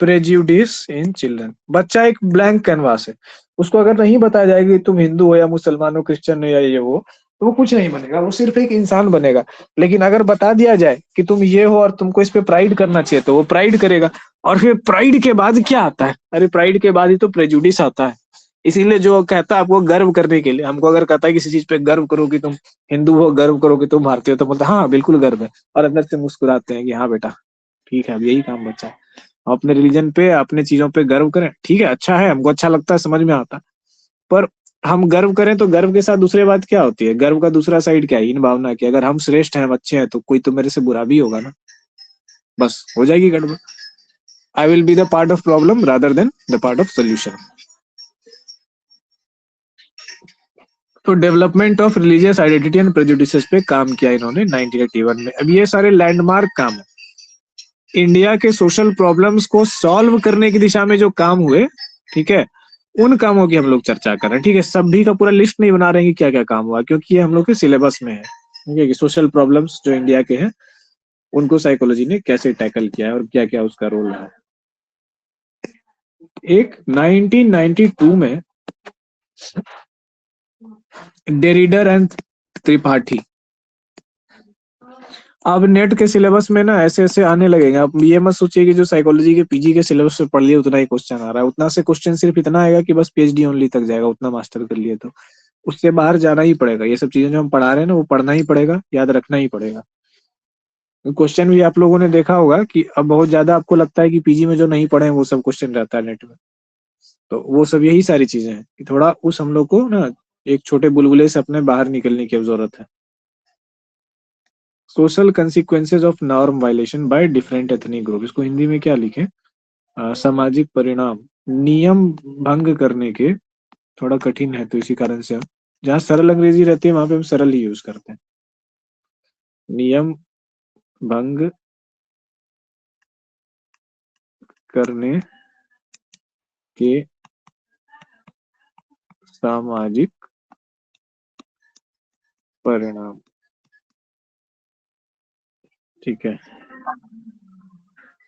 prejudice in children, बच्चा एक ब्लैंक कैनवास है। उसको अगर नहीं बताया जाएगा कि तुम हिंदू हो या मुसलमान हो, क्रिश्चियन हो या ये हो, तो वो कुछ नहीं बनेगा, वो सिर्फ एक इंसान बनेगा। लेकिन अगर बता दिया जाए कि तुम ये हो और तुमको इस पे प्राइड करना चाहिए, तो वो प्राइड करेगा। और फिर प्राइड के बाद क्या आता है, अरे प्राइड के बाद ही तो प्रेजुडिस आता है। इसीलिए जो कहता है आपको गर्व करने के लिए, हमको अगर कहता है किसी चीज पे गर्व करो कि तुम हिंदू हो, गर्व करो कि तुम भारतीय हो, तो बोलते हाँ बिल्कुल गर्व है, और अंदर से मुस्कुराते हैं कि हाँ बेटा ठीक है, अब यही काम बचा है, हम अपने रिलीजन पे अपने चीजों पे गर्व करें, ठीक है, अच्छा है, हमको अच्छा लगता है, समझ में आता है। पर हम गर्व करें तो गर्व के साथ दूसरी बात क्या होती है, गर्व का दूसरा साइड क्या है, इन भावना की, अगर हम श्रेष्ठ हैं, हम अच्छे हैं, तो कोई तो मेरे से बुरा भी होगा ना, बस हो जाएगी गड़बड़। I will be the part of problem rather than the part of solution. तो development of religious identity and prejudices पे काम किया इन्होंने 1981 में। अब ये सारे लैंडमार्क काम है, इंडिया के सोशल प्रॉब्लम्स को सॉल्व करने की दिशा में जो काम हुए, ठीक है, उन कामों की हम लोग चर्चा कर रहे हैं। ठीक है, सभी का पूरा लिस्ट नहीं बना रहे हैं कि क्या क्या काम हुआ, क्योंकि ये हम लोग के सिलेबस में है। ठीक है, कि सोशल प्रॉब्लम्स जो इंडिया के हैं उनको साइकोलॉजी ने कैसे टैकल किया है और क्या क्या उसका रोल है। एक 1992 में डेरिडर एंड त्रिपाठी, अब नेट के सिलेबस में ना ऐसे ऐसे आने लगेगा। आप ये मत सोचिए कि जो साइकोलॉजी के पीजी के सिलेबस से पढ़ लिए उतना ही क्वेश्चन आ रहा है, उतना से क्वेश्चन सिर्फ इतना आएगा कि बस पीएचडी ओनली तक जाएगा, उतना मास्टर कर लिए, तो उससे बाहर जाना ही पड़ेगा। ये सब चीजें जो हम पढ़ा रहे हैं ना, वो पढ़ना ही पड़ेगा, याद रखना ही पड़ेगा। क्वेश्चन भी आप लोगों ने देखा होगा कि अब बहुत ज्यादा आपको लगता है कि पीजी में जो नहीं पढ़े हैं वो सब क्वेश्चन रहता है नेट में, तो वो सब यही सारी चीजें हैं कि थोड़ा उस हम लोग को ना एक छोटे बुलबुले से अपने बाहर निकलने की जरूरत है। Social consequences of norm violation by different ethnic group, इसको हिंदी में क्या लिखें, सामाजिक परिणाम नियम भंग करने के, थोड़ा कठिन है तो इसी कारण से हम जहाँ सरल अंग्रेजी रहती है वहां पे हम सरल ही यूज करते हैं। नियम भंग करने के सामाजिक परिणाम, ठीक है।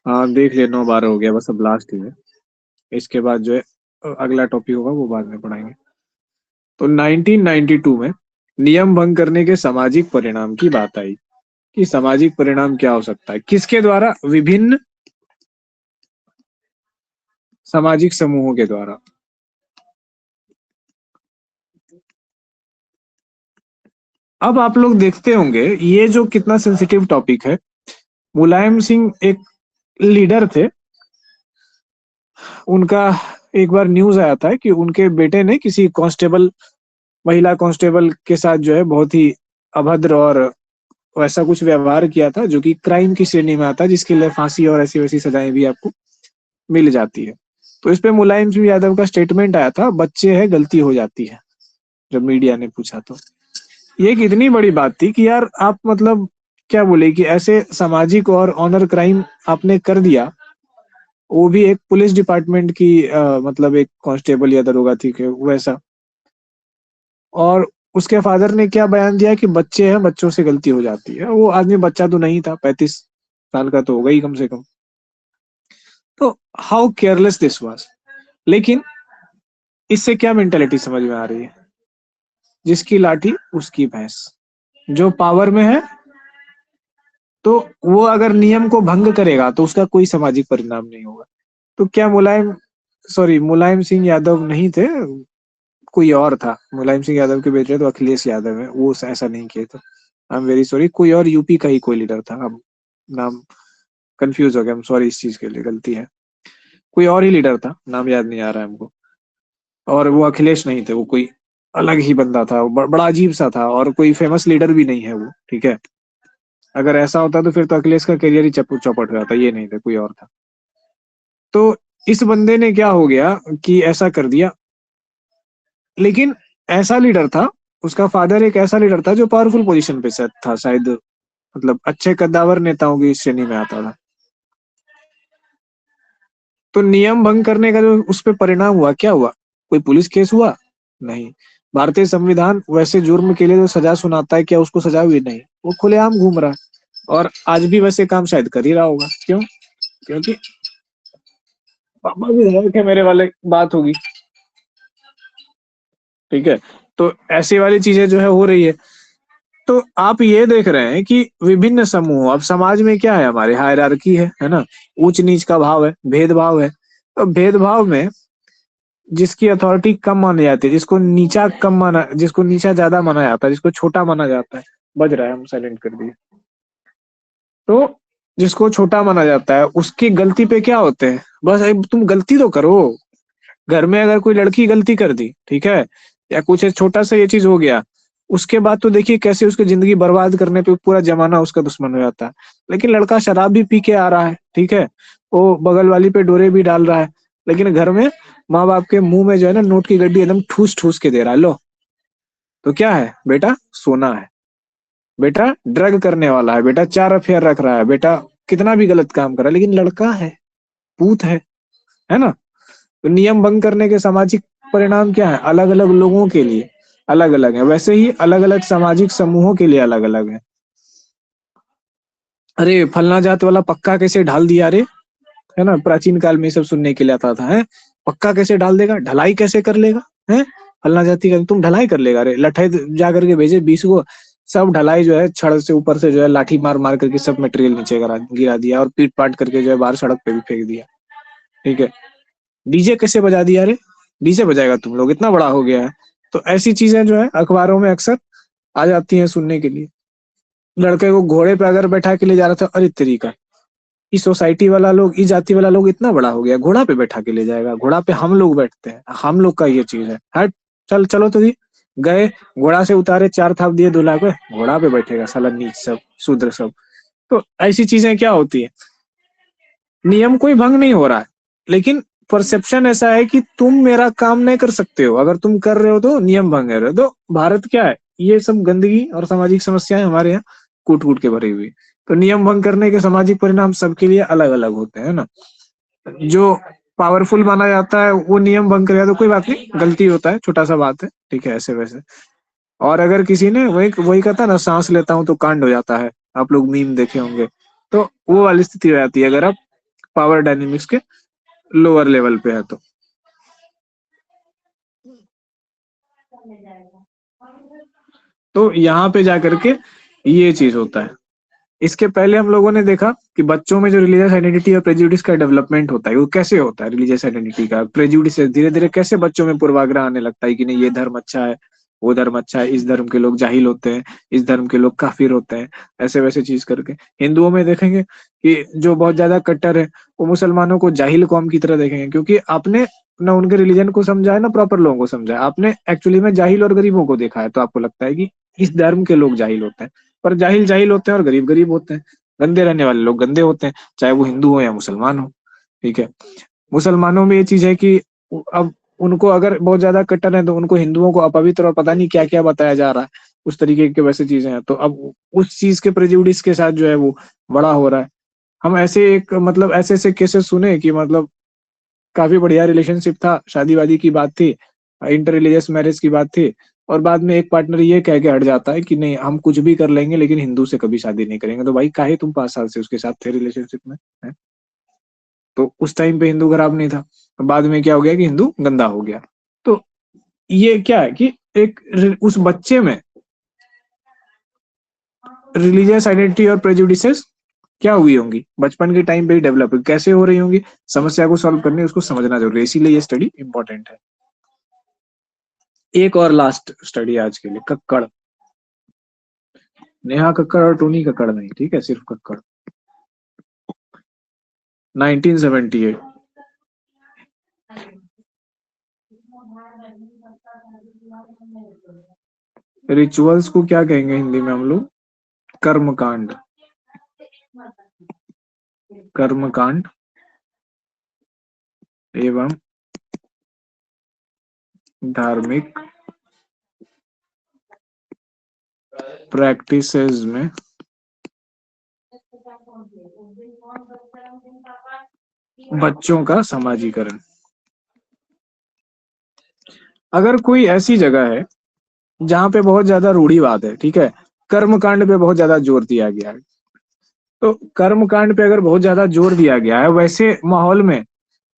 हाँ देख ले, 9-12 हो गया, बस अब लास्ट ही है, इसके बाद जो है अगला टॉपिक होगा वो बाद में पढ़ाएंगे। तो 1992 में नियम भंग करने के सामाजिक परिणाम की बात आई कि सामाजिक परिणाम क्या हो सकता है, किसके द्वारा, विभिन्न सामाजिक समूहों के द्वारा। अब आप लोग देखते होंगे ये जो कितना सेंसिटिव टॉपिक है, मुलायम सिंह एक लीडर थे, उनका एक बार न्यूज आया था कि उनके बेटे ने किसी कांस्टेबल, महिला कांस्टेबल के साथ जो है बहुत ही अभद्र और वैसा कुछ व्यवहार किया था जो कि क्राइम की श्रेणी में आता है, जिसके लिए फांसी और ऐसी वैसी सजाएं भी आपको मिल जाती है। तो इस पे मुलायम सिंह यादव का स्टेटमेंट आया था, बच्चे हैं गलती हो जाती है, जब मीडिया ने पूछा तो ये एक इतनी बड़ी बात थी कि यार आप मतलब क्या बोले कि ऐसे सामाजिक और ऑनर क्राइम आपने कर दिया, वो भी एक पुलिस डिपार्टमेंट की मतलब एक कांस्टेबल या दरोगा थी कि वैसा, और उसके फादर ने क्या बयान दिया कि बच्चे हैं, बच्चों से गलती हो जाती है। वो आदमी बच्चा तो नहीं था, 35 साल का तो होगा ही कम से कम। तो हाउ केयरलेस दिस वाज। लेकिन इससे क्या मेंटेलिटी समझ में आ रही है, जिसकी लाठी उसकी भैंस, जो पावर में है तो वो अगर नियम को भंग करेगा तो उसका कोई सामाजिक परिणाम नहीं होगा। तो क्या मुलायम सिंह यादव नहीं थे, कोई और था, मुलायम सिंह यादव के बेटे तो अखिलेश यादव है, वो ऐसा नहीं किए थे। आई एम वेरी सॉरी, कोई और यूपी का ही कोई लीडर था, अब नाम कंफ्यूज हो गया, सॉरी, इस चीज के लिए गलती है, कोई और ही लीडर था, नाम याद नहीं आ रहा है हमको, और वो अखिलेश नहीं थे, वो कोई अलग ही बंदा था, बड़ा अजीब सा था, और कोई फेमस लीडर भी नहीं है वो, ठीक है। अगर ऐसा होता तो फिर तो अखिलेश का करियर ही चौपट हो जाता, ये नहीं था, कोई और था। तो इस बंदे ने क्या हो गया कि ऐसा कर दिया, लेकिन ऐसा लीडर था, उसका फादर एक ऐसा लीडर था जो पावरफुल पोजीशन पे था, शायद मतलब अच्छे कद्दावर नेताओं की श्रेणी में आता था। तो नियम भंग करने का जो उस पर परिणाम हुआ, क्या हुआ, कोई पुलिस केस हुआ नहीं, भारतीय संविधान वैसे जुर्म के लिए जो सजा सुनाता है क्या उसको सजा हुई नहीं, वो खुलेआम घूम रहा है, और आज भी वैसे काम शायद कर ही रहा होगा। क्यों, क्योंकि पापा विधायक है मेरे वाले, बात होगी, ठीक है। तो ऐसी वाली चीजें जो है हो रही है। तो आप ये देख रहे हैं कि विभिन्न समूह, अब समाज में क्या है, हमारे हायरार्की है ना, ऊंच नीच का भाव है, भेदभाव है। तो भेदभाव में जिसकी अथॉरिटी कम मानी जाती है, जिसको नीचा ज्यादा माना जाता है, जिसको छोटा माना जाता है, बज रहा है, हम साइलेंट कर दिए। तो जिसको छोटा माना जाता है उसकी गलती पे क्या होते हैं, बस तुम गलती तो करो। घर में अगर कोई लड़की गलती कर दी, ठीक है, या कुछ छोटा सा ये चीज हो गया, उसके बाद तो देखिए कैसे उसकी जिंदगी बर्बाद करने पे पूरा जमाना उसका दुश्मन हो जाता है। लेकिन लड़का शराब भी पी के आ रहा है, ठीक है, वो बगल वाली पे डोरे भी डाल रहा है, लेकिन घर में माँ बाप के मुंह में जो है ना नोट की गड्डी एकदम ठूस ठूस के दे रहा है। लो तो क्या है बेटा, सोना है, बेटा ड्रग करने वाला है, बेटा 4 अफेयर रख रहा है, बेटा कितना भी गलत काम कर रहा है, लेकिन लड़का है, पूत है ना। तो नियम भंग करने के सामाजिक परिणाम क्या है, अलग अलग लोगों के लिए अलग अलग है, वैसे ही अलग अलग सामाजिक समूहों के लिए अलग अलग है। अरे फलना जात वाला पक्का कैसे ढाल दिया रे, है ना, प्राचीन काल में ये सब सुनने के लिए आता था। है पक्का कैसे डाल देगा, ढलाई कैसे कर लेगा, है फलना जाति का तुम ढलाई कर लेगा। अरे लठे जा करके भेजे 20 को, सब ढलाई जो है छड़ से ऊपर से जो है लाठी मार मार करके सब मटेरियल नीचे गिरा दिया और पीट पाट करके जो है बाहर सड़क पे भी फेंक दिया। ठीक है, डीजे कैसे बजा दिया, अरे डीजे बजाएगा तुम लोग, इतना बड़ा हो गया है। तो ऐसी चीजें जो है अखबारों में अक्सर आ जाती हैं सुनने के लिए। लड़के को घोड़े पे अगर बैठा के ले जा रहा था, अरे तरीका, इस सोसाइटी वाला लोग, इस जाति वाला लोग इतना बड़ा हो गया, घोड़ा पे बैठा के ले जाएगा, घोड़ा पे हम लोग बैठते हैं, हम लोग का ये चीज है, हट चल चलो तो जी। गए घोड़ा से उतारे, 4 थाप दिए दूल्हा को, घोड़ा पे बैठेगा साला नीच सब, शूद्र सब। तो ऐसी चीजें क्या होती है, नियम कोई भंग नहीं हो रहा है, लेकिन परसेप्शन ऐसा है कि तुम मेरा काम नहीं कर सकते हो, अगर तुम कर रहे हो तो नियम भंग है। तो भारत क्या है, ये सब गंदगी और सामाजिक समस्याएं हमारे यहाँ कूट कूट के भरी हुई। तो नियम भंग करने के सामाजिक परिणाम सबके लिए अलग अलग होते हैं ना। जो पावरफुल माना जाता है वो नियम भंग करेगा तो कोई बात नहीं, गलती होता है, छोटा सा बात है, ठीक है, ऐसे वैसे। और अगर किसी ने वही वही कहता ना, सांस लेता हूं तो कांड हो जाता है, आप लोग मीम देखे होंगे, तो वो वाली स्थिति हो जाती है अगर आप पावर डायनेमिक्स के लोअर लेवल पे है तो। तो यहाँ पे जाकर के ये चीज होता है। इसके पहले हम लोगों ने देखा कि बच्चों में जो रिलीजियस आइडेंटिटी और प्रेजुडिस का डेवलपमेंट होता है वो कैसे होता है, रिलीजियस आइडेंटिटी का प्रेजुडिस धीरे धीरे कैसे बच्चों में पूर्वाग्रह आने लगता है कि नहीं ये धर्म अच्छा है, वो धर्म अच्छा है, इस धर्म के लोग जाहिल होते हैं, इस धर्म के लोग काफिर होते हैं, ऐसे वैसे चीज करके। हिंदुओं में देखेंगे कि जो बहुत ज्यादा कट्टर है वो मुसलमानों को जाहिल कौम की तरह देखेंगे, क्योंकि आपने ना उनके रिलीजन को समझा है ना प्रॉपर लोगों को समझा है, आपने एक्चुअली में जाहिल और गरीबों को देखा है, तो आपको लगता है कि इस धर्म के लोग जाहिल होते हैं। पर जाहिल जाहिल होते हैं और गरीब गरीब होते हैं, गंदे रहने वाले लोग गंदे होते हैं, चाहे वो हिंदू हो या मुसलमान हो। ठीक है, मुसलमानों में ये चीज है कि अब उनको अगर बहुत ज्यादा कट्टर है तो उनको हिंदुओं को अपवित्र और पता नहीं क्या क्या बताया जा रहा है, उस तरीके के वैसे चीजें हैं, तो अब उस चीज के प्रेजुडिस के साथ जो है वो बड़ा हो रहा है। हम ऐसे एक मतलब ऐसे ऐसे केसेस सुने कि मतलब काफी बढ़िया रिलेशनशिप था, शादी वादी की बात थी, इंटर रिलीजियस मैरिज की बात थी, और बाद में एक पार्टनर ये कह के हट जाता है कि नहीं हम कुछ भी कर लेंगे लेकिन हिंदू से कभी शादी नहीं करेंगे। तो भाई काहे तुम 5 साल से उसके साथ थे रिलेशनशिप में, है? तो उस टाइम पे हिंदू खराब नहीं था, तो बाद में क्या हो गया कि हिंदू गंदा हो गया। तो ये क्या है कि एक उस बच्चे में रिलीजियस आइडेंटिटी और प्रेजुडिसेस क्या हुई होंगी बचपन के टाइम पे ही डेवलप कैसे हो रही होंगी, समस्या को सॉल्व करने उसको समझना जरूरी है, इसीलिए ये स्टडी इंपॉर्टेंट है। एक और लास्ट स्टडी आज के लिए, कक्कड़, नेहा कक्कड़ और टोनी कक्कड़ नहीं, ठीक है, सिर्फ कक्कड़। 1978 रिचुअल्स को क्या कहेंगे हिंदी में हम लोग, कर्मकांड, कर्मकांड एवं धार्मिक प्रैक्टिसेस में बच्चों का समाजीकरण। अगर कोई ऐसी जगह है जहां पे बहुत ज्यादा रूढ़िवाद है, ठीक है, कर्मकांड पे बहुत ज्यादा जोर दिया गया है, तो कर्मकांड पे अगर बहुत ज्यादा जोर दिया गया है, वैसे माहौल में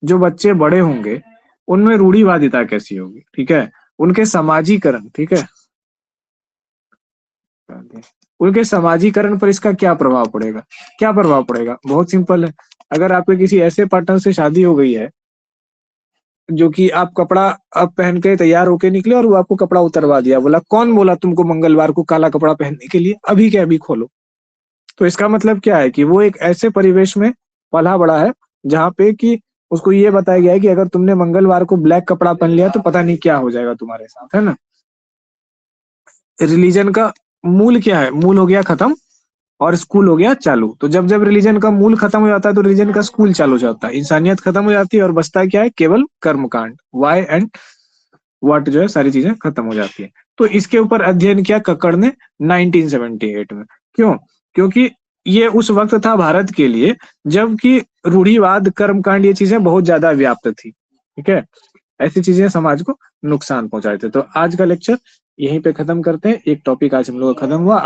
जो बच्चे बड़े होंगे उनमें रूढ़िवादिता कैसी होगी, ठीक है, उनके समाजीकरण, ठीक है, उनके समाजीकरण पर इसका क्या प्रभाव पड़ेगा, क्या प्रभाव पड़ेगा, बहुत सिंपल है। अगर आपके किसी ऐसे पार्टनर से शादी हो गई है जो कि आप कपड़ा अब पहन के तैयार होके निकले और वो आपको कपड़ा उतरवा दिया, बोला कौन बोला तुमको मंगलवार को काला कपड़ा पहनने के लिए, अभी के अभी खोलो, तो इसका मतलब क्या है कि वो एक ऐसे परिवेश में पला बड़ा है जहाँ पे कि उसको ये बताया गया है कि अगर तुमने मंगलवार को ब्लैक कपड़ा पहन लिया तो पता नहीं क्या हो जाएगा तुम्हारे साथ, है ना। रिलीजन का मूल क्या है, मूल हो गया खत्म और स्कूल हो गया चालू। तो जब जब रिलीजन का मूल खत्म हो जाता है तो रिलीजन का स्कूल चालू हो जाता है, इंसानियत खत्म हो जाती है और बचता है क्या है, केवल कर्मकांड, वाई एंड व्हाट जो है सारी चीजें खत्म हो जाती है। तो इसके ऊपर अध्ययन किया कक्कड़ ने 1978 में। क्यों? क्योंकि ये उस वक्त था भारत के लिए जबकि रूढ़िवाद, कर्मकांड, ये चीजें बहुत ज्यादा व्याप्त थी। ठीक है, ऐसी चीजें समाज को नुकसान पहुंचाए थे। तो आज का लेक्चर यहीं पे खत्म करते हैं। एक टॉपिक आज हम लोग का खत्म हुआ।